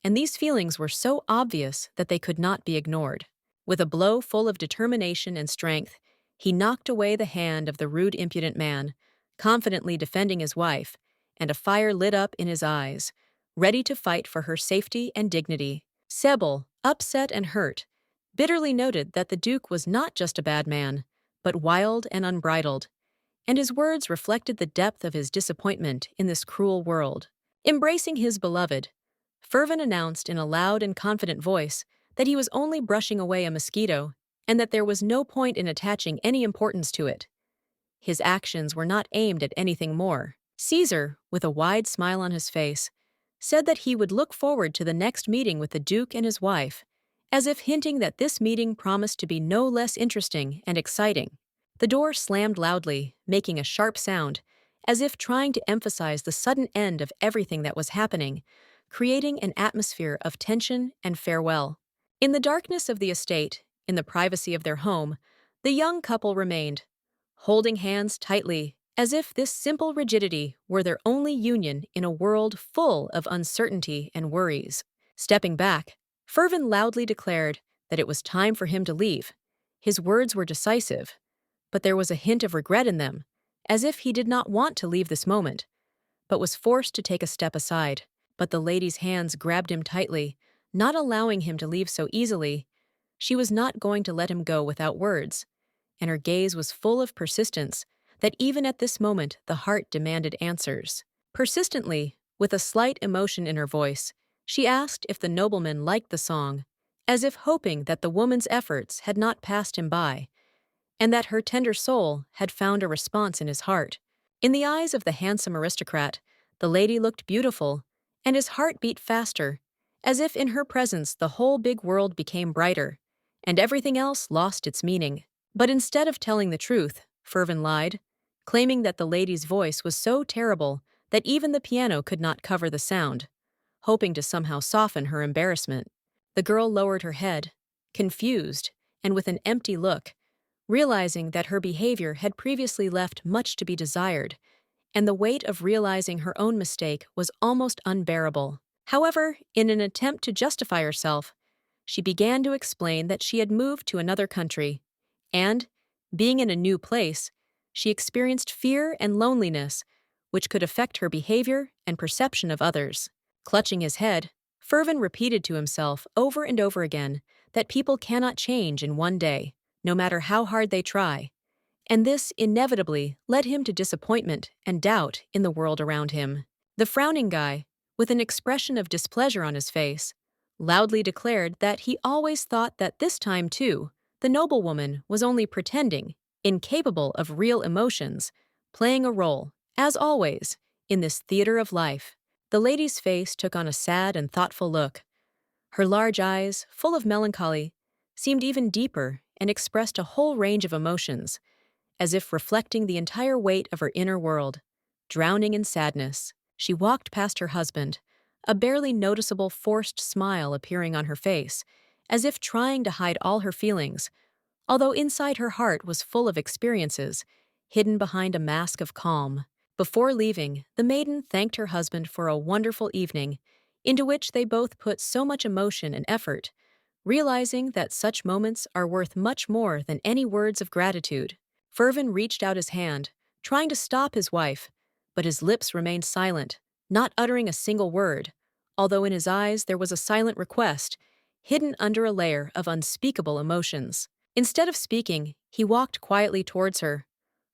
And these feelings were so obvious that they could not be ignored. With a blow full of determination and strength, he knocked away the hand of the rude, impudent man, confidently defending his wife, and a fire lit up in his eyes, ready to fight for her safety and dignity. Sebel, upset and hurt, bitterly noted that the Duke was not just a bad man, but wild and unbridled, and his words reflected the depth of his disappointment in this cruel world. Embracing his beloved, Irvin announced in a loud and confident voice that he was only brushing away a mosquito and that there was no point in attaching any importance to it. His actions were not aimed at anything more. Caesar, with a wide smile on his face, said that he would look forward to the next meeting with the Duke and his wife, as if hinting that this meeting promised to be no less interesting and exciting. The door slammed loudly, making a sharp sound, as if trying to emphasize the sudden end of everything that was happening, creating an atmosphere of tension and farewell. In the darkness of the estate, in the privacy of their home, the young couple remained, holding hands tightly, as if this simple rigidity were their only union in a world full of uncertainty and worries. Stepping back, Irvin loudly declared that it was time for him to leave. His words were decisive, but there was a hint of regret in them, as if he did not want to leave this moment, but was forced to take a step aside. But the lady's hands grabbed him tightly, not allowing him to leave so easily. She was not going to let him go without words, and her gaze was full of persistence that even at this moment the heart demanded answers. Persistently, with a slight emotion in her voice, she asked if the nobleman liked the song, as if hoping that the woman's efforts had not passed him by, and that her tender soul had found a response in his heart. In the eyes of the handsome aristocrat, the lady looked beautiful, and his heart beat faster, as if in her presence the whole big world became brighter, and everything else lost its meaning. But instead of telling the truth, Irvin lied, claiming that the lady's voice was so terrible that even the piano could not cover the sound, hoping to somehow soften her embarrassment. The girl lowered her head, confused and with an empty look, realizing that her behavior had previously left much to be desired, and the weight of realizing her own mistake was almost unbearable. However, in an attempt to justify herself, she began to explain that she had moved to another country, and, being in a new place, she experienced fear and loneliness, which could affect her behavior and perception of others. Clutching his head, Irvin repeated to himself over and over again that people cannot change in one day, no matter how hard they try, and this inevitably led him to disappointment and doubt in the world around him. The frowning guy, with an expression of displeasure on his face, loudly declared that he always thought that this time, too, the noblewoman was only pretending, incapable of real emotions, playing a role, as always, in this theater of life. The lady's face took on a sad and thoughtful look. Her large eyes, full of melancholy, seemed even deeper and expressed a whole range of emotions, as if reflecting the entire weight of her inner world. Drowning in sadness, she walked past her husband, a barely noticeable forced smile appearing on her face, as if trying to hide all her feelings, although inside her heart was full of experiences, hidden behind a mask of calm. Before leaving, the maiden thanked her husband for a wonderful evening, into which they both put so much emotion and effort, realizing that such moments are worth much more than any words of gratitude. Irvin reached out his hand, trying to stop his wife, but his lips remained silent, not uttering a single word, although in his eyes there was a silent request, hidden under a layer of unspeakable emotions. Instead of speaking, he walked quietly towards her,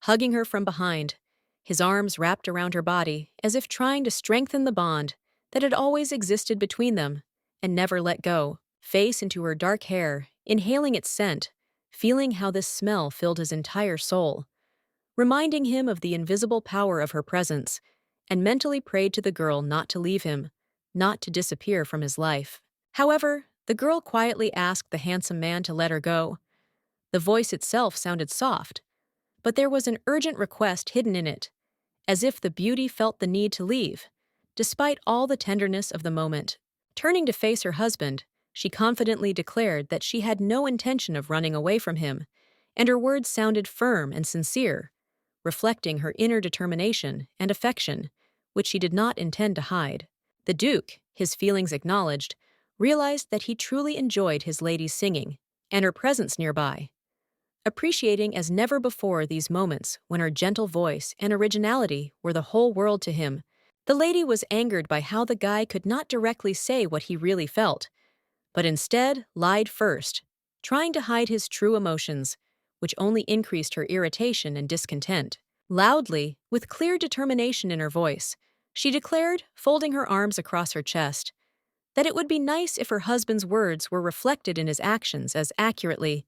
hugging her from behind, his arms wrapped around her body as if trying to strengthen the bond that had always existed between them and never let go. Face into her dark hair, inhaling its scent, feeling how this smell filled his entire soul, reminding him of the invisible power of her presence, and mentally prayed to the girl not to leave him, not to disappear from his life. However, the girl quietly asked the handsome man to let her go. The voice itself sounded soft, but there was an urgent request hidden in it, as if the beauty felt the need to leave, despite all the tenderness of the moment. Turning to face her husband, she confidently declared that she had no intention of running away from him, and her words sounded firm and sincere, reflecting her inner determination and affection, which she did not intend to hide. The Duke, his feelings acknowledged, realized that he truly enjoyed his lady's singing and her presence nearby, appreciating as never before these moments when her gentle voice and originality were the whole world to him. The lady was angered by how the guy could not directly say what he really felt, but instead lied first, trying to hide his true emotions, which only increased her irritation and discontent. Loudly, with clear determination in her voice, she declared, folding her arms across her chest, that it would be nice if her husband's words were reflected in his actions as accurately,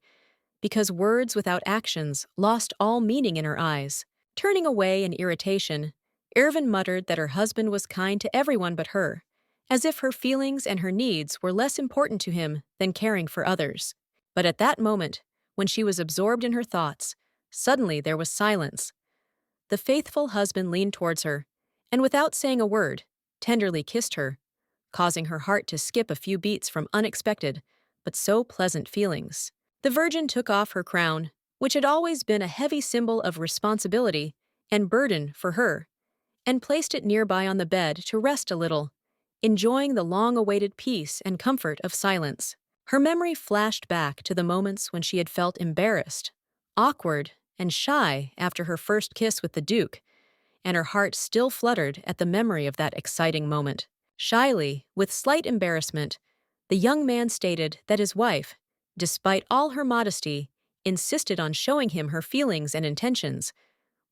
because words without actions lost all meaning in her eyes. Turning away in irritation, Irvin muttered that her husband was kind to everyone but her, as if her feelings and her needs were less important to him than caring for others. But at that moment, when she was absorbed in her thoughts, suddenly there was silence. The faithful husband leaned towards her, and without saying a word, tenderly kissed her, causing her heart to skip a few beats from unexpected, but so pleasant feelings. The Virgin took off her crown, which had always been a heavy symbol of responsibility and burden for her, and placed it nearby on the bed to rest a little, enjoying the long-awaited peace and comfort of silence. Her memory flashed back to the moments when she had felt embarrassed, awkward, and shy after her first kiss with the Duke, and her heart still fluttered at the memory of that exciting moment. Shyly, with slight embarrassment, the young man stated that his wife, despite all her modesty, insisted on showing him her feelings and intentions,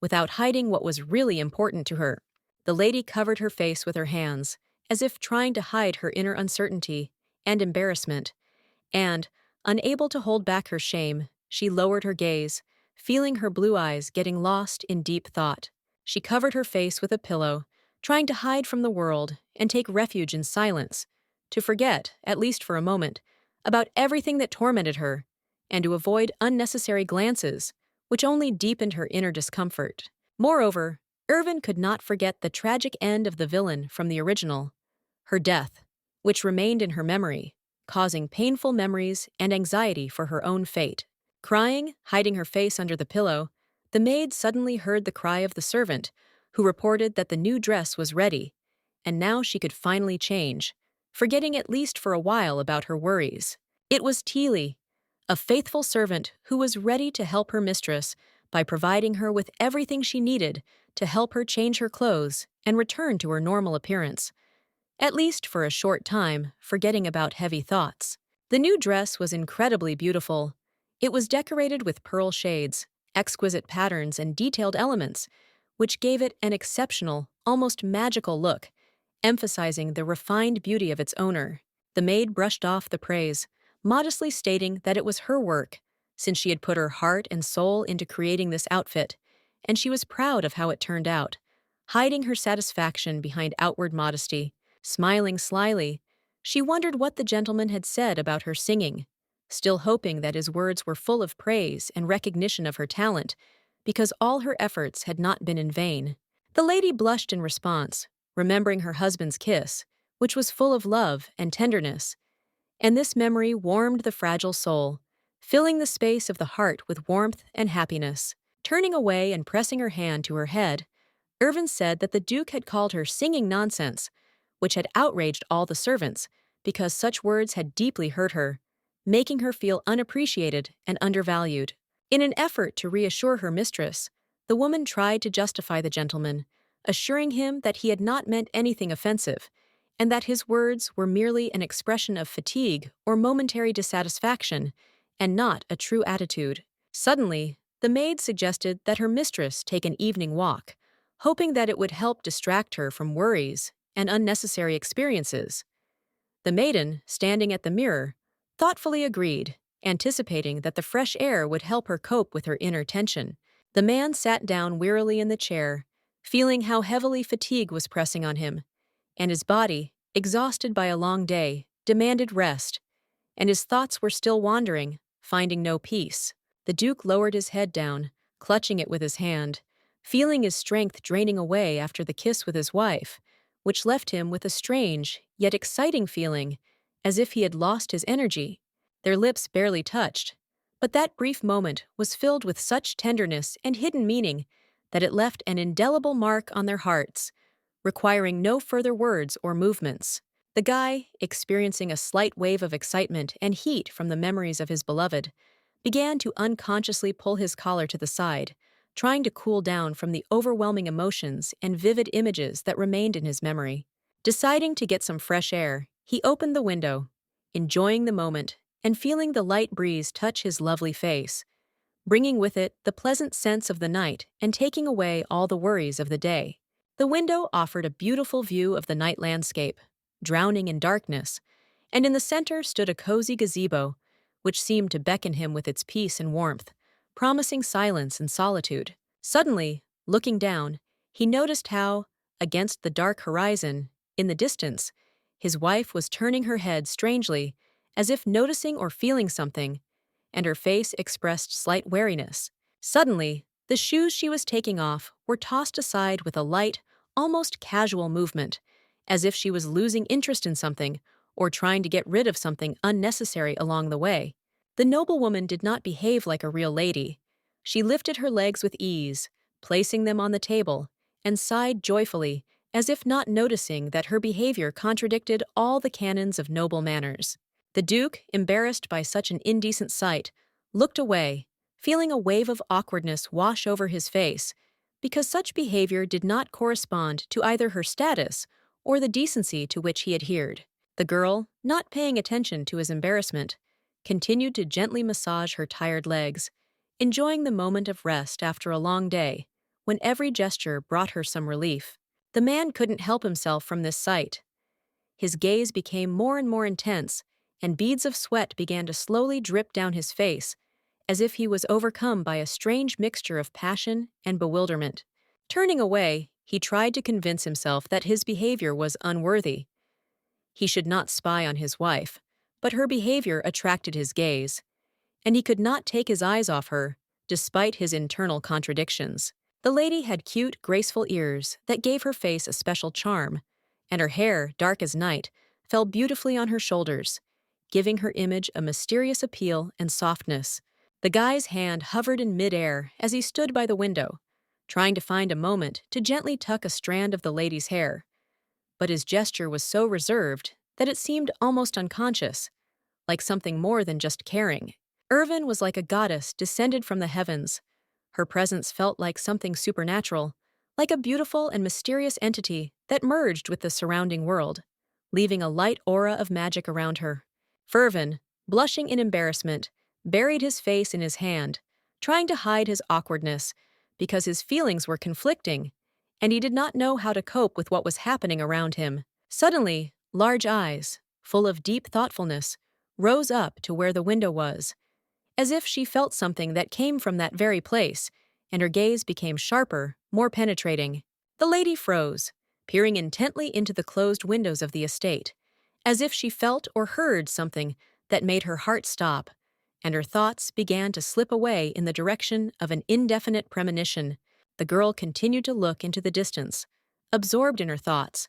without hiding what was really important to her. The lady covered her face with her hands, as if trying to hide her inner uncertainty and embarrassment, and, unable to hold back her shame, she lowered her gaze, feeling her blue eyes getting lost in deep thought. She covered her face with a pillow, trying to hide from the world and take refuge in silence, to forget, at least for a moment, about everything that tormented her, and to avoid unnecessary glances, which only deepened her inner discomfort. Moreover, Irvin could not forget the tragic end of the villain from the original, her death, which remained in her memory, causing painful memories and anxiety for her own fate. Crying, hiding her face under the pillow, the maid suddenly heard the cry of the servant, who reported that the new dress was ready, and now she could finally change, forgetting at least for a while about her worries. It was Teely, a faithful servant who was ready to help her mistress by providing her with everything she needed to help her change her clothes and return to her normal appearance, at least for a short time, forgetting about heavy thoughts. The new dress was incredibly beautiful. It was decorated with pearl shades, exquisite patterns, and detailed elements, which gave it an exceptional, almost magical look, emphasizing the refined beauty of its owner. The maid brushed off the praise, modestly stating that it was her work, since she had put her heart and soul into creating this outfit, and she was proud of how it turned out, hiding her satisfaction behind outward modesty. Smiling slyly, she wondered what the gentleman had said about her singing, still hoping that his words were full of praise and recognition of her talent, because all her efforts had not been in vain. The lady blushed in response, remembering her husband's kiss, which was full of love and tenderness, and this memory warmed the fragile soul, filling the space of the heart with warmth and happiness. Turning away and pressing her hand to her head, Irvin said that the Duke had called her singing nonsense, which had outraged all the servants, because such words had deeply hurt her, making her feel unappreciated and undervalued. In an effort to reassure her mistress, the woman tried to justify the gentleman, assuring him that he had not meant anything offensive, and that his words were merely an expression of fatigue or momentary dissatisfaction, and not a true attitude. Suddenly, the maid suggested that her mistress take an evening walk, hoping that it would help distract her from worries and unnecessary experiences. The maiden, standing at the mirror, thoughtfully agreed, anticipating that the fresh air would help her cope with her inner tension. The man sat down wearily in the chair, feeling how heavily fatigue was pressing on him, and his body, exhausted by a long day, demanded rest, and his thoughts were still wandering, finding no peace. The Duke lowered his head down, clutching it with his hand, feeling his strength draining away after the kiss with his wife, which left him with a strange, yet exciting feeling, as if he had lost his energy. Their lips barely touched, but that brief moment was filled with such tenderness and hidden meaning that it left an indelible mark on their hearts, requiring no further words or movements. The guy, experiencing a slight wave of excitement and heat from the memories of his beloved, began to unconsciously pull his collar to the side, trying to cool down from the overwhelming emotions and vivid images that remained in his memory. Deciding to get some fresh air, he opened the window, enjoying the moment and feeling the light breeze touch his lovely face, bringing with it the pleasant sense of the night and taking away all the worries of the day. The window offered a beautiful view of the night landscape, drowning in darkness, and in the center stood a cozy gazebo, which seemed to beckon him with its peace and warmth, promising silence and solitude. Suddenly, looking down, he noticed how, against the dark horizon, in the distance, his wife was turning her head strangely, as if noticing or feeling something, and her face expressed slight wariness. Suddenly, the shoes she was taking off were tossed aside with a light, almost casual movement, as if she was losing interest in something or trying to get rid of something unnecessary along the way. The noblewoman did not behave like a real lady. She lifted her legs with ease, placing them on the table, and sighed joyfully, as if not noticing that her behavior contradicted all the canons of noble manners. The Duke, embarrassed by such an indecent sight, looked away, feeling a wave of awkwardness wash over his face, because such behavior did not correspond to either her status or the decency to which he adhered. The girl, not paying attention to his embarrassment, continued to gently massage her tired legs, enjoying the moment of rest after a long day, when every gesture brought her some relief. The man couldn't help himself from this sight. His gaze became more and more intense, and beads of sweat began to slowly drip down his face, as if he was overcome by a strange mixture of passion and bewilderment. Turning away, he tried to convince himself that his behavior was unworthy. He should not spy on his wife, but her behavior attracted his gaze, and he could not take his eyes off her, despite his internal contradictions. The lady had cute, graceful ears that gave her face a special charm, and her hair, dark as night, fell beautifully on her shoulders, giving her image a mysterious appeal and softness. The guy's hand hovered in midair as he stood by the window, trying to find a moment to gently tuck a strand of the lady's hair. But his gesture was so reserved that it seemed almost unconscious, like something more than just caring. Irvin was like a goddess descended from the heavens. Her presence felt like something supernatural, like a beautiful and mysterious entity that merged with the surrounding world, leaving a light aura of magic around her. Irvin, blushing in embarrassment, buried his face in his hand, trying to hide his awkwardness because his feelings were conflicting, and he did not know how to cope with what was happening around him. Suddenly, large eyes, full of deep thoughtfulness, rose up to where the window was, as if she felt something that came from that very place, and her gaze became sharper, more penetrating. The lady froze, peering intently into the closed windows of the estate, as if she felt or heard something that made her heart stop, and her thoughts began to slip away in the direction of an indefinite premonition. The girl continued to look into the distance, absorbed in her thoughts,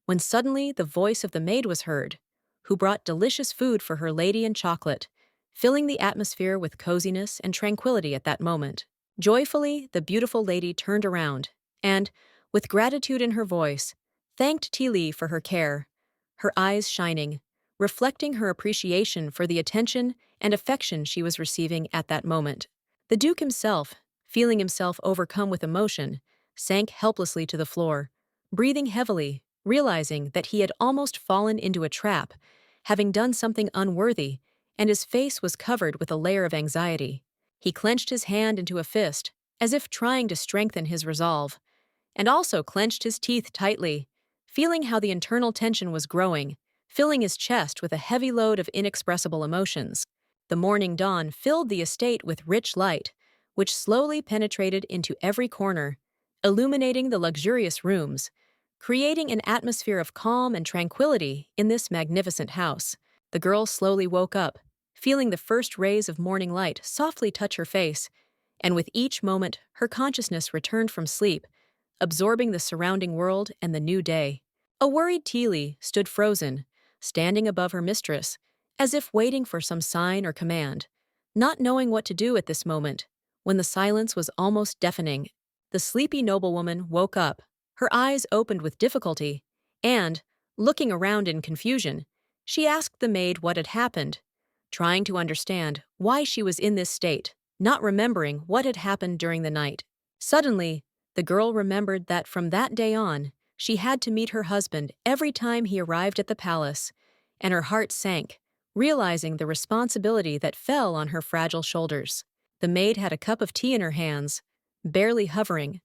when suddenly the voice of the maid was heard, who brought delicious food for her lady and chocolate, filling the atmosphere with coziness and tranquility at that moment. Joyfully, the beautiful lady turned around, and, with gratitude in her voice, thanked Li for her care, her eyes shining, reflecting her appreciation for the attention and affection she was receiving at that moment. The Duke himself, feeling himself overcome with emotion, sank helplessly to the floor, breathing heavily, realizing that he had almost fallen into a trap, having done something unworthy, and his face was covered with a layer of anxiety. He clenched his hand into a fist, as if trying to strengthen his resolve, and also clenched his teeth tightly, feeling how the internal tension was growing, filling his chest with a heavy load of inexpressible emotions. The morning dawn filled the estate with rich light, which slowly penetrated into every corner, illuminating the luxurious rooms, creating an atmosphere of calm and tranquility in this magnificent house. The girl slowly woke up, feeling the first rays of morning light softly touch her face, and with each moment her consciousness returned from sleep, absorbing the surrounding world and the new day. A worried Teely stood frozen, standing above her mistress, as if waiting for some sign or command, not knowing what to do at this moment, when the silence was almost deafening. The sleepy noblewoman woke up, her eyes opened with difficulty, and, looking around in confusion, she asked the maid what had happened, trying to understand why she was in this state, not remembering what had happened during the night. Suddenly, the girl remembered that from that day on, she had to meet her husband every time he arrived at the palace, and her heart sank, realizing the responsibility that fell on her fragile shoulders. The maid had a cup of tea in her hands, barely hovering.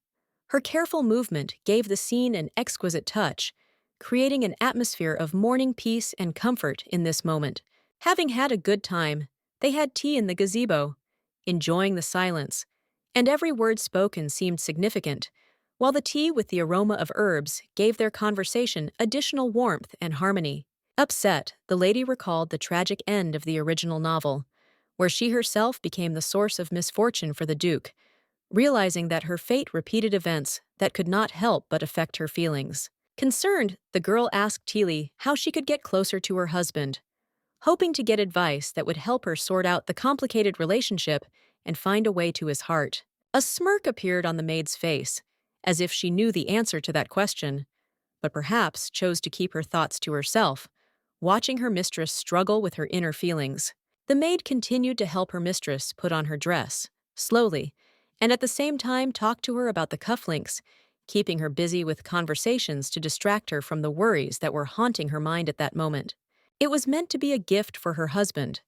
Her careful movement gave the scene an exquisite touch, creating an atmosphere of morning peace and comfort in this moment. Having had a good time, they had tea in the gazebo, enjoying the silence, and every word spoken seemed significant, while the tea with the aroma of herbs gave their conversation additional warmth and harmony. Upset, the lady recalled the tragic end of the original novel, where she herself became the source of misfortune for the Duke, realizing that her fate repeated events that could not help but affect her feelings. Concerned, the girl asked Teely how she could get closer to her husband, hoping to get advice that would help her sort out the complicated relationship and find a way to his heart. A smirk appeared on the maid's face, as if she knew the answer to that question, but perhaps chose to keep her thoughts to herself, watching her mistress struggle with her inner feelings. The maid continued to help her mistress put on her dress, slowly, and at the same time talked to her about the cufflinks, keeping her busy with conversations to distract her from the worries that were haunting her mind at that moment. It was meant to be a gift for her husband,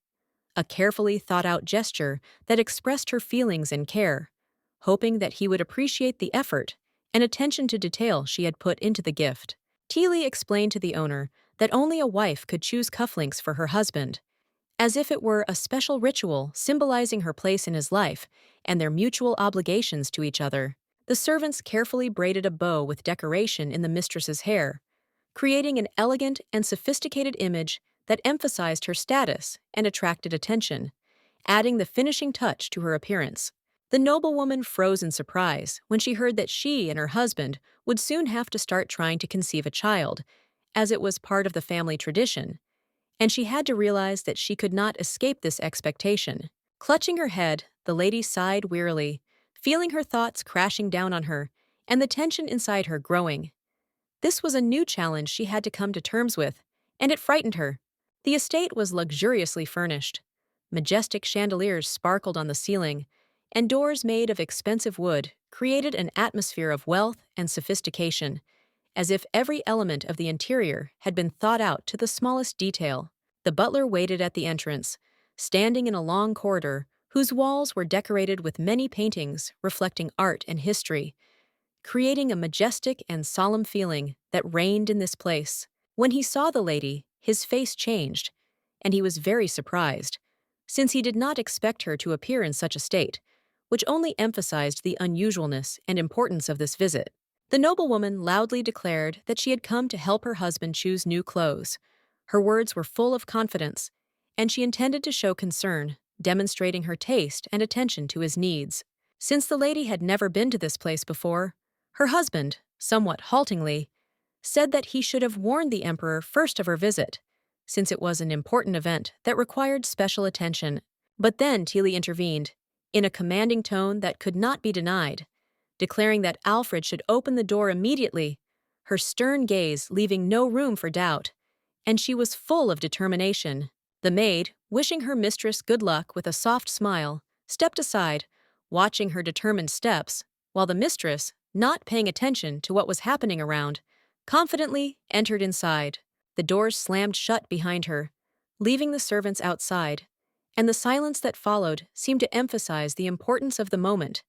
a carefully thought-out gesture that expressed her feelings and care, hoping that he would appreciate the effort and attention to detail she had put into the gift. Teely explained to the owner that only a wife could choose cufflinks for her husband, as if it were a special ritual symbolizing her place in his life and their mutual obligations to each other. The servants carefully braided a bow with decoration in the mistress's hair, creating an elegant and sophisticated image that emphasized her status and attracted attention, adding the finishing touch to her appearance. The noblewoman froze in surprise when she heard that she and her husband would soon have to start trying to conceive a child, as it was part of the family tradition, and she had to realize that she could not escape this expectation. Clutching her head, the lady sighed wearily, feeling her thoughts crashing down on her and the tension inside her growing. This was a new challenge she had to come to terms with, and it frightened her. The estate was luxuriously furnished. Majestic chandeliers sparkled on the ceiling, and doors made of expensive wood created an atmosphere of wealth and sophistication, as if every element of the interior had been thought out to the smallest detail. The butler waited at the entrance, standing in a long corridor whose walls were decorated with many paintings reflecting art and history, creating a majestic and solemn feeling that reigned in this place. When he saw the lady, his face changed, and he was very surprised, since he did not expect her to appear in such a state, which only emphasized the unusualness and importance of this visit. The noblewoman loudly declared that she had come to help her husband choose new clothes. Her words were full of confidence, and she intended to show concern, demonstrating her taste and attention to his needs. Since the lady had never been to this place before, her husband, somewhat haltingly, said that he should have warned the emperor first of her visit, since it was an important event that required special attention. But then Teely intervened, in a commanding tone that could not be denied, declaring that Alfred should open the door immediately, her stern gaze leaving no room for doubt, and she was full of determination. The maid, wishing her mistress good luck with a soft smile, stepped aside, watching her determined steps, while the mistress, not paying attention to what was happening around, confidently entered inside. The doors slammed shut behind her, leaving the servants outside, and the silence that followed seemed to emphasize the importance of the moment,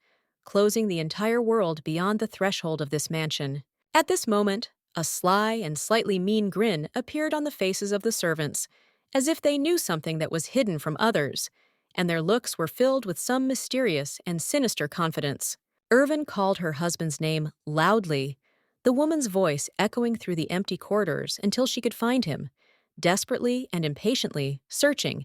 closing the entire world beyond the threshold of this mansion. At this moment, a sly and slightly mean grin appeared on the faces of the servants, as if they knew something that was hidden from others, and their looks were filled with some mysterious and sinister confidence. Irvin called her husband's name loudly, the woman's voice echoing through the empty corridors until she could find him, desperately and impatiently searching,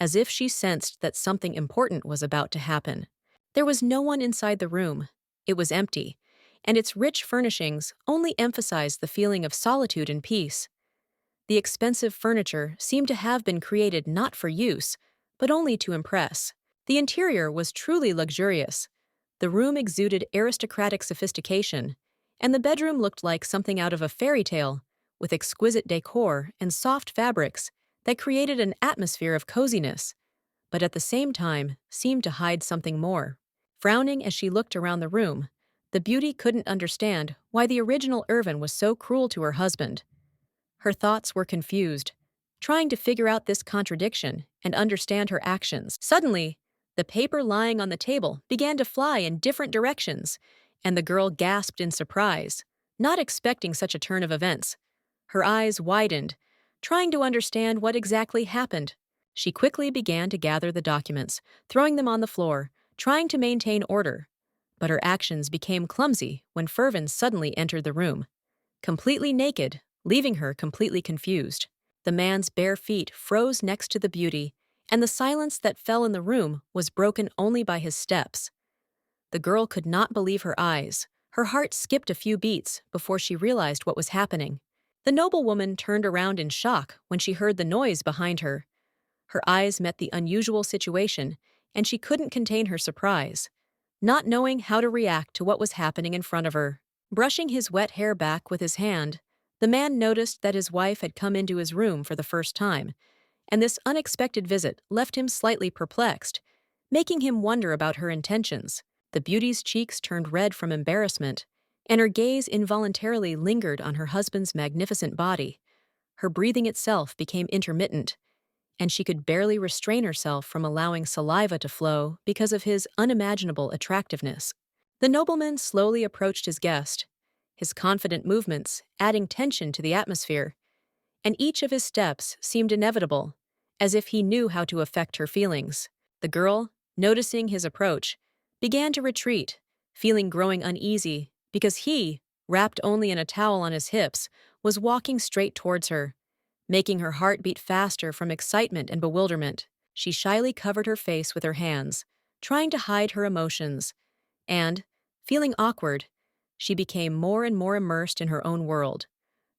as if she sensed that something important was about to happen. There was no one inside the room. It was empty, and its rich furnishings only emphasized the feeling of solitude and peace. The expensive furniture seemed to have been created not for use, but only to impress. The interior was truly luxurious. The room exuded aristocratic sophistication, and the bedroom looked like something out of a fairy tale, with exquisite decor and soft fabrics that created an atmosphere of coziness, but at the same time seemed to hide something more. Frowning as she looked around the room, the beauty couldn't understand why the original Irvin was so cruel to her husband. Her thoughts were confused, trying to figure out this contradiction and understand her actions. Suddenly, the paper lying on the table began to fly in different directions, and the girl gasped in surprise, not expecting such a turn of events. Her eyes widened, trying to understand what exactly happened. She quickly began to gather the documents, throwing them on the floor, trying to maintain order. But her actions became clumsy when Fervin suddenly entered the room, completely naked, leaving her completely confused. The man's bare feet froze next to the beauty, and the silence that fell in the room was broken only by his steps. The girl could not believe her eyes. Her heart skipped a few beats before she realized what was happening. The noblewoman turned around in shock when she heard the noise behind her. Her eyes met the unusual situation, and she couldn't contain her surprise, not knowing how to react to what was happening in front of her. Brushing his wet hair back with his hand, the man noticed that his wife had come into his room for the first time, and this unexpected visit left him slightly perplexed, making him wonder about her intentions. The beauty's cheeks turned red from embarrassment, and her gaze involuntarily lingered on her husband's magnificent body. Her breathing itself became intermittent, and she could barely restrain herself from allowing saliva to flow because of his unimaginable attractiveness. The nobleman slowly approached his guest, his confident movements adding tension to the atmosphere, and each of his steps seemed inevitable, as if he knew how to affect her feelings. The girl, noticing his approach, began to retreat, feeling growing uneasy because he, wrapped only in a towel on his hips, was walking straight towards her, making her heart beat faster from excitement and bewilderment. She shyly covered her face with her hands, trying to hide her emotions, and, feeling awkward, she became more and more immersed in her own world,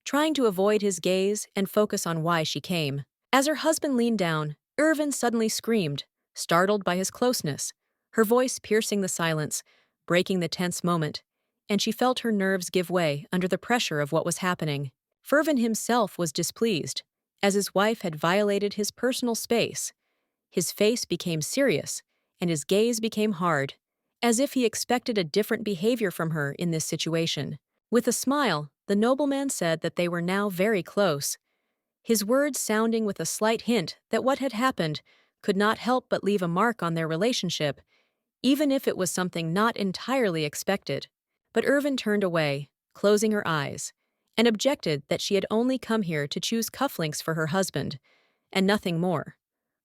trying to avoid his gaze and focus on why she came. As her husband leaned down, Irvin suddenly screamed, startled by his closeness, her voice piercing the silence, breaking the tense moment, and she felt her nerves give way under the pressure of what was happening. Fervin himself was displeased, as his wife had violated his personal space. His face became serious, and his gaze became hard, as if he expected a different behavior from her in this situation. With a smile, the nobleman said that they were now very close, his words sounding with a slight hint that what had happened could not help but leave a mark on their relationship, even if it was something not entirely expected. But Irvin turned away, closing her eyes, and objected that she had only come here to choose cufflinks for her husband, and nothing more.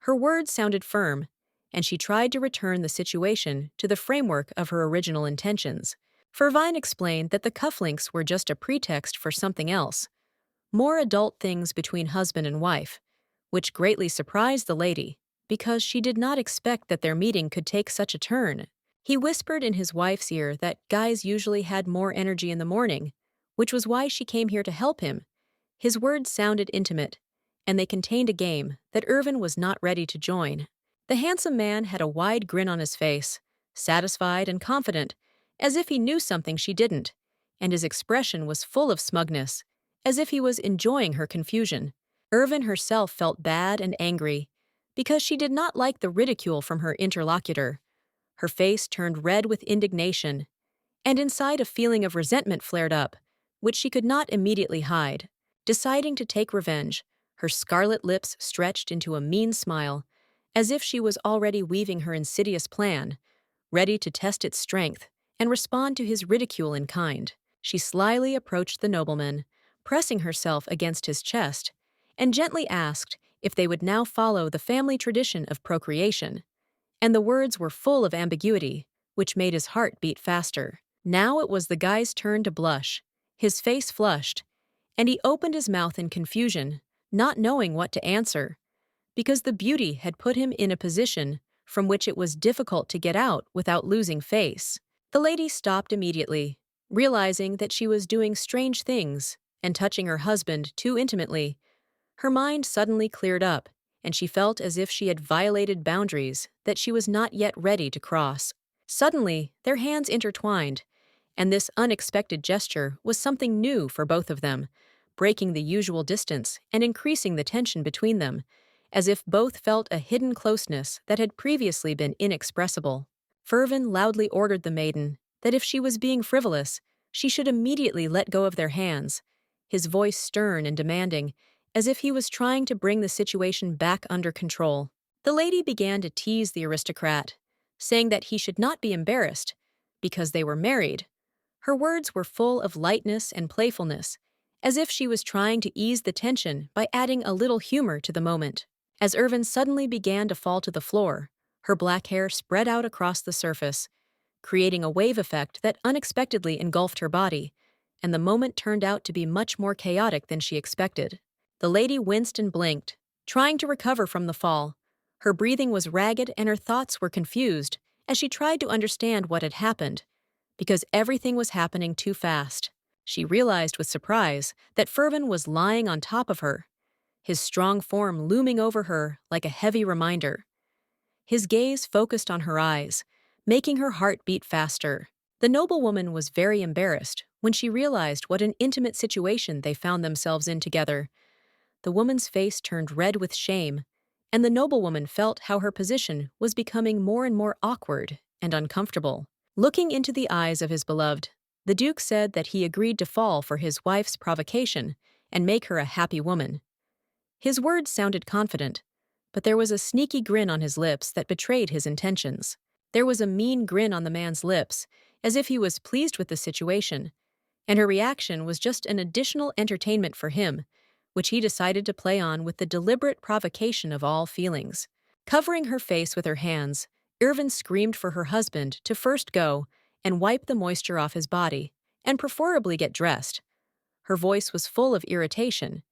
Her words sounded firm, and she tried to return the situation to the framework of her original intentions. Irvin explained that the cufflinks were just a pretext for something else, more adult things between husband and wife, which greatly surprised the lady, because she did not expect that their meeting could take such a turn. He whispered in his wife's ear that guys usually had more energy in the morning, which was why she came here to help him. His words sounded intimate, and they contained a game that Irvin was not ready to join. The handsome man had a wide grin on his face, satisfied and confident, as if he knew something she didn't, and his expression was full of smugness, as if he was enjoying her confusion. Irvin herself felt bad and angry, because she did not like the ridicule from her interlocutor. Her face turned red with indignation, and inside a feeling of resentment flared up, which she could not immediately hide. Deciding to take revenge, her scarlet lips stretched into a mean smile, as if she was already weaving her insidious plan, ready to test its strength and respond to his ridicule in kind. She slyly approached the nobleman, pressing herself against his chest, and gently asked if they would now follow the family tradition of procreation. And the words were full of ambiguity, which made his heart beat faster. Now it was the guy's turn to blush. His face flushed, and he opened his mouth in confusion, not knowing what to answer, because the beauty had put him in a position from which it was difficult to get out without losing face. The lady stopped immediately, Realizing that she was doing strange things and touching her husband too intimately, her mind suddenly cleared up, and she felt as if she had violated boundaries that she was not yet ready to cross. Suddenly, their hands intertwined, and this unexpected gesture was something new for both of them, breaking the usual distance and increasing the tension between them, as if both felt a hidden closeness that had previously been inexpressible. Irvin loudly ordered the maiden that if she was being frivolous, she should immediately let go of their hands, his voice stern and demanding, as if he was trying to bring the situation back under control. The lady began to tease the aristocrat, saying that he should not be embarrassed, because they were married. Her words were full of lightness and playfulness, as if she was trying to ease the tension by adding a little humor to the moment. As Irvin suddenly began to fall to the floor, her black hair spread out across the surface, creating a wave effect that unexpectedly engulfed her body, and the moment turned out to be much more chaotic than she expected. The lady winced and blinked, trying to recover from the fall. Her breathing was ragged and her thoughts were confused as she tried to understand what had happened, because everything was happening too fast. She realized with surprise that Irvin was lying on top of her, his strong form looming over her like a heavy reminder. His gaze focused on her eyes, making her heart beat faster. The noblewoman was very embarrassed when she realized what an intimate situation they found themselves in together. The woman's face turned red with shame, and the noblewoman felt how her position was becoming more and more awkward and uncomfortable. Looking into the eyes of his beloved, the Duke said that he agreed to fall for his wife's provocation and make her a happy woman. His words sounded confident, but there was a sneaky grin on his lips that betrayed his intentions. There was a mean grin on the man's lips, as if he was pleased with the situation, and her reaction was just an additional entertainment for him, which he decided to play on with the deliberate provocation of all feelings. Covering her face with her hands, Irvin screamed for her husband to first go and wipe the moisture off his body, and preferably get dressed. Her voice was full of irritation,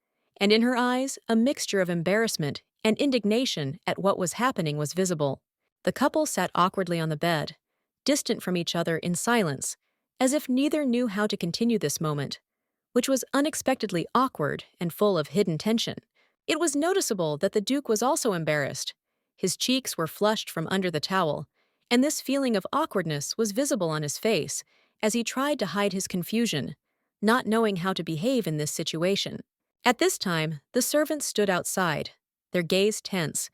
and in her eyes a mixture of embarrassment and indignation at what was happening was visible. The couple sat awkwardly on the bed, distant from each other in silence, as if neither knew how to continue this moment, which was unexpectedly awkward and full of hidden tension. It was noticeable that the Duke was also embarrassed. His cheeks were flushed from under the towel, and this feeling of awkwardness was visible on his face as he tried to hide his confusion, not knowing how to behave in this situation. At this time, the servants stood outside, their gaze tense,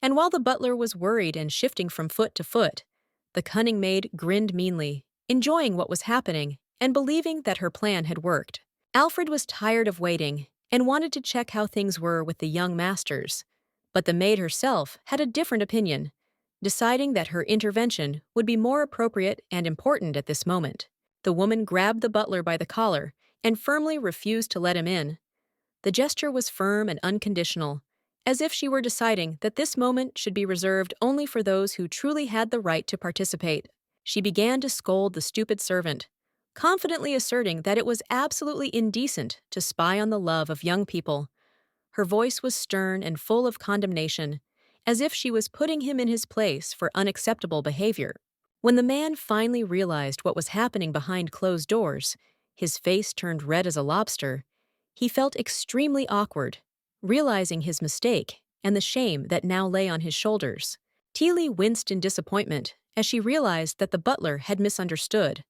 and while the butler was worried and shifting from foot to foot, the cunning maid grinned meanly, enjoying what was happening and believing that her plan had worked. Alfred was tired of waiting and wanted to check how things were with the young masters, but the maid herself had a different opinion, deciding that her intervention would be more appropriate and important at this moment. The woman grabbed the butler by the collar and firmly refused to let him in. The gesture was firm and unconditional, as if she were deciding that this moment should be reserved only for those who truly had the right to participate. She began to scold the stupid servant, confidently asserting that it was absolutely indecent to spy on the love of young people. Her voice was stern and full of condemnation, as if she was putting him in his place for unacceptable behavior. When the man finally realized what was happening behind closed doors, his face turned red as a lobster. He felt extremely awkward, realizing his mistake and the shame that now lay on his shoulders. Teely winced in disappointment as she realized that the butler had misunderstood,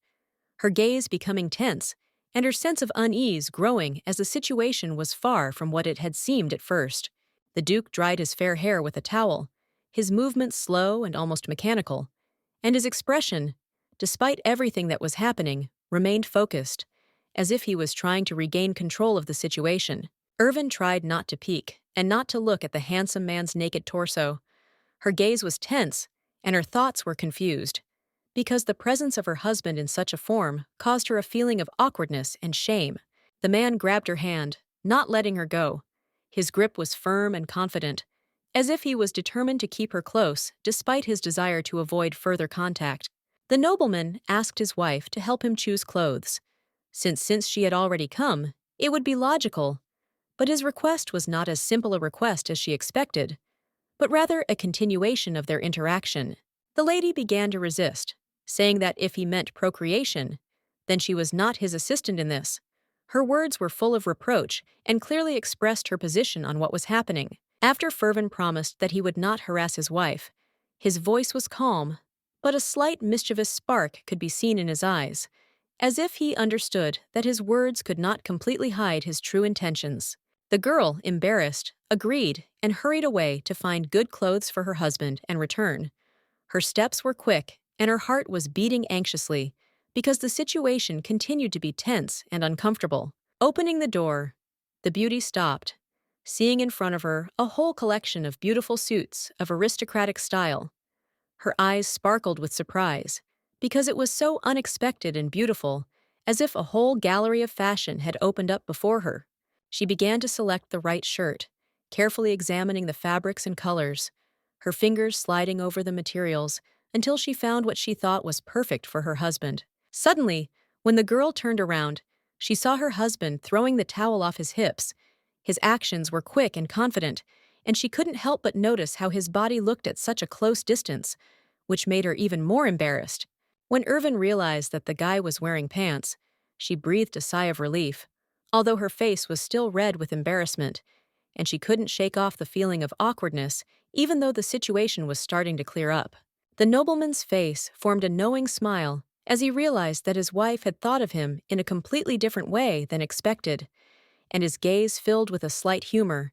her gaze becoming tense and her sense of unease growing as the situation was far from what it had seemed at first. The Duke dried his fair hair with a towel, his movements slow and almost mechanical, and his expression, despite everything that was happening, remained focused, as if he was trying to regain control of the situation. Irvin tried not to peek and not to look at the handsome man's naked torso. Her gaze was tense, and her thoughts were confused, because the presence of her husband in such a form caused her a feeling of awkwardness and shame. The man grabbed her hand, not letting her go. His grip was firm and confident, as if he was determined to keep her close despite his desire to avoid further contact. The nobleman asked his wife to help him choose clothes. Since she had already come, it would be logical, but his request was not as simple a request as she expected, but rather a continuation of their interaction. The lady began to resist, saying that if he meant procreation, then she was not his assistant in this. Her words were full of reproach and clearly expressed her position on what was happening. After Irvin promised that he would not harass his wife, his voice was calm, but a slight mischievous spark could be seen in his eyes, as if he understood that his words could not completely hide his true intentions. The girl, embarrassed, agreed and hurried away to find good clothes for her husband and return. Her steps were quick, and her heart was beating anxiously, because the situation continued to be tense and uncomfortable. Opening the door, the beauty stopped, seeing in front of her a whole collection of beautiful suits of aristocratic style. Her eyes sparkled with surprise, because it was so unexpected and beautiful, as if a whole gallery of fashion had opened up before her. She began to select the right shirt, carefully examining the fabrics and colors, her fingers sliding over the materials until she found what she thought was perfect for her husband. Suddenly, when the girl turned around, she saw her husband throwing the towel off his hips. His actions were quick and confident, and she couldn't help but notice how his body looked at such a close distance, which made her even more embarrassed. When Irvin realized that the guy was wearing pants, she breathed a sigh of relief, although her face was still red with embarrassment, and she couldn't shake off the feeling of awkwardness even though the situation was starting to clear up. The nobleman's face formed a knowing smile as he realized that his wife had thought of him in a completely different way than expected, and his gaze filled with a slight humor.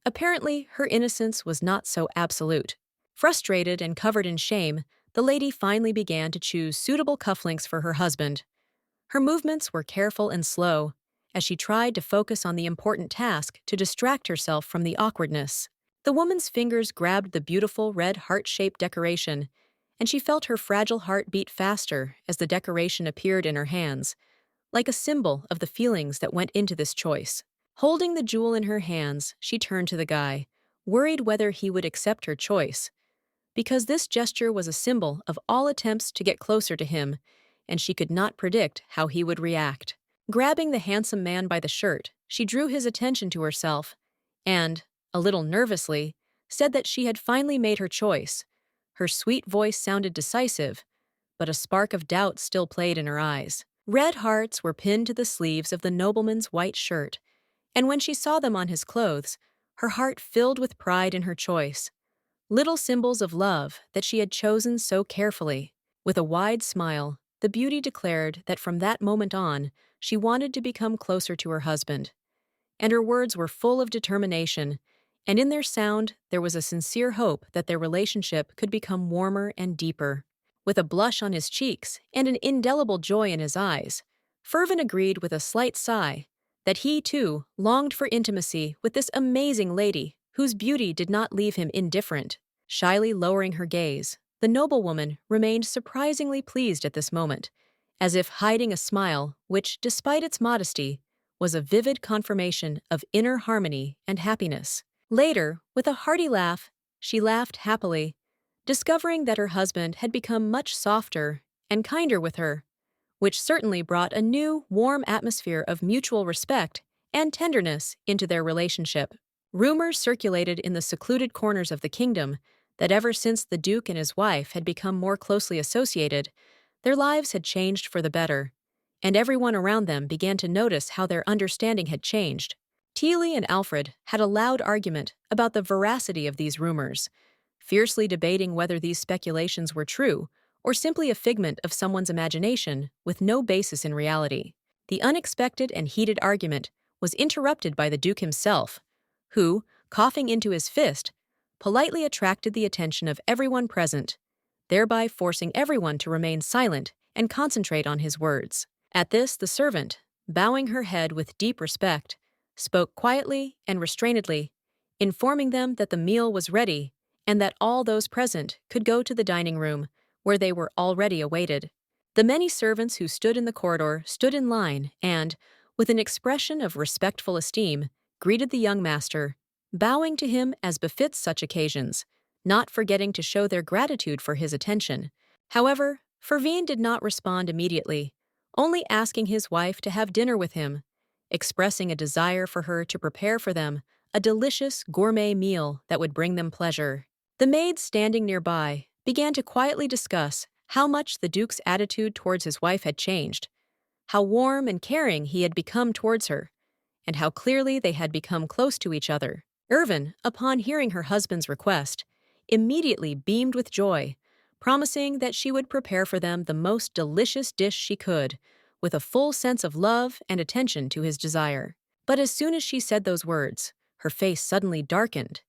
Apparently, her innocence was not so absolute. Frustrated and covered in shame, the lady finally began to choose suitable cufflinks for her husband. Her movements were careful and slow, as she tried to focus on the important task to distract herself from the awkwardness. The woman's fingers grabbed the beautiful red heart-shaped decoration, and she felt her fragile heart beat faster as the decoration appeared in her hands, like a symbol of the feelings that went into this choice. Holding the jewel in her hands, she turned to the guy, worried whether he would accept her choice, because this gesture was a symbol of all attempts to get closer to him, and she could not predict how he would react. Grabbing the handsome man by the shirt, she drew his attention to herself and, a little nervously, said that she had finally made her choice. Her sweet voice sounded decisive, but a spark of doubt still played in her eyes. Red hearts were pinned to the sleeves of the nobleman's white shirt, and when she saw them on his clothes, her heart filled with pride in her choice. Little symbols of love that she had chosen so carefully. With a wide smile, the beauty declared that from that moment on, she wanted to become closer to her husband. And her words were full of determination, and in their sound there was a sincere hope that their relationship could become warmer and deeper. With a blush on his cheeks and an indelible joy in his eyes, Irvin agreed with a slight sigh that he, too, longed for intimacy with this amazing lady whose beauty did not leave him indifferent. Shyly lowering her gaze, the noblewoman remained surprisingly pleased at this moment, as if hiding a smile which, despite its modesty, was a vivid confirmation of inner harmony and happiness. Later, with a hearty laugh, she laughed happily, discovering that her husband had become much softer and kinder with her, which certainly brought a new, warm atmosphere of mutual respect and tenderness into their relationship. Rumors circulated in the secluded corners of the kingdom that ever since the Duke and his wife had become more closely associated, their lives had changed for the better, and everyone around them began to notice how their understanding had changed. Teely and Alfred had a loud argument about the veracity of these rumors, fiercely debating whether these speculations were true or simply a figment of someone's imagination with no basis in reality. The unexpected and heated argument was interrupted by the Duke himself, who, coughing into his fist, politely attracted the attention of everyone present, thereby forcing everyone to remain silent and concentrate on his words. At this, the servant, bowing her head with deep respect, spoke quietly and restrainedly, informing them that the meal was ready and that all those present could go to the dining room, where they were already awaited. The many servants who stood in the corridor stood in line and, with an expression of respectful esteem, greeted the young master, bowing to him as befits such occasions, not forgetting to show their gratitude for his attention. However, Irvin did not respond immediately, only asking his wife to have dinner with him, expressing a desire for her to prepare for them a delicious gourmet meal that would bring them pleasure. The maids standing nearby began to quietly discuss how much the Duke's attitude towards his wife had changed. how warm and caring he had become towards her, and how clearly they had become close to each other. Irvin, upon hearing her husband's request, immediately beamed with joy, promising that she would prepare for them the most delicious dish she could, with a full sense of love and attention to his desire. But as soon as she said those words, her face suddenly darkened,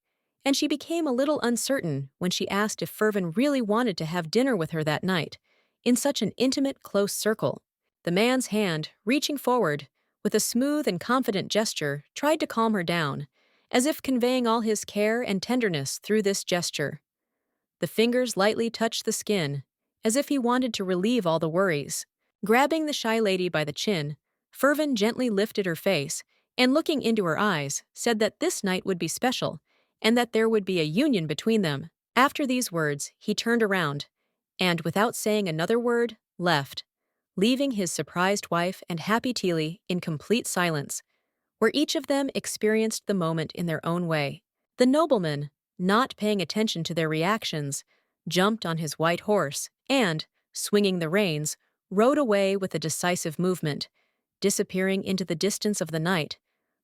and she became a little uncertain when she asked if Irvin really wanted to have dinner with her that night, in such an intimate, close circle. The man's hand, reaching forward, with a smooth and confident gesture, tried to calm her down, as if conveying all his care and tenderness through this gesture. The fingers lightly touched the skin, as if he wanted to relieve all the worries. Grabbing the shy lady by the chin, Irvin gently lifted her face, and looking into her eyes, said that this night would be special, and that there would be a union between them. After these words, he turned around, and without saying another word, left, leaving his surprised wife and happy Tilly in complete silence, where each of them experienced the moment in their own way. The nobleman, not paying attention to their reactions, jumped on his white horse and, swinging the reins, rode away with a decisive movement, disappearing into the distance of the night,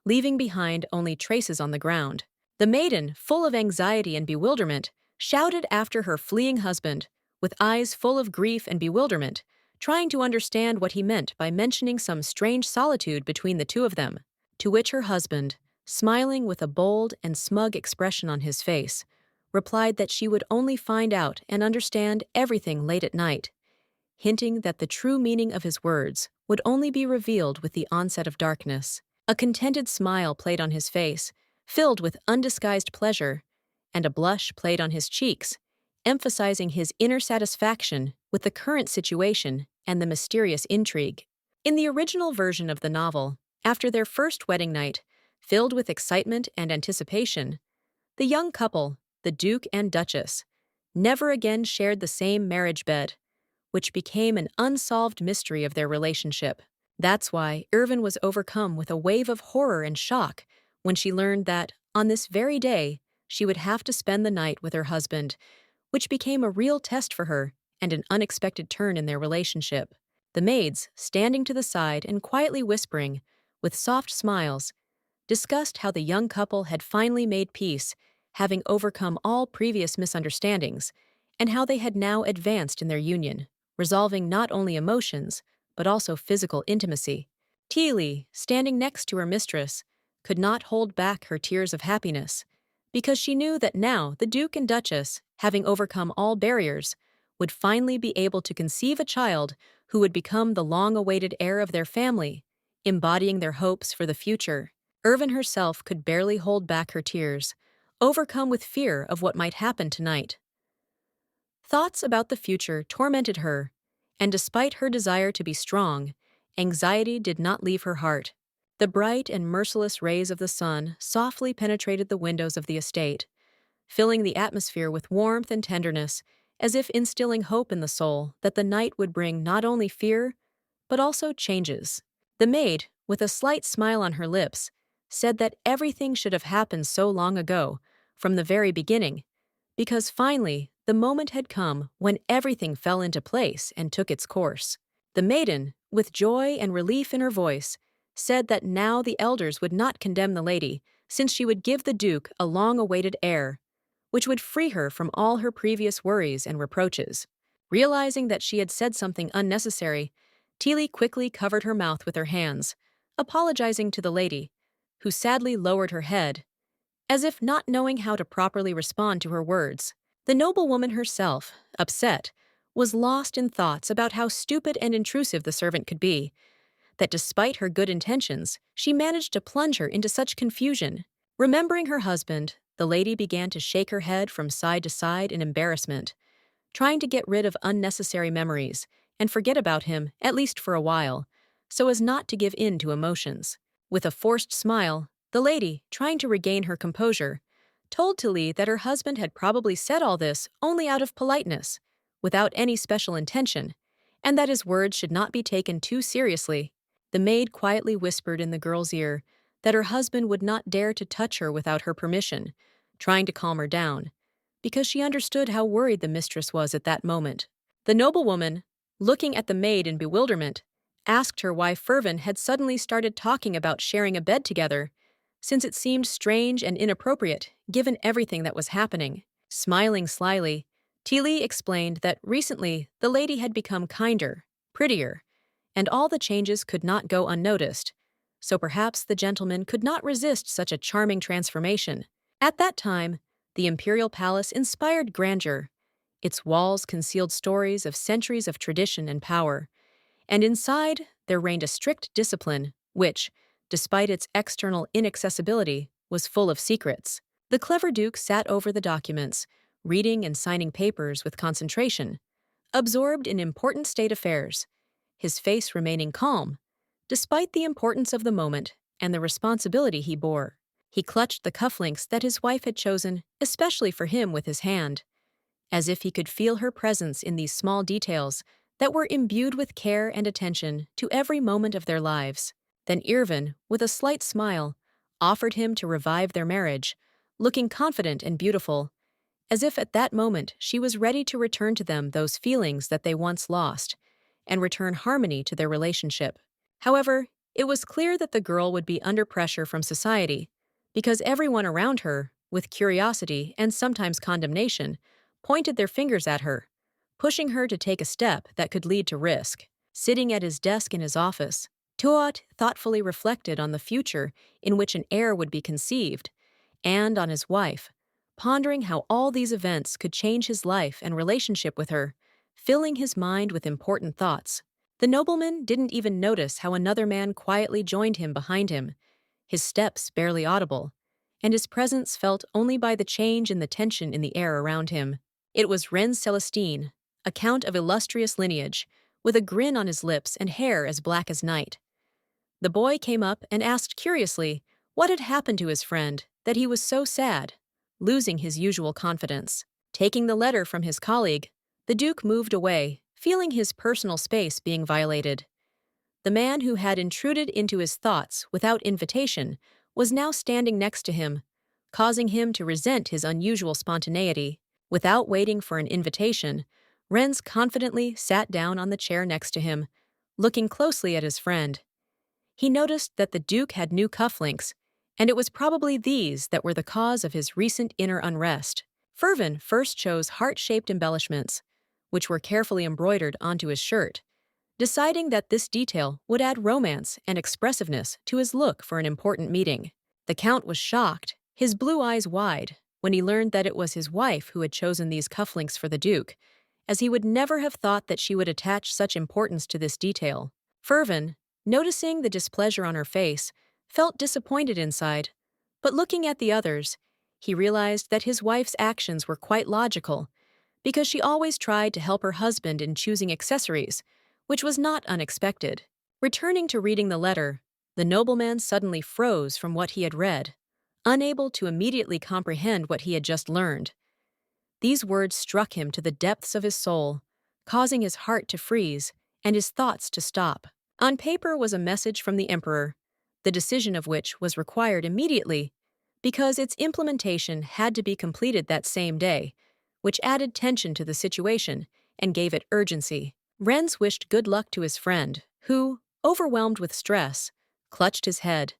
leaving behind only traces on the ground. The maiden, full of anxiety and bewilderment, shouted after her fleeing husband, with eyes full of grief and bewilderment, trying to understand what he meant by mentioning some strange solitude between the two of them, to which her husband, smiling with a bold and smug expression on his face, replied that she would only find out and understand everything late at night, hinting that the true meaning of his words would only be revealed with the onset of darkness. A contented smile played on his face, filled with undisguised pleasure, and a blush played on his cheeks, emphasizing his inner satisfaction with the current situation and the mysterious intrigue. In the original version of the novel, after their first wedding night, filled with excitement and anticipation, the young couple, the Duke and Duchess, never again shared the same marriage bed, which became an unsolved mystery of their relationship. That's why Irvin was overcome with a wave of horror and shock when she learned that, on this very day, she would have to spend the night with her husband, which became a real test for her and an unexpected turn in their relationship. The maids, standing to the side and quietly whispering, with soft smiles, discussed how the young couple had finally made peace, having overcome all previous misunderstandings, and how they had now advanced in their union, resolving not only emotions, but also physical intimacy. Tilly, standing next to her mistress, could not hold back her tears of happiness, because she knew that now the Duke and Duchess, having overcome all barriers, would finally be able to conceive a child who would become the long-awaited heir of their family, embodying their hopes for the future. Irvin herself could barely hold back her tears, overcome with fear of what might happen tonight. Thoughts about the future tormented her, and despite her desire to be strong, anxiety did not leave her heart. The bright and merciless rays of the sun softly penetrated the windows of the estate, filling the atmosphere with warmth and tenderness, as if instilling hope in the soul that the night would bring not only fear, but also changes. The maid, with a slight smile on her lips, said that everything should have happened so long ago, from the very beginning, because finally the moment had come when everything fell into place and took its course. The maiden, with joy and relief in her voice, said that now the elders would not condemn the lady, since she would give the Duke a long-awaited heir, which would free her from all her previous worries and reproaches. Realizing that she had said something unnecessary, Tilly quickly covered her mouth with her hands, apologizing to the lady, who sadly lowered her head, as if not knowing how to properly respond to her words. The noblewoman herself, upset, was lost in thoughts about how stupid and intrusive the servant could be, that despite her good intentions, she managed to plunge her into such confusion. Remembering her husband, the lady began to shake her head from side to side in embarrassment, trying to get rid of unnecessary memories and forget about him, at least for a while, so as not to give in to emotions. With a forced smile, the lady, trying to regain her composure, told Tilly that her husband had probably said all this only out of politeness, without any special intention, and that his words should not be taken too seriously. The maid quietly whispered in the girl's ear that her husband would not dare to touch her without her permission, trying to calm her down, because she understood how worried the mistress was at that moment. The noblewoman, looking at the maid in bewilderment, asked her why Fervin had suddenly started talking about sharing a bed together, since it seemed strange and inappropriate given everything that was happening. Smiling slyly, Teely explained that recently the lady had become kinder, prettier, and all the changes could not go unnoticed, so perhaps the gentleman could not resist such a charming transformation. At that time, the imperial palace inspired grandeur. Its walls concealed stories of centuries of tradition and power, and inside there reigned a strict discipline which, despite its external inaccessibility, was full of secrets. The clever Duke sat over the documents, reading and signing papers with concentration, absorbed in important state affairs, his face remaining calm, despite the importance of the moment and the responsibility he bore. He clutched the cufflinks that his wife had chosen, especially for him, with his hand, as if he could feel her presence in these small details that were imbued with care and attention to every moment of their lives. Then Irvin, with a slight smile, offered him to revive their marriage, looking confident and beautiful, as if at that moment she was ready to return to them those feelings that they once lost, and return harmony to their relationship. However, it was clear that the girl would be under pressure from society, because everyone around her, with curiosity and sometimes condemnation, pointed their fingers at her, pushing her to take a step that could lead to risk. Sitting at his desk in his office, Tuat thoughtfully reflected on the future in which an heir would be conceived, and on his wife, pondering how all these events could change his life and relationship with her, filling his mind with important thoughts. The nobleman didn't even notice how another man quietly joined him behind him, his steps barely audible, and his presence felt only by the change in the tension in the air around him. It was Rennes Celestine, a count of illustrious lineage, with a grin on his lips and hair as black as night. The boy came up and asked curiously what had happened to his friend, that he was so sad, losing his usual confidence. Taking the letter from his colleague, the Duke moved away, feeling his personal space being violated. The man who had intruded into his thoughts without invitation was now standing next to him, causing him to resent his unusual spontaneity. Without waiting for an invitation, Renz confidently sat down on the chair next to him, looking closely at his friend. He noticed that the Duke had new cufflinks, and it was probably these that were the cause of his recent inner unrest. Fervin first chose heart-shaped embellishments, which were carefully embroidered onto his shirt, deciding that this detail would add romance and expressiveness to his look for an important meeting. The Count was shocked, his blue eyes wide, when he learned that it was his wife who had chosen these cufflinks for the Duke, as he would never have thought that she would attach such importance to this detail. Fervin, noticing the displeasure on her face, felt disappointed inside, but looking at the others, he realized that his wife's actions were quite logical, because she always tried to help her husband in choosing accessories, which was not unexpected. Returning to reading the letter, the nobleman suddenly froze from what he had read, unable to immediately comprehend what he had just learned. These words struck him to the depths of his soul, causing his heart to freeze and his thoughts to stop. On paper was a message from the emperor, the decision of which was required immediately, because its implementation had to be completed that same day, which added tension to the situation and gave it urgency. Renz wished good luck to his friend, who, overwhelmed with stress, clutched his head,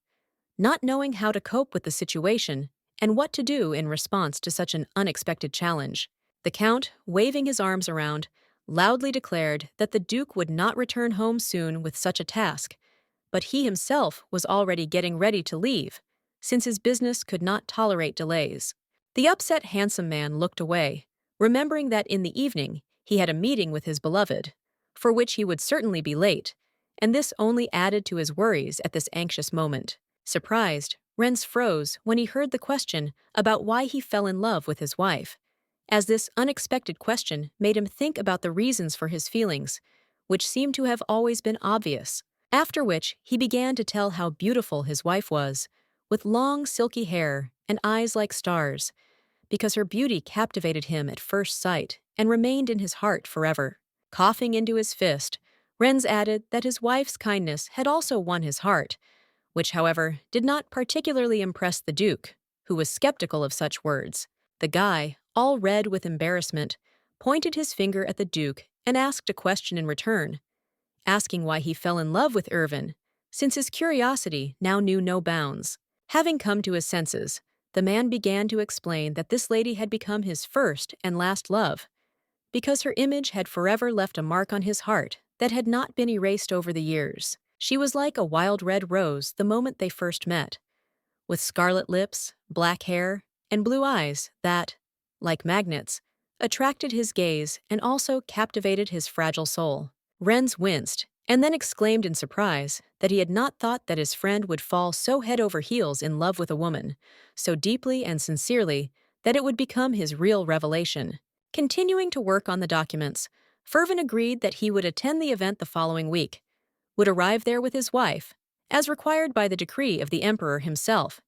not knowing how to cope with the situation and what to do in response to such an unexpected challenge. The Count, waving his arms around, loudly declared that the Duke would not return home soon with such a task, but he himself was already getting ready to leave, since his business could not tolerate delays. The upset handsome man looked away, remembering that in the evening he had a meeting with his beloved, for which he would certainly be late, and this only added to his worries at this anxious moment. Surprised, Renz froze when he heard the question about why he fell in love with his wife, as this unexpected question made him think about the reasons for his feelings, which seemed to have always been obvious. After which he began to tell how beautiful his wife was, with long silky hair and eyes like stars, because her beauty captivated him at first sight and remained in his heart forever. Coughing into his fist, Renz added that his wife's kindness had also won his heart, which, however, did not particularly impress the Duke, who was skeptical of such words. The guy, all red with embarrassment, pointed his finger at the Duke and asked a question in return, asking why he fell in love with Irvin, since his curiosity now knew no bounds. Having come to his senses, the man began to explain that this lady had become his first and last love, because her image had forever left a mark on his heart that had not been erased over the years. She was like a wild red rose the moment they first met, with scarlet lips, black hair, and blue eyes that, like magnets, attracted his gaze and also captivated his fragile soul. Renz winced, and then exclaimed in surprise that he had not thought that his friend would fall so head over heels in love with a woman, so deeply and sincerely that it would become his real revelation. Continuing to work on the documents, Fervin agreed that he would attend the event the following week, would arrive there with his wife, as required by the decree of the emperor himself,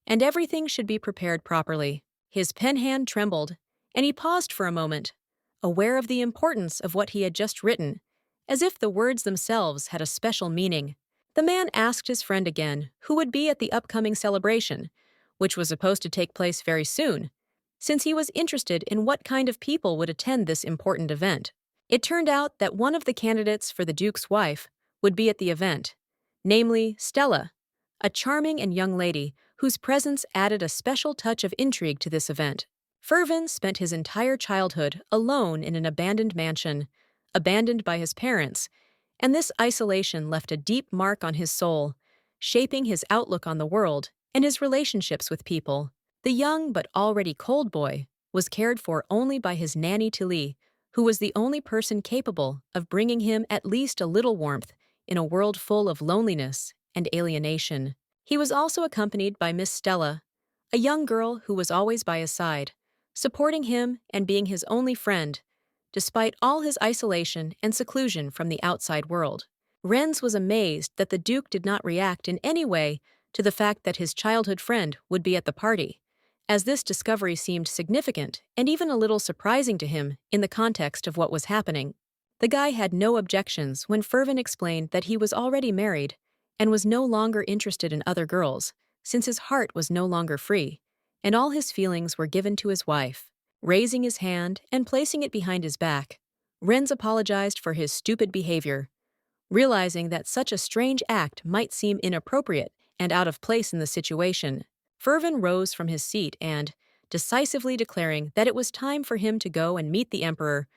and everything should be prepared properly. His pen hand trembled, and he paused for a moment, aware of the importance of what he had just written, as if the words themselves had a special meaning. The man asked his friend again who would be at the upcoming celebration, which was supposed to take place very soon, since he was interested in what kind of people would attend this important event. It turned out that one of the candidates for the Duke's wife would be at the event, namely Stella, a charming and young lady whose presence added a special touch of intrigue to this event. Fervin spent his entire childhood alone in an abandoned mansion, abandoned by his parents, and this isolation left a deep mark on his soul, shaping his outlook on the world and his relationships with people. The young but already cold boy was cared for only by his nanny Tilly, who was the only person capable of bringing him at least a little warmth in a world full of loneliness and alienation. He was also accompanied by Miss Stella, a young girl who was always by his side, supporting him and being his only friend, despite all his isolation and seclusion from the outside world. Renz was amazed that the Duke did not react in any way to the fact that his childhood friend would be at the party, as this discovery seemed significant and even a little surprising to him in the context of what was happening. The guy had no objections when Fervin explained that he was already married and was no longer interested in other girls, since his heart was no longer free, and all his feelings were given to his wife. Raising his hand and placing it behind his back, Renz apologized for his stupid behavior, realizing that such a strange act might seem inappropriate and out of place in the situation. Fervin rose from his seat and, decisively declaring that it was time for him to go and meet the emperor,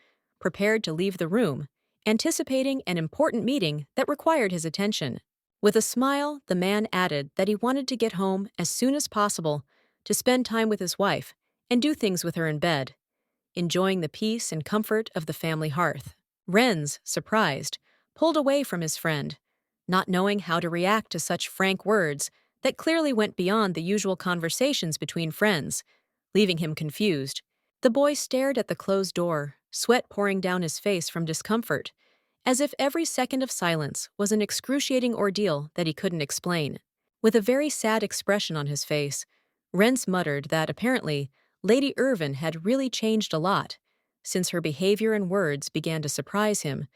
prepared to leave the room, anticipating an important meeting that required his attention. With a smile, the man added that he wanted to get home as soon as possible to spend time with his wife and do things with her in bed, enjoying the peace and comfort of the family hearth. Renz, surprised, pulled away from his friend, not knowing how to react to such frank words that clearly went beyond the usual conversations between friends, leaving him confused. The boy stared at the closed door, sweat pouring down his face from discomfort, as if every second of silence was an excruciating ordeal that he couldn't explain. With a very sad expression on his face, Renz muttered that apparently Lady Irvin had really changed a lot, since her behavior and words began to surprise him,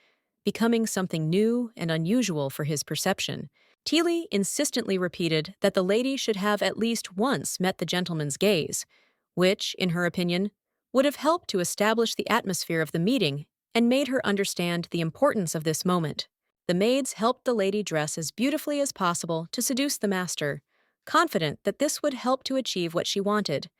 becoming something new and unusual for his perception. Tilly insistently repeated that the lady should have at least once met the gentleman's gaze, which, in her opinion, would have helped to establish the atmosphere of the meeting and made her understand the importance of this moment. The maids helped the lady dress as beautifully as possible to seduce the master, confident that this would help to achieve what she wanted,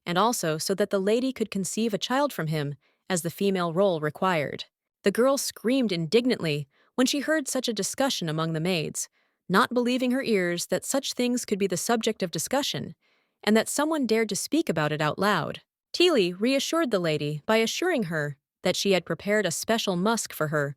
and also so that the lady could conceive a child from him, as the female role required. The girl screamed indignantly when she heard such a discussion among the maids, not believing her ears that such things could be the subject of discussion, and that someone dared to speak about it out loud. Tilly reassured the lady by assuring her that she had prepared a special musk for her,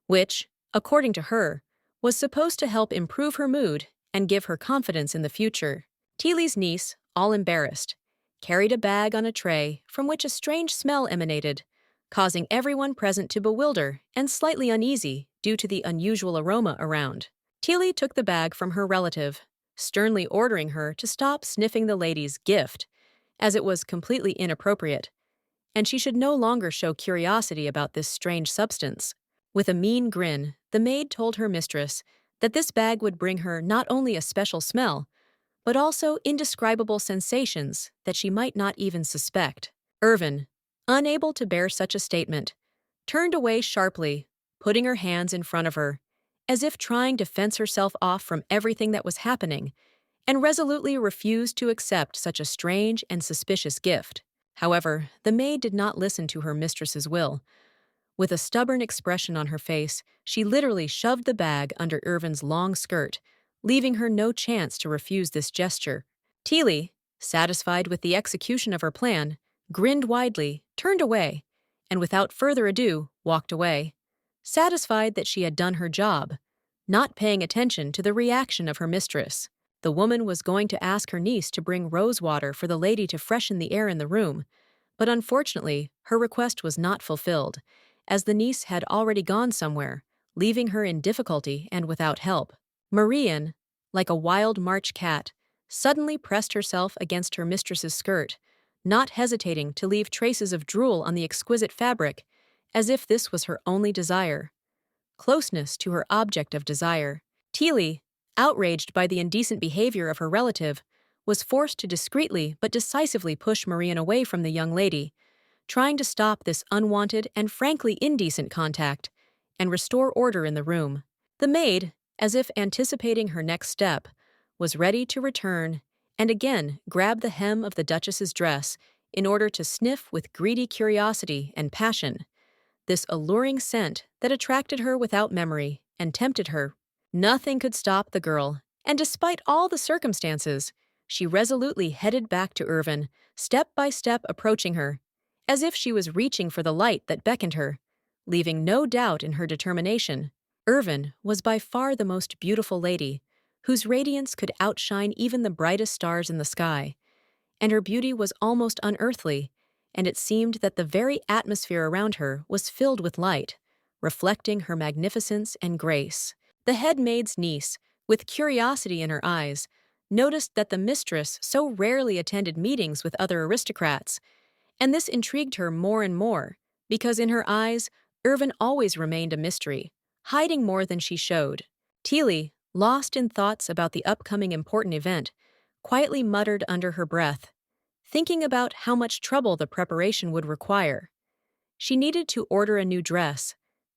which, according to her, was supposed to help improve her mood and give her confidence in the future. Tilly's niece, all embarrassed, carried a bag on a tray from which a strange smell emanated, causing everyone present to bewilder and slightly uneasy due to the unusual aroma around. Tilly took the bag from her relative, sternly ordering her to stop sniffing the lady's gift, as it was completely inappropriate, and she should no longer show curiosity about this strange substance. With a mean grin, the maid told her mistress that this bag would bring her not only a special smell, but also indescribable sensations that she might not even suspect. Irvin, unable to bear such a statement, turned away sharply, putting her hands in front of her, as if trying to fence herself off from everything that was happening, and resolutely refused to accept such a strange and suspicious gift. However, the maid did not listen to her mistress's will. With a stubborn expression on her face, she literally shoved the bag under Irvin's long skirt, leaving her no chance to refuse this gesture. Teely, satisfied with the execution of her plan, grinned widely, turned away, and without further ado, walked away, satisfied that she had done her job, not paying attention to the reaction of her mistress. The woman was going to ask her niece to bring rose water for the lady to freshen the air in the room, but unfortunately, her request was not fulfilled, as the niece had already gone somewhere, leaving her in difficulty and without help. Marian, like a wild March cat, suddenly pressed herself against her mistress's skirt, not hesitating to leave traces of drool on the exquisite fabric, as if this was her only desire. Closeness to her object of desire. Teely, outraged by the indecent behavior of her relative, was forced to discreetly but decisively push Marian away from the young lady, trying to stop this unwanted and frankly indecent contact and restore order in the room. The maid, as if anticipating her next step, was ready to return and again grab the hem of the Duchess's dress in order to sniff with greedy curiosity and passion this alluring scent that attracted her without memory and tempted her. Nothing could stop the girl, and despite all the circumstances, she resolutely headed back to Irvin, step by step approaching her, as if she was reaching for the light that beckoned her, leaving no doubt in her determination. Irvin was by far the most beautiful lady, whose radiance could outshine even the brightest stars in the sky, and her beauty was almost unearthly, and it seemed that the very atmosphere around her was filled with light, reflecting her magnificence and grace. The head maid's niece, with curiosity in her eyes, noticed that the mistress so rarely attended meetings with other aristocrats, and this intrigued her more and more, because in her eyes, Irvin always remained a mystery, hiding more than she showed. Teely, lost in thoughts about the upcoming important event, quietly muttered under her breath, thinking about how much trouble the preparation would require. She needed to order a new dress,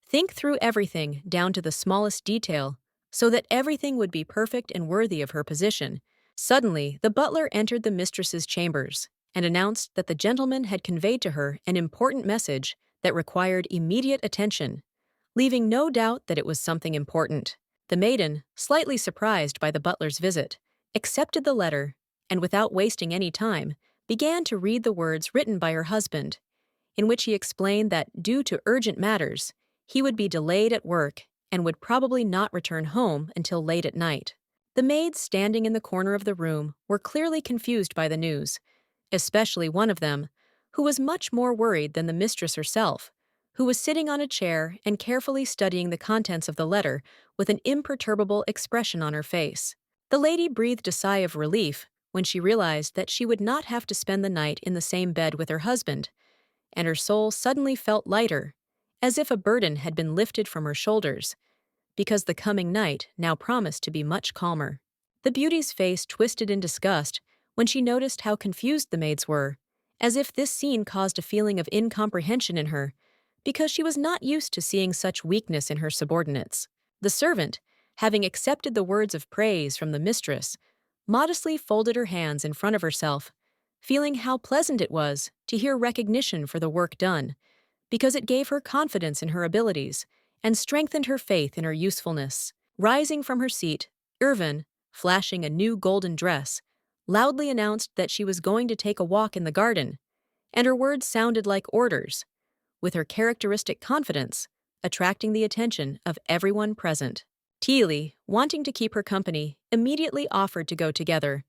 think through everything down to the smallest detail, so that everything would be perfect and worthy of her position. Suddenly, the butler entered the mistress's chambers and announced that the gentleman had conveyed to her an important message that required immediate attention, leaving no doubt that it was something important. The maiden, slightly surprised by the butler's visit, accepted the letter and, without wasting any time, began to read the words written by her husband, in which he explained that, due to urgent matters, he would be delayed at work and would probably not return home until late at night. The maids standing in the corner of the room were clearly confused by the news, especially one of them, who was much more worried than the mistress herself, who was sitting on a chair and carefully studying the contents of the letter with an imperturbable expression on her face. The lady breathed a sigh of relief when she realized that she would not have to spend the night in the same bed with her husband, and her soul suddenly felt lighter, as if a burden had been lifted from her shoulders, because the coming night now promised to be much calmer. The beauty's face twisted in disgust when she noticed how confused the maids were, as if this scene caused a feeling of incomprehension in her, because she was not used to seeing such weakness in her subordinates. The servant, having accepted the words of praise from the mistress, modestly folded her hands in front of herself, feeling how pleasant it was to hear recognition for the work done, because it gave her confidence in her abilities and strengthened her faith in her usefulness. Rising from her seat, Irvin, flashing a new golden dress, loudly announced that she was going to take a walk in the garden, and her words sounded like orders, with her characteristic confidence attracting the attention of everyone present. Teely, wanting to keep her company, immediately offered to go together,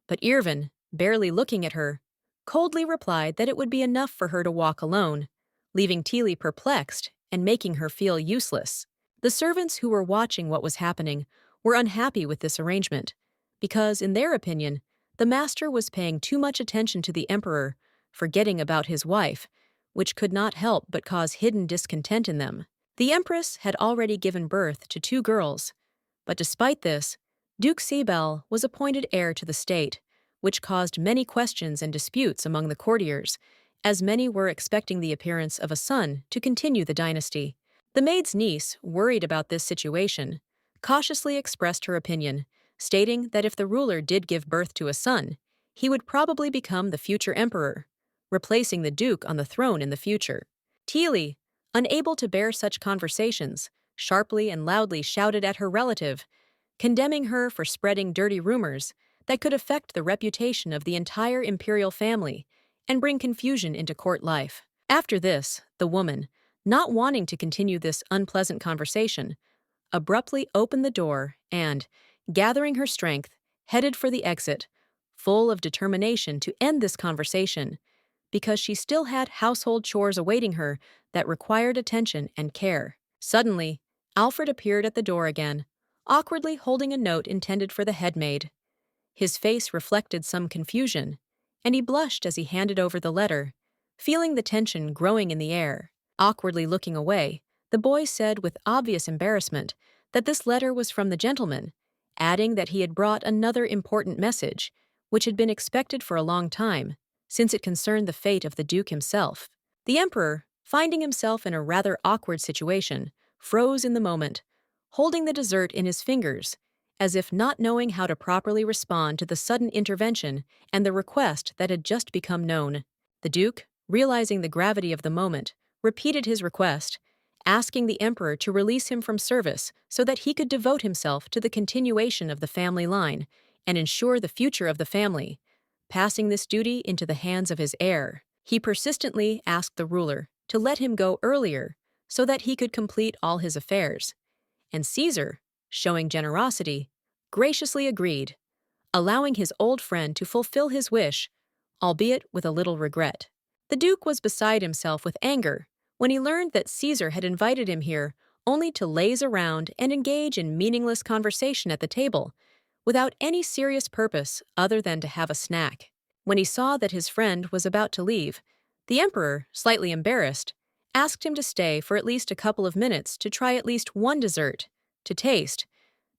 but Irvin, barely looking at her, coldly replied that it would be enough for her to walk alone, leaving Teely perplexed and making her feel useless. The servants who were watching what was happening were unhappy with this arrangement, because, in their opinion, the master was paying too much attention to the emperor, forgetting about his wife, which could not help but cause hidden discontent in them. The empress had already given birth to 2 girls, but despite this, Duke Sebel was appointed heir to the state, which caused many questions and disputes among the courtiers, as many were expecting the appearance of a son to continue the dynasty. The maid's niece, worried about this situation, cautiously expressed her opinion, stating that if the ruler did give birth to a son, he would probably become the future emperor, replacing the duke on the throne in the future. Teely, unable to bear such conversations, sharply and loudly shouted at her relative, condemning her for spreading dirty rumors that could affect the reputation of the entire imperial family and bring confusion into court life. After this, the woman, not wanting to continue this unpleasant conversation, abruptly opened the door and, gathering her strength, headed for the exit, full of determination to end this conversation, because she still had household chores awaiting her that required attention and care. Suddenly, Alfred appeared at the door again, awkwardly holding a note intended for the head maid. His face reflected some confusion, and he blushed as he handed over the letter, feeling the tension growing in the air. Awkwardly looking away, the boy said with obvious embarrassment that this letter was from the gentleman, adding that he had brought another important message, which had been expected for a long time, since it concerned the fate of the Duke himself. The Emperor, finding himself in a rather awkward situation, froze in the moment, holding the dessert in his fingers, as if not knowing how to properly respond to the sudden intervention and the request that had just become known. The Duke, realizing the gravity of the moment, repeated his request, asking the Emperor to release him from service so that he could devote himself to the continuation of the family line and ensure the future of the family, passing this duty into the hands of his heir. He persistently asked the ruler to let him go earlier so that he could complete all his affairs, and Caesar, showing generosity, graciously agreed, allowing his old friend to fulfill his wish, albeit with a little regret. The Duke was beside himself with anger when he learned that Caesar had invited him here only to laze around and engage in meaningless conversation at the table, without any serious purpose other than to have a snack. When he saw that his friend was about to leave, the Emperor, slightly embarrassed, asked him to stay for at least a couple of minutes to try at least one dessert, to taste,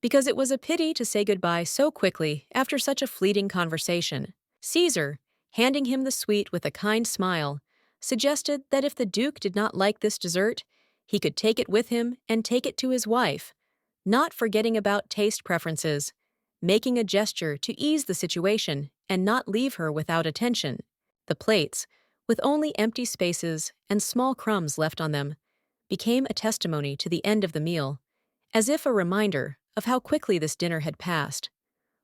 because it was a pity to say goodbye so quickly after such a fleeting conversation. Caesar, handing him the sweet with a kind smile, suggested that if the Duke did not like this dessert, he could take it with him and take it to his wife, not forgetting about taste preferences, making a gesture to ease the situation and not leave her without attention. The plates, with only empty spaces and small crumbs left on them, became a testimony to the end of the meal, as if a reminder of how quickly this dinner had passed,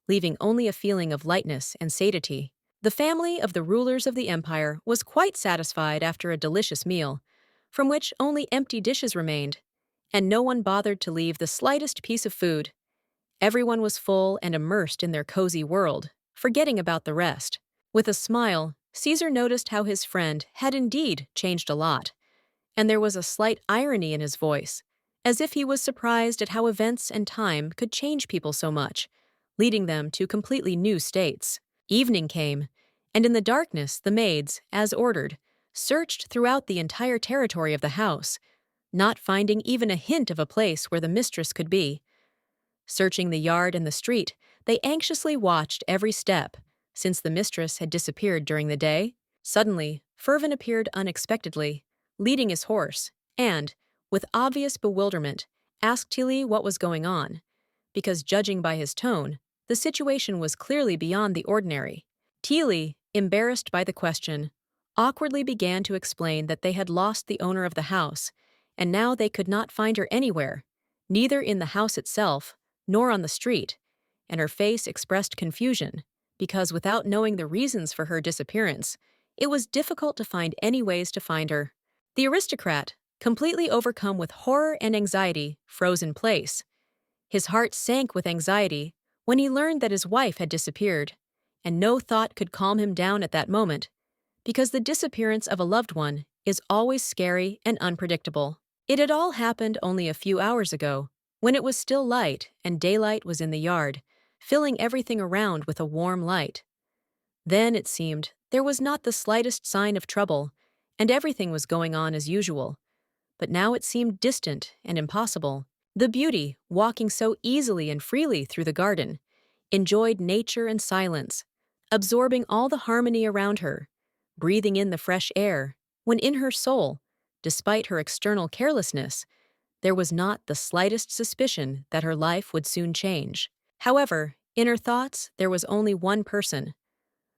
leaving only a feeling of lightness and satiety. The family of the rulers of the empire was quite satisfied after a delicious meal, from which only empty dishes remained, and no one bothered to leave the slightest piece of food. Everyone was full and immersed in their cozy world, forgetting about the rest. With a smile, Caesar noticed how his friend had indeed changed a lot, and there was a slight irony in his voice, as if he was surprised at how events and time could change people so much, leading them to completely new states. Evening came, and in the darkness the maids, as ordered, searched throughout the entire territory of the house, not finding even a hint of a place where the mistress could be. Searching the yard and the street, they anxiously watched every step, since the mistress had disappeared during the day. Suddenly, Irvin appeared unexpectedly, leading his horse, and, with obvious bewilderment, asked Tilly what was going on, because judging by his tone, the situation was clearly beyond the ordinary. Tilly, embarrassed by the question, awkwardly began to explain that they had lost the owner of the house, and now they could not find her anywhere, neither in the house itself, nor on the street, and her face expressed confusion, because without knowing the reasons for her disappearance, it was difficult to find any ways to find her. The aristocrat, completely overcome with horror and anxiety, froze in place. His heart sank with anxiety when he learned that his wife had disappeared, and no thought could calm him down at that moment, because the disappearance of a loved one is always scary and unpredictable. It had all happened only a few hours ago, when it was still light and daylight was in the yard, filling everything around with a warm light. Then, it seemed, there was not the slightest sign of trouble, and everything was going on as usual. But now it seemed distant and impossible. The beauty, walking so easily and freely through the garden, enjoyed nature and silence, absorbing all the harmony around her, breathing in the fresh air, when in her soul, despite her external carelessness, there was not the slightest suspicion that her life would soon change. However, in her thoughts, there was only one person,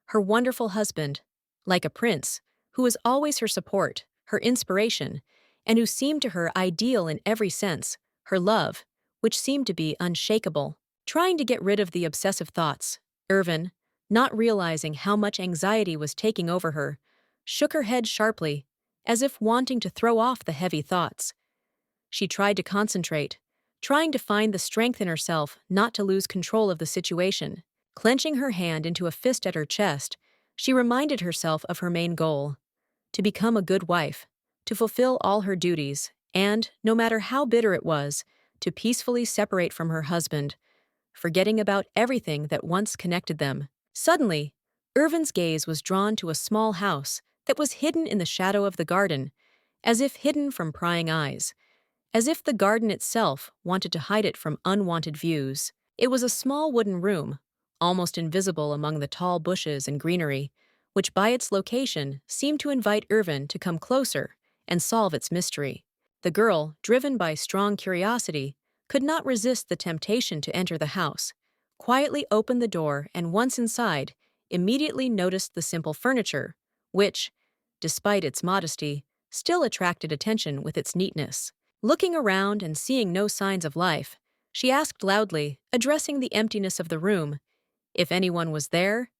her wonderful husband, like a prince, who was always her support, her inspiration, and who seemed to her ideal in every sense, her love, which seemed to be unshakable. Trying to get rid of the obsessive thoughts, Irvin, not realizing how much anxiety was taking over her, shook her head sharply, as if wanting to throw off the heavy thoughts. She tried to concentrate, trying to find the strength in herself not to lose control of the situation. Clenching her hand into a fist at her chest, she reminded herself of her main goal: to become a good wife, to fulfill all her duties, and, no matter how bitter it was, to peacefully separate from her husband, forgetting about everything that once connected them. Suddenly, Irvin's gaze was drawn to a small house that was hidden in the shadow of the garden, as if hidden from prying eyes, as if the garden itself wanted to hide it from unwanted views. It was a small wooden room, almost invisible among the tall bushes and greenery, which by its location seemed to invite Irvin to come closer and solve its mystery. The girl, driven by strong curiosity, could not resist the temptation to enter the house, quietly opened the door, and once inside, immediately noticed the simple furniture, which, despite its modesty, still attracted attention with its neatness. Looking around and seeing no signs of life, she asked loudly, addressing the emptiness of the room, if anyone was there,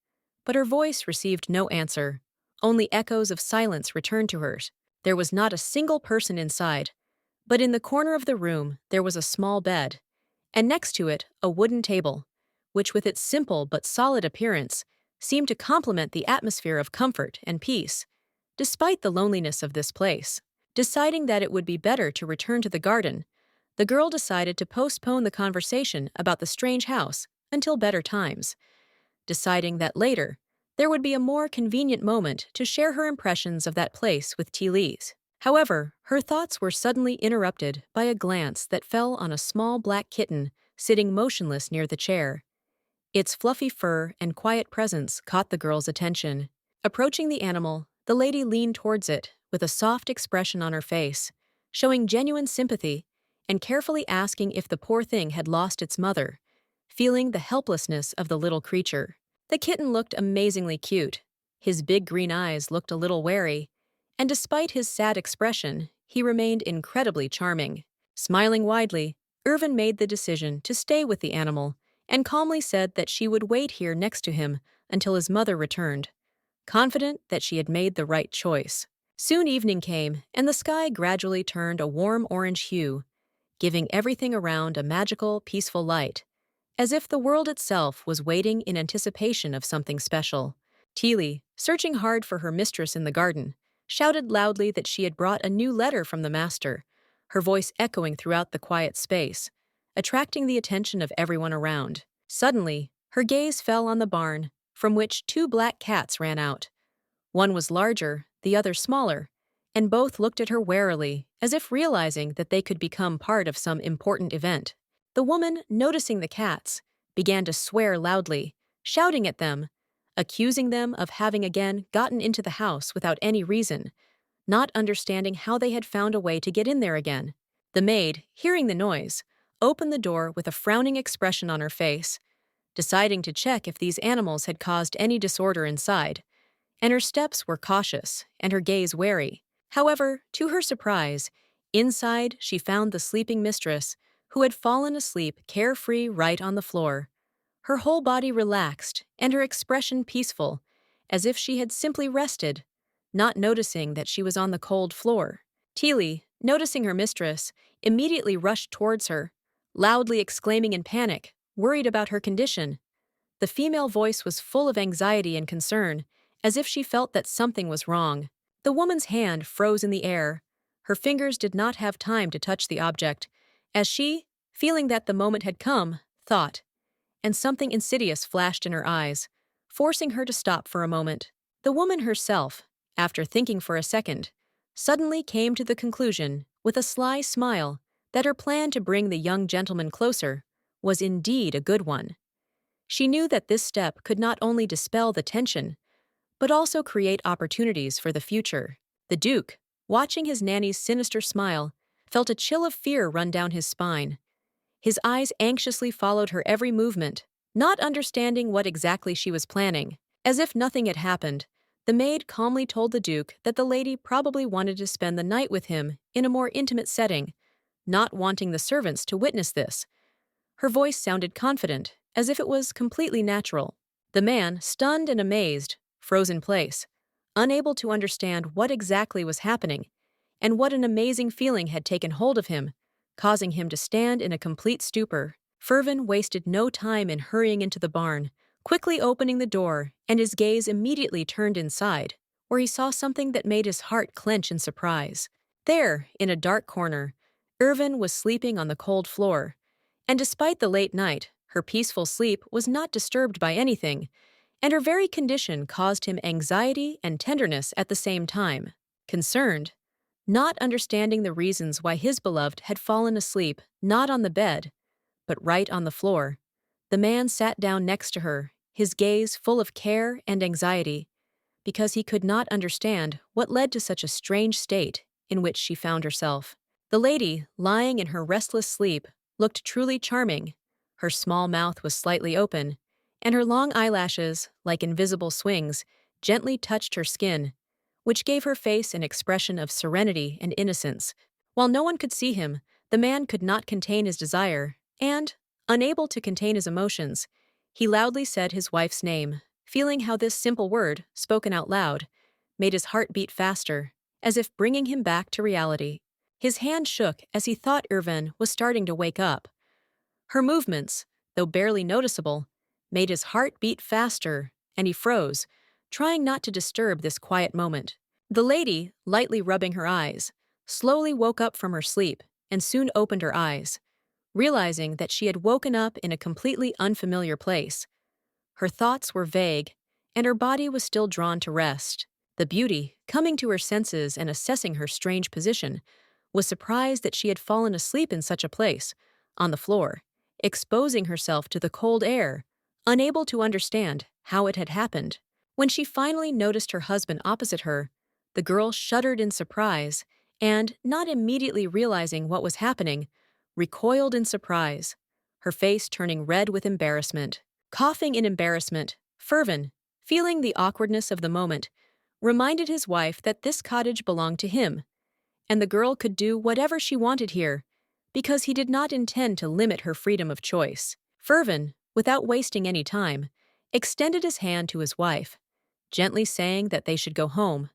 but her voice received no answer. Only echoes of silence returned to hers. There was not a single person inside, but in the corner of the room there was a small bed, and next to it a wooden table, which with its simple but solid appearance seemed to complement the atmosphere of comfort and peace, despite the loneliness of this place. Deciding that it would be better to return to the garden, the girl decided to postpone the conversation about the strange house until better times, deciding that later there would be a more convenient moment to share her impressions of that place with Teelise. However, her thoughts were suddenly interrupted by a glance that fell on a small black kitten sitting motionless near the chair. Its fluffy fur and quiet presence caught the girl's attention. Approaching the animal, the lady leaned towards it with a soft expression on her face, showing genuine sympathy and carefully asking if the poor thing had lost its mother, feeling the helplessness of the little creature. The kitten looked amazingly cute. His big green eyes looked a little wary, and despite his sad expression, he remained incredibly charming. Smiling widely, Irvin made the decision to stay with the animal and calmly said that she would wait here next to him until his mother returned, confident that she had made the right choice. Soon evening came, and the sky gradually turned a warm orange hue, giving everything around a magical, peaceful light, as if the world itself was waiting in anticipation of something special. Teely, searching hard for her mistress in the garden, shouted loudly that she had brought a new letter from the master, her voice echoing throughout the quiet space, attracting the attention of everyone around. Suddenly, her gaze fell on the barn, from which two black cats ran out. One was larger, the other smaller, and both looked at her warily, as if realizing that they could become part of some important event. The woman, noticing the cats, began to swear loudly, shouting at them, accusing them of having again gotten into the house without any reason, not understanding how they had found a way to get in there again. The maid, hearing the noise, opened the door with a frowning expression on her face, deciding to check if these animals had caused any disorder inside, and her steps were cautious and her gaze wary. However, to her surprise, inside she found the sleeping mistress, who had fallen asleep carefree right on the floor, her whole body relaxed and her expression peaceful, as if she had simply rested, not noticing that she was on the cold floor. Teely, noticing her mistress, immediately rushed towards her, loudly exclaiming in panic, worried about her condition. The female voice was full of anxiety and concern, as if she felt that something was wrong. The woman's hand froze in the air. Her fingers did not have time to touch the object, as she, feeling that the moment had come, thought, and something insidious flashed in her eyes, forcing her to stop for a moment. The woman herself, after thinking for a second, suddenly came to the conclusion, with a sly smile, that her plan to bring the young gentleman closer was indeed a good one. She knew that this step could not only dispel the tension, but also create opportunities for the future. The Duke, watching his nanny's sinister smile, felt a chill of fear run down his spine. His eyes anxiously followed her every movement, not understanding what exactly she was planning. As if nothing had happened, the maid calmly told the Duke that the lady probably wanted to spend the night with him in a more intimate setting, not wanting the servants to witness this. Her voice sounded confident, as if it was completely natural. The man, stunned and amazed, froze in place, unable to understand what exactly was happening, and what an amazing feeling had taken hold of him, causing him to stand in a complete stupor. Irvin wasted no time in hurrying into the barn, quickly opening the door, and his gaze immediately turned inside, where he saw something that made his heart clench in surprise. There, in a dark corner, Irvin was sleeping on the cold floor, and despite the late night, her peaceful sleep was not disturbed by anything, and her very condition caused him anxiety and tenderness at the same time. Concerned, not understanding the reasons why his beloved had fallen asleep not on the bed, but right on the floor, the man sat down next to her, his gaze full of care and anxiety, because he could not understand what led to such a strange state in which she found herself. The lady, lying in her restless sleep, looked truly charming. Her small mouth was slightly open, and her long eyelashes, like invisible swings, gently touched her skin, which gave her face an expression of serenity and innocence. While no one could see him, the man could not contain his desire, and, unable to contain his emotions, he loudly said his wife's name, feeling how this simple word, spoken out loud, made his heart beat faster, as if bringing him back to reality. His hand shook as he thought Irvin was starting to wake up. Her movements, though barely noticeable, made his heart beat faster, and he froze, trying not to disturb this quiet moment. The lady, lightly rubbing her eyes, slowly woke up from her sleep and soon opened her eyes, realizing that she had woken up in a completely unfamiliar place. Her thoughts were vague, and her body was still drawn to rest. The beauty, coming to her senses and assessing her strange position, was surprised that she had fallen asleep in such a place, on the floor, exposing herself to the cold air, unable to understand how it had happened. When she finally noticed her husband opposite her, the girl shuddered in surprise and, not immediately realizing what was happening, recoiled in surprise, her face turning red with embarrassment. Coughing in embarrassment, Irvin, feeling the awkwardness of the moment, reminded his wife that this cottage belonged to him, and the girl could do whatever she wanted here, because he did not intend to limit her freedom of choice. Irvin, without wasting any time, extended his hand to his wife, gently saying that they should go home.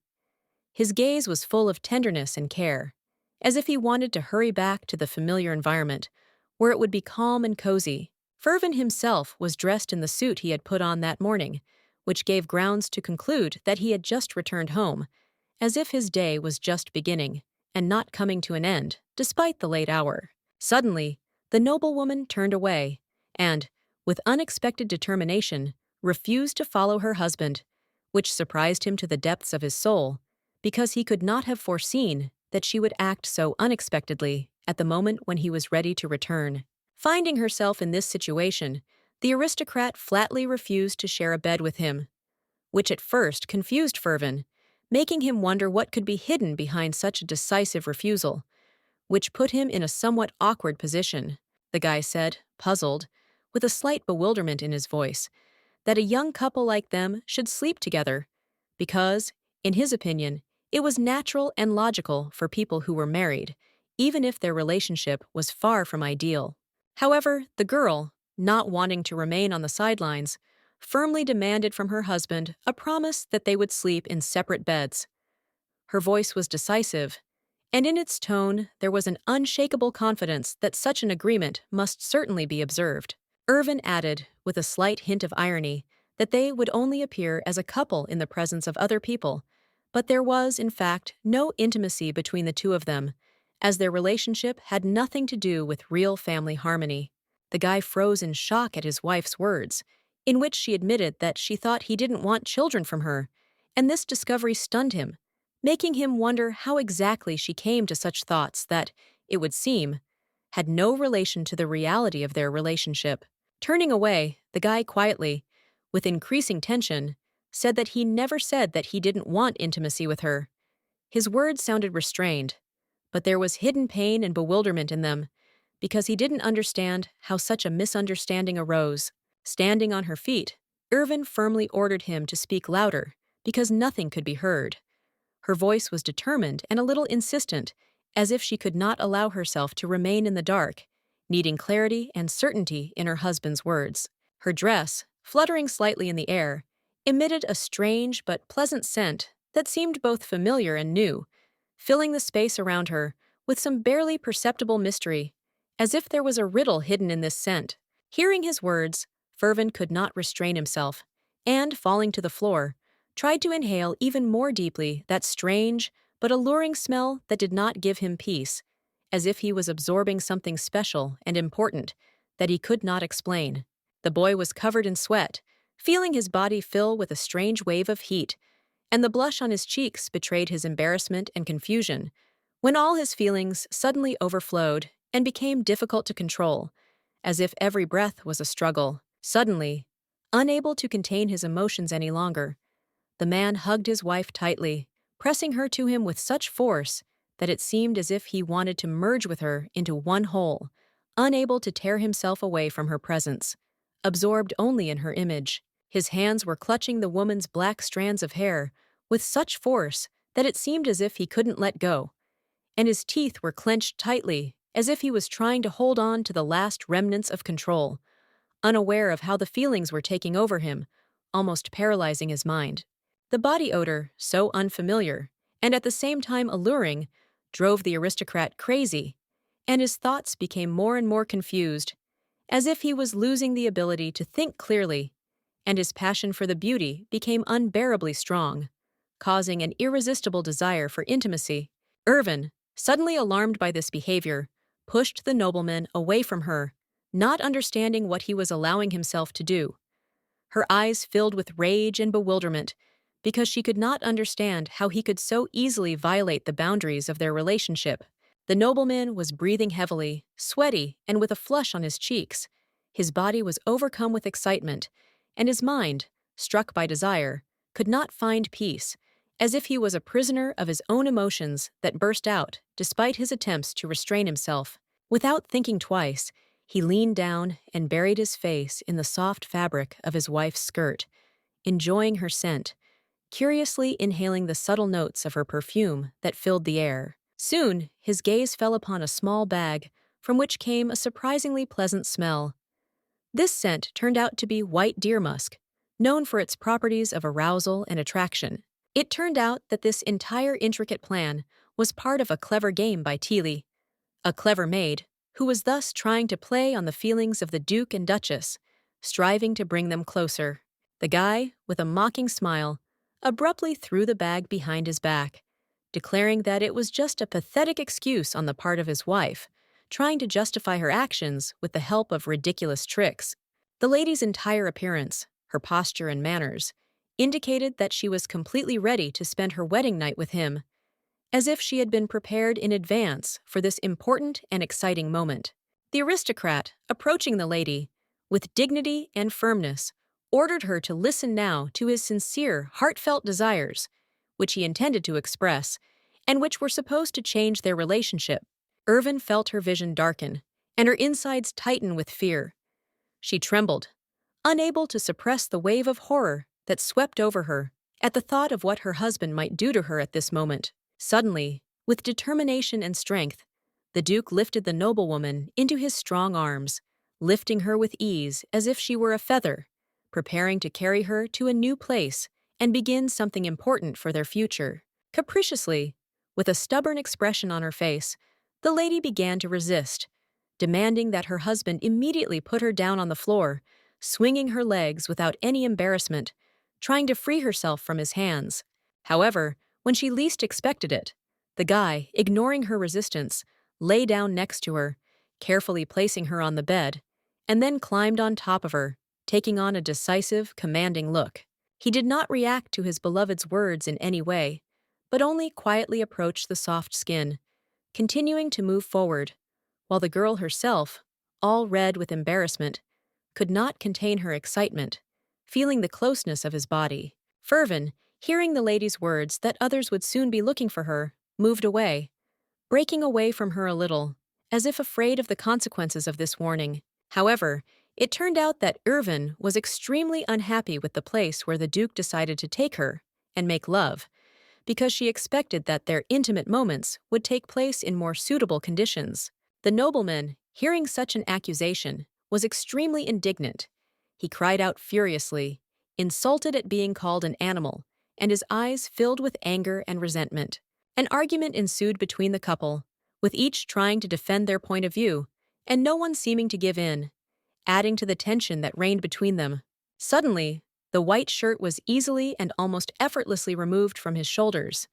His gaze was full of tenderness and care, as if he wanted to hurry back to the familiar environment, where it would be calm and cozy. Irvin himself was dressed in the suit he had put on that morning, which gave grounds to conclude that he had just returned home, as if his day was just beginning, and not coming to an end, despite the late hour. Suddenly, the noblewoman turned away, and, with unexpected determination, refused to follow her husband, which surprised him to the depths of his soul, because he could not have foreseen that she would act so unexpectedly at the moment when he was ready to return. Finding herself in this situation, the aristocrat flatly refused to share a bed with him, which at first confused Irvin, making him wonder what could be hidden behind such a decisive refusal, which put him in a somewhat awkward position. The guy said, puzzled, with a slight bewilderment in his voice, that a young couple like them should sleep together, because, in his opinion, it was natural and logical for people who were married, even if their relationship was far from ideal. However, the girl, not wanting to remain on the sidelines, firmly demanded from her husband a promise that they would sleep in separate beds. Her voice was decisive, and in its tone there was an unshakable confidence that such an agreement must certainly be observed. Irvin added, with a slight hint of irony, that they would only appear as a couple in the presence of other people, but there was, in fact, no intimacy between the two of them, as their relationship had nothing to do with real family harmony. The guy froze in shock at his wife's words, in which she admitted that she thought he didn't want children from her, and this discovery stunned him, making him wonder how exactly she came to such thoughts that, it would seem, had no relation to the reality of their relationship. Turning away, the guy quietly, with increasing tension, said that he never said that he didn't want intimacy with her. His words sounded restrained, but there was hidden pain and bewilderment in them, because he didn't understand how such a misunderstanding arose. Standing on her feet, Irvin firmly ordered him to speak louder, because nothing could be heard. Her voice was determined and a little insistent, as if she could not allow herself to remain in the dark, needing clarity and certainty in her husband's words. Her dress, fluttering slightly in the air, emitted a strange but pleasant scent that seemed both familiar and new, filling the space around her with some barely perceptible mystery, as if there was a riddle hidden in this scent. Hearing his words, Fervin could not restrain himself, and, falling to the floor, tried to inhale even more deeply that strange but alluring smell that did not give him peace, as if he was absorbing something special and important that he could not explain. The boy was covered in sweat, feeling his body fill with a strange wave of heat, and the blush on his cheeks betrayed his embarrassment and confusion, when all his feelings suddenly overflowed and became difficult to control, as if every breath was a struggle. Suddenly, unable to contain his emotions any longer, the man hugged his wife tightly, pressing her to him with such force that it seemed as if he wanted to merge with her into one whole, unable to tear himself away from her presence, absorbed only in her image. His hands were clutching the woman's black strands of hair with such force that it seemed as if he couldn't let go, and his teeth were clenched tightly as if he was trying to hold on to the last remnants of control, unaware of how the feelings were taking over him, almost paralyzing his mind. The body odor, so unfamiliar, and at the same time alluring, drove the aristocrat crazy, and his thoughts became more and more confused, as if he was losing the ability to think clearly, and his passion for the beauty became unbearably strong, causing an irresistible desire for intimacy. Irvin, suddenly alarmed by this behavior, pushed the nobleman away from her, not understanding what he was allowing himself to do. Her eyes filled with rage and bewilderment, because she could not understand how he could so easily violate the boundaries of their relationship. The nobleman was breathing heavily, sweaty, and with a flush on his cheeks. His body was overcome with excitement, and his mind, struck by desire, could not find peace, as if he was a prisoner of his own emotions that burst out despite his attempts to restrain himself. Without thinking twice, he leaned down and buried his face in the soft fabric of his wife's skirt, enjoying her scent, curiously inhaling the subtle notes of her perfume that filled the air. Soon, his gaze fell upon a small bag from which came a surprisingly pleasant smell. This scent turned out to be white deer musk, known for its properties of arousal and attraction. It turned out that this entire intricate plan was part of a clever game by Teely, a clever maid, who was thus trying to play on the feelings of the Duke and Duchess, striving to bring them closer. The guy, with a mocking smile, abruptly threw the bag behind his back, declaring that it was just a pathetic excuse on the part of his wife, trying to justify her actions with the help of ridiculous tricks. The lady's entire appearance, her posture and manners, indicated that she was completely ready to spend her wedding night with him, as if she had been prepared in advance for this important and exciting moment. The aristocrat, approaching the lady, with dignity and firmness, ordered her to listen now to his sincere, heartfelt desires, which he intended to express, and which were supposed to change their relationship. Irvin felt her vision darken, and her insides tighten with fear. She trembled, unable to suppress the wave of horror that swept over her at the thought of what her husband might do to her at this moment. Suddenly, with determination and strength, the Duke lifted the noblewoman into his strong arms, lifting her with ease as if she were a feather, preparing to carry her to a new place and begin something important for their future. Capriciously, with a stubborn expression on her face, the lady began to resist, demanding that her husband immediately put her down on the floor, swinging her legs without any embarrassment, trying to free herself from his hands. However, when she least expected it, the guy, ignoring her resistance, lay down next to her, carefully placing her on the bed, and then climbed on top of her, taking on a decisive, commanding look. He did not react to his beloved's words in any way, but only quietly approached the soft skin, continuing to move forward, while the girl herself, all red with embarrassment, could not contain her excitement, feeling the closeness of his body. Fervin, hearing the lady's words that others would soon be looking for her, moved away, breaking away from her a little, as if afraid of the consequences of this warning. However, it turned out that Irvin was extremely unhappy with the place where the Duke decided to take her and make love, because she expected that their intimate moments would take place in more suitable conditions. The nobleman, hearing such an accusation, was extremely indignant. He cried out furiously, insulted at being called an animal, and his eyes filled with anger and resentment. An argument ensued between the couple, with each trying to defend their point of view, and no one seeming to give in, adding to the tension that reigned between them. Suddenly, the white shirt was easily and almost effortlessly removed from his shoulders,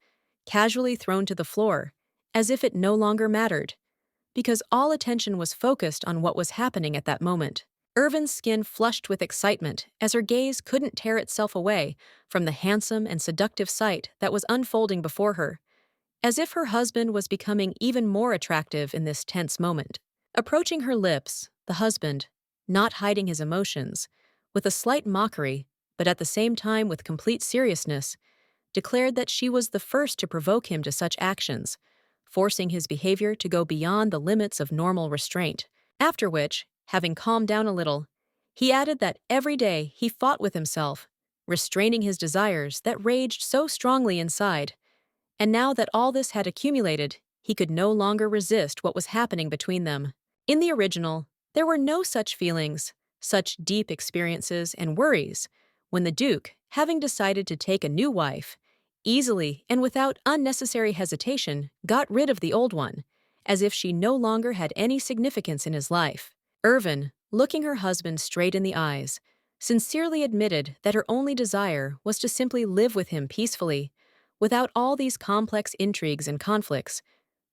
casually thrown to the floor, as if it no longer mattered, because all attention was focused on what was happening at that moment. Irvin's skin flushed with excitement as her gaze couldn't tear itself away from the handsome and seductive sight that was unfolding before her, as if her husband was becoming even more attractive in this tense moment. Approaching her lips, the husband, not hiding his emotions, with a slight mockery, but at the same time with complete seriousness, declared that she was the first to provoke him to such actions, forcing his behavior to go beyond the limits of normal restraint. After which, having calmed down a little, he added that every day he fought with himself, restraining his desires that raged so strongly inside, and now that all this had accumulated, he could no longer resist what was happening between them. In the original, there were no such feelings, such deep experiences and worries, when the Duke, having decided to take a new wife, easily and without unnecessary hesitation got rid of the old one, as if she no longer had any significance in his life. Irvin, looking her husband straight in the eyes, sincerely admitted that her only desire was to simply live with him peacefully, without all these complex intrigues and conflicts,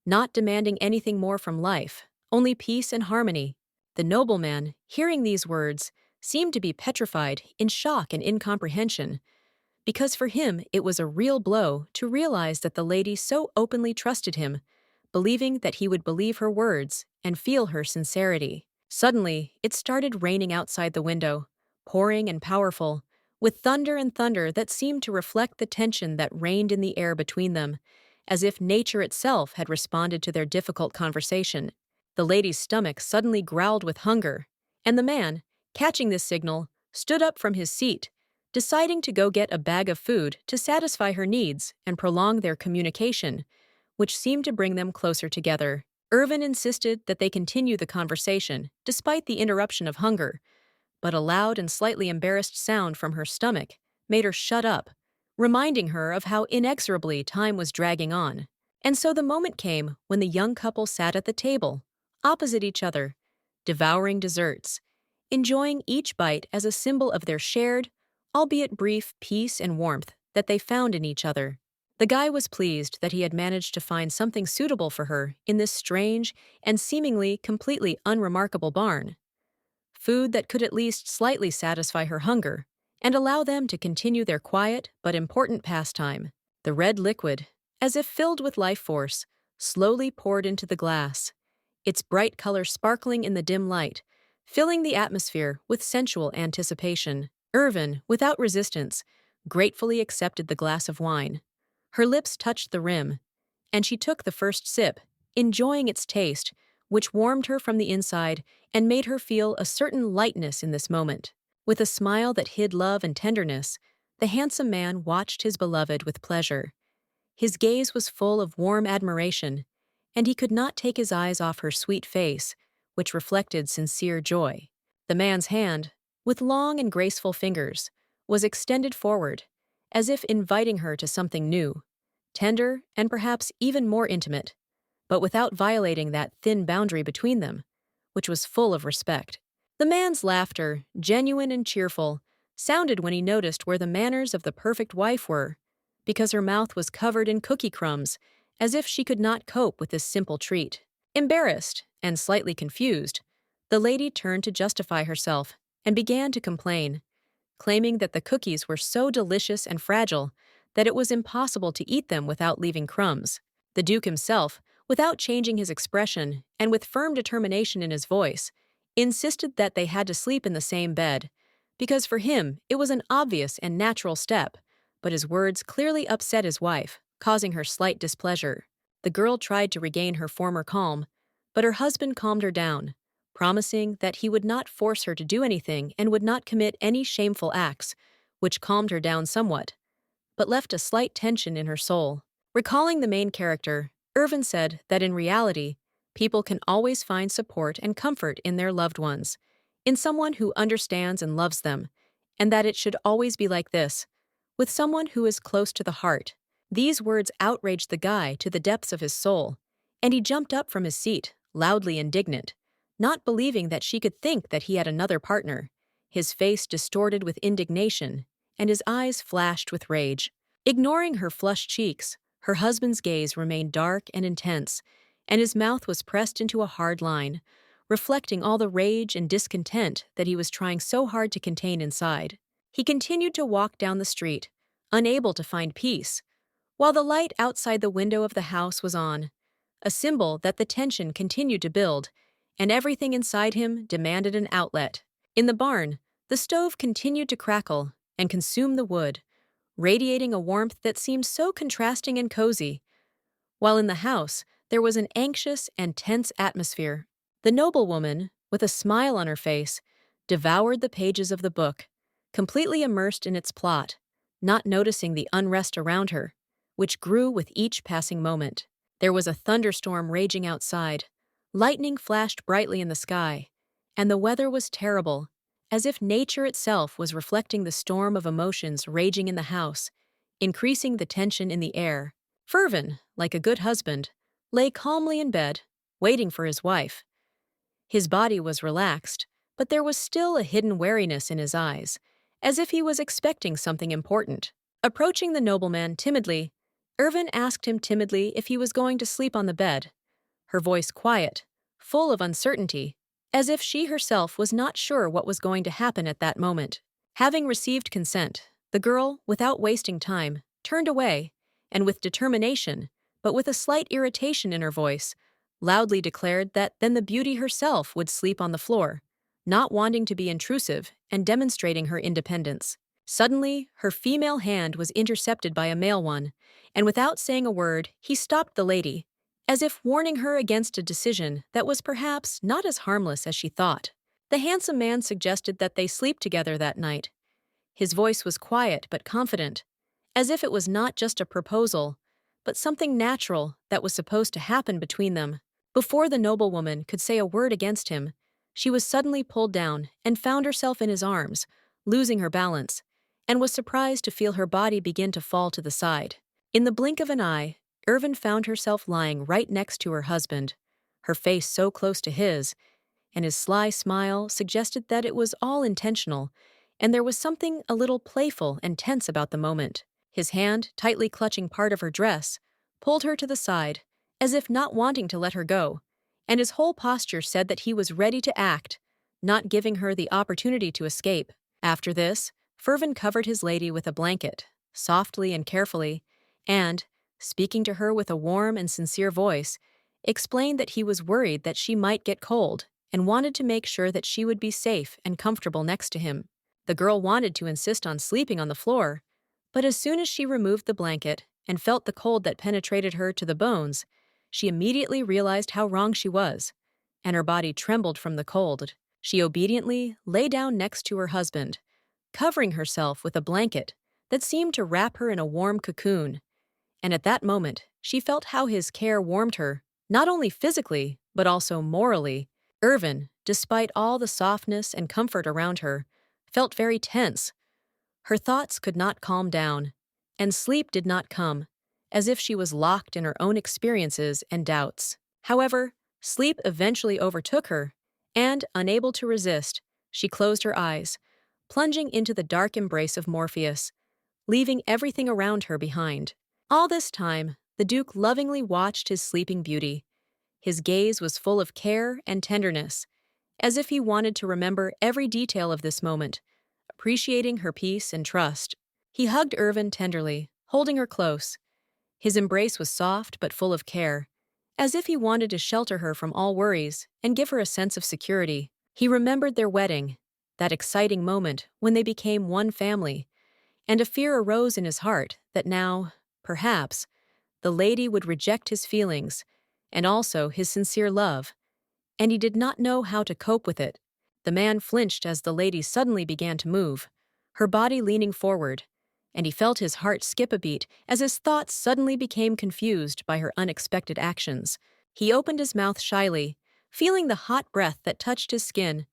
not demanding anything more from life, only peace and harmony. The nobleman, hearing these words, seemed to be petrified in shock and incomprehension, because for him it was a real blow to realize that the lady so openly trusted him, believing that he would believe her words and feel her sincerity. Suddenly, it started raining outside the window, pouring and powerful, with thunder and thunder that seemed to reflect the tension that reigned in the air between them, as if nature itself had responded to their difficult conversation. The lady's stomach suddenly growled with hunger, and the man, catching this signal, stood up from his seat, deciding to go get a bag of food to satisfy her needs and prolong their communication, which seemed to bring them closer together. Irvin insisted that they continue the conversation, despite the interruption of hunger, but a loud and slightly embarrassed sound from her stomach made her shut up, reminding her of how inexorably time was dragging on. And so the moment came when the young couple sat at the table, opposite each other, devouring desserts, enjoying each bite as a symbol of their shared, albeit brief, peace and warmth that they found in each other. The guy was pleased that he had managed to find something suitable for her in this strange and seemingly completely unremarkable barn. Food that could at least slightly satisfy her hunger and allow them to continue their quiet but important pastime. The red liquid, as if filled with life force, slowly poured into the glass, its bright color sparkling in the dim light, filling the atmosphere with sensual anticipation. Irvin, without resistance, gratefully accepted the glass of wine. Her lips touched the rim, and she took the first sip, enjoying its taste, which warmed her from the inside and made her feel a certain lightness in this moment. With a smile that hid love and tenderness, the handsome man watched his beloved with pleasure. His gaze was full of warm admiration, and he could not take his eyes off her sweet face, which reflected sincere joy. The man's hand, with long and graceful fingers, was extended forward, as if inviting her to something new, tender and perhaps even more intimate, but without violating that thin boundary between them, which was full of respect. The man's laughter, genuine and cheerful, sounded when he noticed where the manners of the perfect wife were, because her mouth was covered in cookie crumbs, as if she could not cope with this simple treat. Embarrassed and slightly confused, the lady turned to justify herself and began to complain, claiming that the cookies were so delicious and fragile that it was impossible to eat them without leaving crumbs. The Duke himself, without changing his expression and with firm determination in his voice, insisted that they had to sleep in the same bed, because for him it was an obvious and natural step, but his words clearly upset his wife, causing her slight displeasure. The girl tried to regain her former calm, but her husband calmed her down, promising that he would not force her to do anything and would not commit any shameful acts, which calmed her down somewhat, but left a slight tension in her soul. Recalling the main character, Irvin said that in reality, people can always find support and comfort in their loved ones, in someone who understands and loves them, and that it should always be like this, with someone who is close to the heart. These words outraged the guy to the depths of his soul, and he jumped up from his seat, loudly indignant, not believing that she could think that he had another partner, his face distorted with indignation, and his eyes flashed with rage. Ignoring her flushed cheeks, her husband's gaze remained dark and intense, and his mouth was pressed into a hard line, reflecting all the rage and discontent that he was trying so hard to contain inside. He continued to walk down the street, unable to find peace, while the light outside the window of the house was on, a symbol that the tension continued to build, and everything inside him demanded an outlet. In the barn, the stove continued to crackle and consume the wood, radiating a warmth that seemed so contrasting and cozy, while in the house there was an anxious and tense atmosphere. The noblewoman, with a smile on her face, devoured the pages of the book, completely immersed in its plot, not noticing the unrest around her, which grew with each passing moment. There was a thunderstorm raging outside, lightning flashed brightly in the sky, and the weather was terrible, as if nature itself was reflecting the storm of emotions raging in the house, increasing the tension in the air. Irvin, like a good husband, lay calmly in bed, waiting for his wife. His body was relaxed, but there was still a hidden wariness in his eyes, as if he was expecting something important. Approaching the nobleman timidly, Irvin asked him timidly if he was going to sleep on the bed, her voice quiet, full of uncertainty, as if she herself was not sure what was going to happen at that moment. Having received consent, the girl, without wasting time, turned away, and with determination, but with a slight irritation in her voice, loudly declared that then the beauty herself would sleep on the floor, not wanting to be intrusive and demonstrating her independence. Suddenly, her female hand was intercepted by a male one, and without saying a word, he stopped the lady, as if warning her against a decision that was perhaps not as harmless as she thought. The handsome man suggested that they sleep together that night. His voice was quiet but confident, as if it was not just a proposal, but something natural that was supposed to happen between them. Before the noblewoman could say a word against him, she was suddenly pulled down and found herself in his arms, losing her balance, and was surprised to feel her body begin to fall to the side. In the blink of an eye, Irvin found herself lying right next to her husband, her face so close to his, and his sly smile suggested that it was all intentional, and there was something a little playful and tense about the moment. His hand, tightly clutching part of her dress, pulled her to the side, as if not wanting to let her go, and his whole posture said that he was ready to act, not giving her the opportunity to escape. After this, Irvin covered his lady with a blanket, softly and carefully, and, speaking to her with a warm and sincere voice, explained that he was worried that she might get cold and wanted to make sure that she would be safe and comfortable next to him. The girl wanted to insist on sleeping on the floor, but as soon as she removed the blanket and felt the cold that penetrated her to the bones, she immediately realized how wrong she was, and her body trembled from the cold. She obediently lay down next to her husband, covering herself with a blanket that seemed to wrap her in a warm cocoon, and at that moment she felt how his care warmed her, not only physically, but also morally. Irvin, despite all the softness and comfort around her, felt very tense. Her thoughts could not calm down, and sleep did not come, as if she was locked in her own experiences and doubts. However, sleep eventually overtook her, and, unable to resist, she closed her eyes, plunging into the dark embrace of Morpheus, leaving everything around her behind. All this time, the Duke lovingly watched his sleeping beauty. His gaze was full of care and tenderness, as if he wanted to remember every detail of this moment, appreciating her peace and trust. He hugged Irvin tenderly, holding her close. His embrace was soft but full of care, as if he wanted to shelter her from all worries and give her a sense of security. He remembered their wedding, that exciting moment when they became one family, and a fear arose in his heart that now, perhaps, the lady would reject his feelings, and also his sincere love, and he did not know how to cope with it. The man flinched as the lady suddenly began to move, her body leaning forward, and he felt his heart skip a beat as his thoughts suddenly became confused by her unexpected actions. He opened his mouth shyly, feeling the hot breath that touched his skin,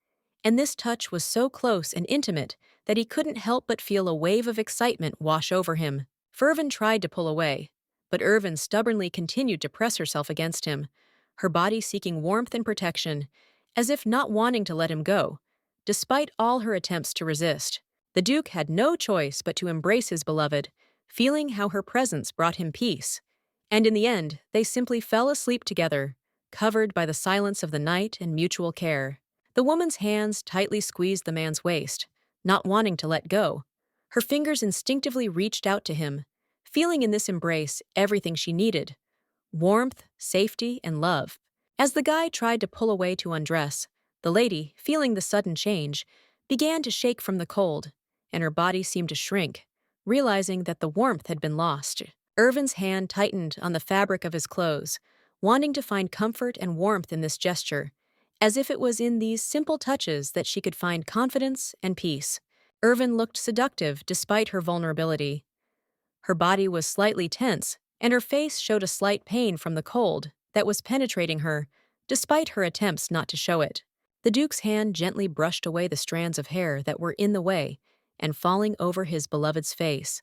and this touch was so close and intimate that he couldn't help but feel a wave of excitement wash over him. Irvin tried to pull away, but Irvin stubbornly continued to press herself against him, her body seeking warmth and protection, as if not wanting to let him go, despite all her attempts to resist. The Duke had no choice but to embrace his beloved, feeling how her presence brought him peace. And in the end, they simply fell asleep together, covered by the silence of the night and mutual care. The woman's hands tightly squeezed the man's waist, not wanting to let go. Her fingers instinctively reached out to him, feeling in this embrace everything she needed: warmth, safety, and love. As the guy tried to pull away to undress, the lady, feeling the sudden change, began to shake from the cold, and her body seemed to shrink, realizing that the warmth had been lost. Irvin's hand tightened on the fabric of his clothes, wanting to find comfort and warmth in this gesture, as if it was in these simple touches that she could find confidence and peace. Irvin looked seductive despite her vulnerability. Her body was slightly tense, and her face showed a slight pain from the cold that was penetrating her, despite her attempts not to show it. The Duke's hand gently brushed away the strands of hair that were in the way and falling over his beloved's face,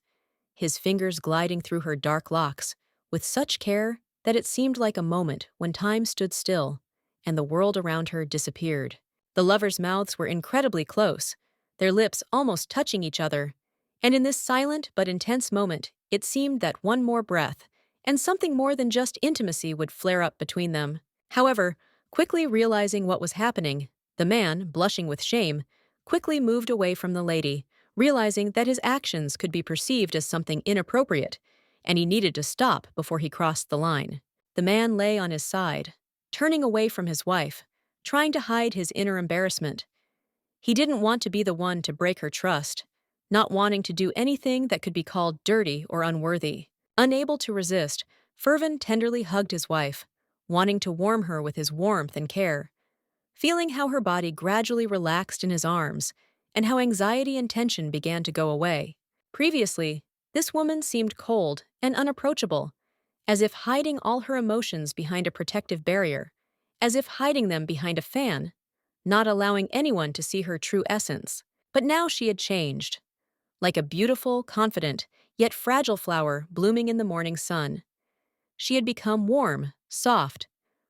his fingers gliding through her dark locks with such care that it seemed like a moment when time stood still and the world around her disappeared. The lovers' mouths were incredibly close, their lips almost touching each other, and in this silent but intense moment, it seemed that one more breath, and something more than just intimacy would flare up between them. However, quickly realizing what was happening, the man, blushing with shame, quickly moved away from the lady, realizing that his actions could be perceived as something inappropriate, and he needed to stop before he crossed the line. The man lay on his side, turning away from his wife, trying to hide his inner embarrassment. He didn't want to be the one to break her trust, not wanting to do anything that could be called dirty or unworthy. Unable to resist, Irvin tenderly hugged his wife, wanting to warm her with his warmth and care, feeling how her body gradually relaxed in his arms and how anxiety and tension began to go away. Previously, this woman seemed cold and unapproachable, as if hiding all her emotions behind a protective barrier, as if hiding them behind a fan, not allowing anyone to see her true essence. But now she had changed, like a beautiful, confident, yet fragile flower blooming in the morning sun. She had become warm, soft.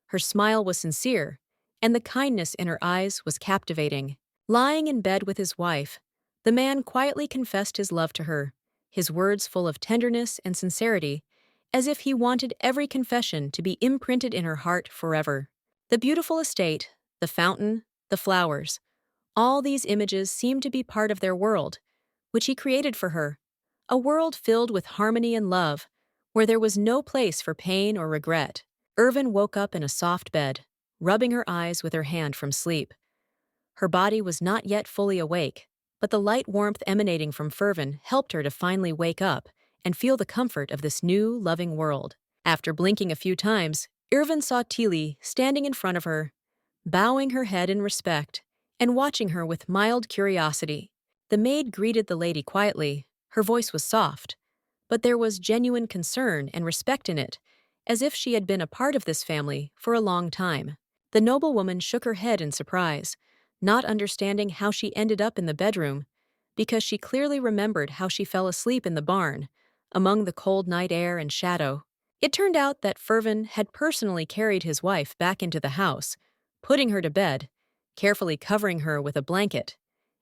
Her smile was sincere, and the kindness in her eyes was captivating. Lying in bed with his wife, the man quietly confessed his love to her, his words full of tenderness and sincerity, as if he wanted every confession to be imprinted in her heart forever. The beautiful estate, the fountain, the flowers, all these images seemed to be part of their world, which he created for her, a world filled with harmony and love, where there was no place for pain or regret. Irvin woke up in a soft bed, rubbing her eyes with her hand from sleep. Her body was not yet fully awake, but the light warmth emanating from Irvin helped her to finally wake up and feel the comfort of this new, loving world. After blinking a few times, Irvin saw Tilly standing in front of her, bowing her head in respect and watching her with mild curiosity. The maid greeted the lady quietly. Her voice was soft, but there was genuine concern and respect in it, as if she had been a part of this family for a long time. The noblewoman shook her head in surprise, not understanding how she ended up in the bedroom, because she clearly remembered how she fell asleep in the barn, among the cold night air and shadow. It turned out that Irvin had personally carried his wife back into the house, putting her to bed, carefully covering her with a blanket,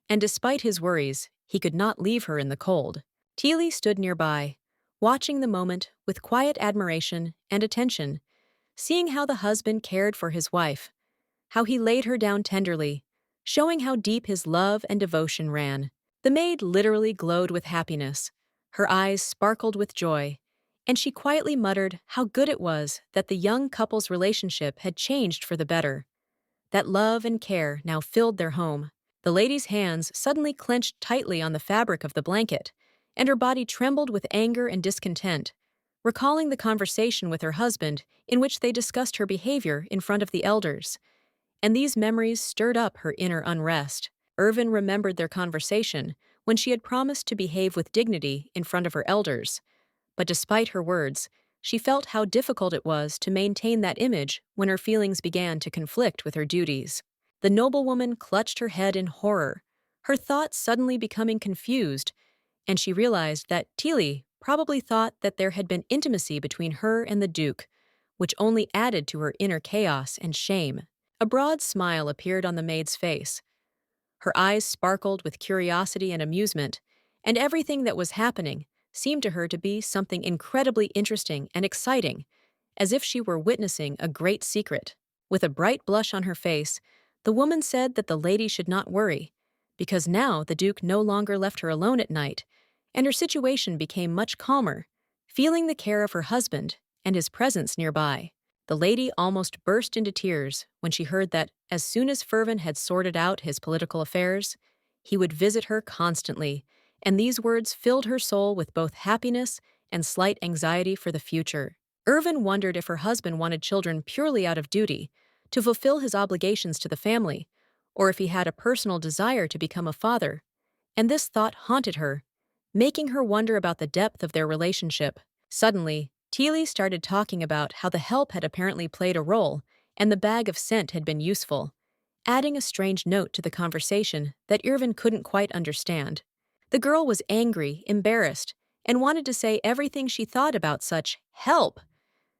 and despite his worries, he could not leave her in the cold. Tilly stood nearby, watching the moment with quiet admiration and attention, seeing how the husband cared for his wife, how he laid her down tenderly, showing how deep his love and devotion ran. The maid literally glowed with happiness. Her eyes sparkled with joy, and she quietly muttered how good it was that the young couple's relationship had changed for the better, that love and care now filled their home. The lady's hands suddenly clenched tightly on the fabric of the blanket, and her body trembled with anger and discontent, recalling the conversation with her husband in which they discussed her behavior in front of the elders. And these memories stirred up her inner unrest. Irvin remembered their conversation when she had promised to behave with dignity in front of her elders. But despite her words, she felt how difficult it was to maintain that image when her feelings began to conflict with her duties. The noblewoman clutched her head in horror, her thoughts suddenly becoming confused, and she realized that Tilly probably thought that there had been intimacy between her and the Duke, which only added to her inner chaos and shame. A broad smile appeared on the maid's face. Her eyes sparkled with curiosity and amusement, and everything that was happening seemed to her to be something incredibly interesting and exciting, as if she were witnessing a great secret. With a bright blush on her face, the woman said that the lady should not worry, because now the Duke no longer left her alone at night, and her situation became much calmer, feeling the care of her husband and his presence nearby. The lady almost burst into tears when she heard that, as soon as Irvin had sorted out his political affairs, he would visit her constantly, and these words filled her soul with both happiness and slight anxiety for the future. Irvin wondered if her husband wanted children purely out of duty, to fulfill his obligations to the family, or if he had a personal desire to become a father, and this thought haunted her, making her wonder about the depth of their relationship. Suddenly, Teely started talking about how the help had apparently played a role and the bag of scent had been useful, adding a strange note to the conversation that Irvin couldn't quite understand. The girl was angry, embarrassed, and wanted to say everything she thought about such help,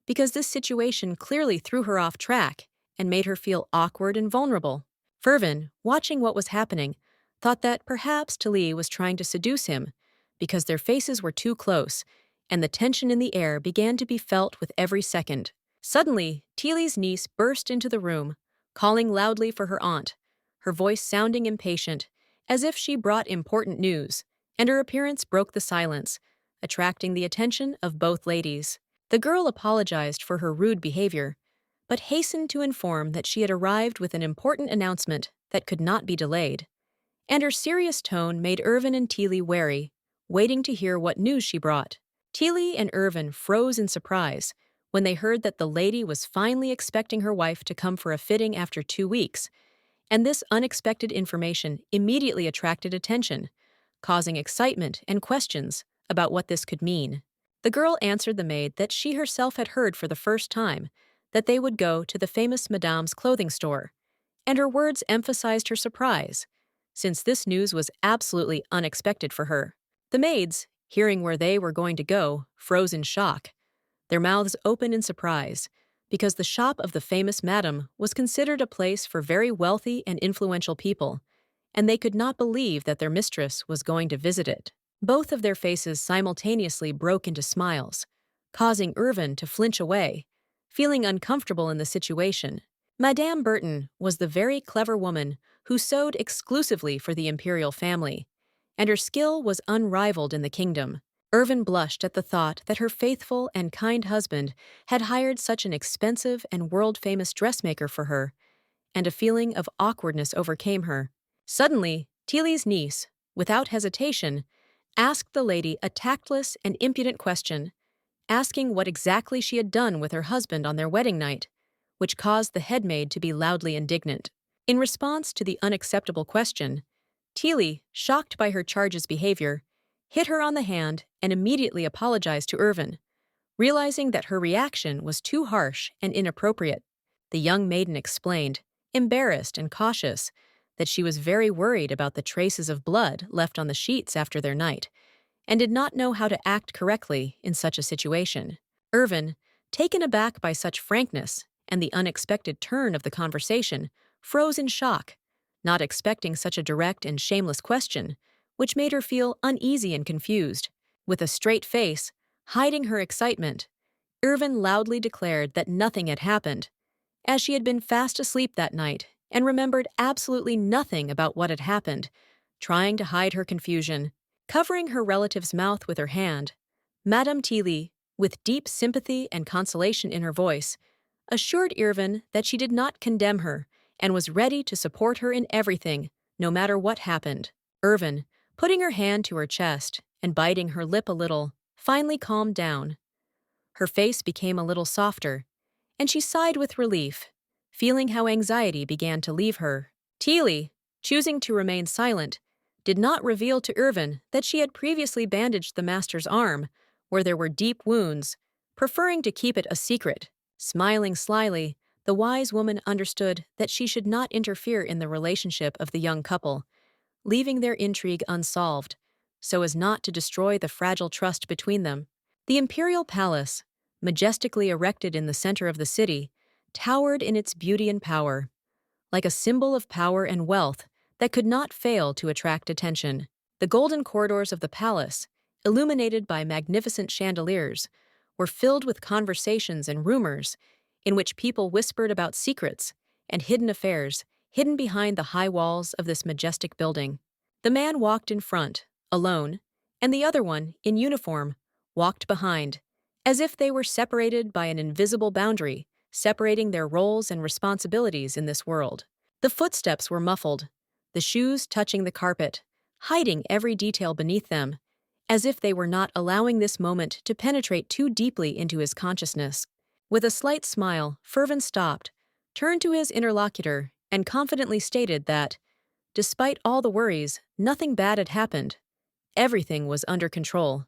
because this situation clearly threw her off track and made her feel awkward and vulnerable. Irvin, watching what was happening, thought that perhaps Tilly was trying to seduce him, because their faces were too close, and the tension in the air began to be felt with every second. Suddenly, Tilly's niece burst into the room, calling loudly for her aunt, her voice sounding impatient, as if she brought important news, and her appearance broke the silence, attracting the attention of both ladies. The girl apologized for her rude behavior, but hastened to inform that she had arrived with an important announcement that could not be delayed. And her serious tone made Irvin and Tilly wary, waiting to hear what news she brought. Tilly and Irvin froze in surprise when they heard that the lady was finally expecting her wife to come for a fitting after 2 weeks, and this unexpected information immediately attracted attention, causing excitement and questions about what this could mean. The girl answered the maid that she herself had heard for the first time that they would go to the famous Madame's clothing store, and her words emphasized her surprise, since this news was absolutely unexpected for her. The maids, hearing where they were going to go, froze in shock, their mouths open in surprise, because the shop of the famous Madame was considered a place for very wealthy and influential people, and they could not believe that their mistress was going to visit it. Both of their faces simultaneously broke into smiles, causing Irvin to flinch away, feeling uncomfortable in the situation. Madame Burton was the very clever woman who sewed exclusively for the imperial family, and her skill was unrivaled in the kingdom. Irvin blushed at the thought that her faithful and kind husband had hired such an expensive and world-famous dressmaker for her, and a feeling of awkwardness overcame her. Suddenly, Tilly's niece, without hesitation, asked the lady a tactless and impudent question, asking what exactly she had done with her husband on their wedding night, which caused the headmaid to be loudly indignant. In response to the unacceptable question, Tilly, shocked by her charge's behavior, hit her on the hand and immediately apologized to Irvin, realizing that her reaction was too harsh and inappropriate. The young maiden explained, embarrassed and cautious, that she was very worried about the traces of blood left on the sheets after their night, and did not know how to act correctly in such a situation. Irvin, taken aback by such frankness and the unexpected turn of the conversation, froze in shock, not expecting such a direct and shameless question, which made her feel uneasy and confused. With a straight face, hiding her excitement, Irvin loudly declared that nothing had happened, as she had been fast asleep that night and remembered absolutely nothing about what had happened, trying to hide her confusion. Covering her relative's mouth with her hand, Madame Tilly, with deep sympathy and consolation in her voice, assured Irvin that she did not condemn her and was ready to support her in everything, no matter what happened. Irvin, putting her hand to her chest and biting her lip a little, finally calmed down. Her face became a little softer, and she sighed with relief, feeling how anxiety began to leave her. Teely, choosing to remain silent, did not reveal to Irvin that she had previously bandaged the master's arm, where there were deep wounds, preferring to keep it a secret. Smiling slyly, the wise woman understood that she should not interfere in the relationship of the young couple, leaving their intrigue unsolved, so as not to destroy the fragile trust between them. The imperial palace, majestically erected in the center of the city, towered in its beauty and power, like a symbol of power and wealth that could not fail to attract attention. The golden corridors of the palace, illuminated by magnificent chandeliers, were filled with conversations and rumors in which people whispered about secrets and hidden affairs hidden behind the high walls of this majestic building. The man walked in front, alone, and the other one, in uniform, walked behind, as if they were separated by an invisible boundary, separating their roles and responsibilities in this world. The footsteps were muffled, the shoes touching the carpet, hiding every detail beneath them, as if they were not allowing this moment to penetrate too deeply into his consciousness. With a slight smile, Irvin stopped, turned to his interlocutor, and confidently stated that, despite all the worries, nothing bad had happened. Everything was under control.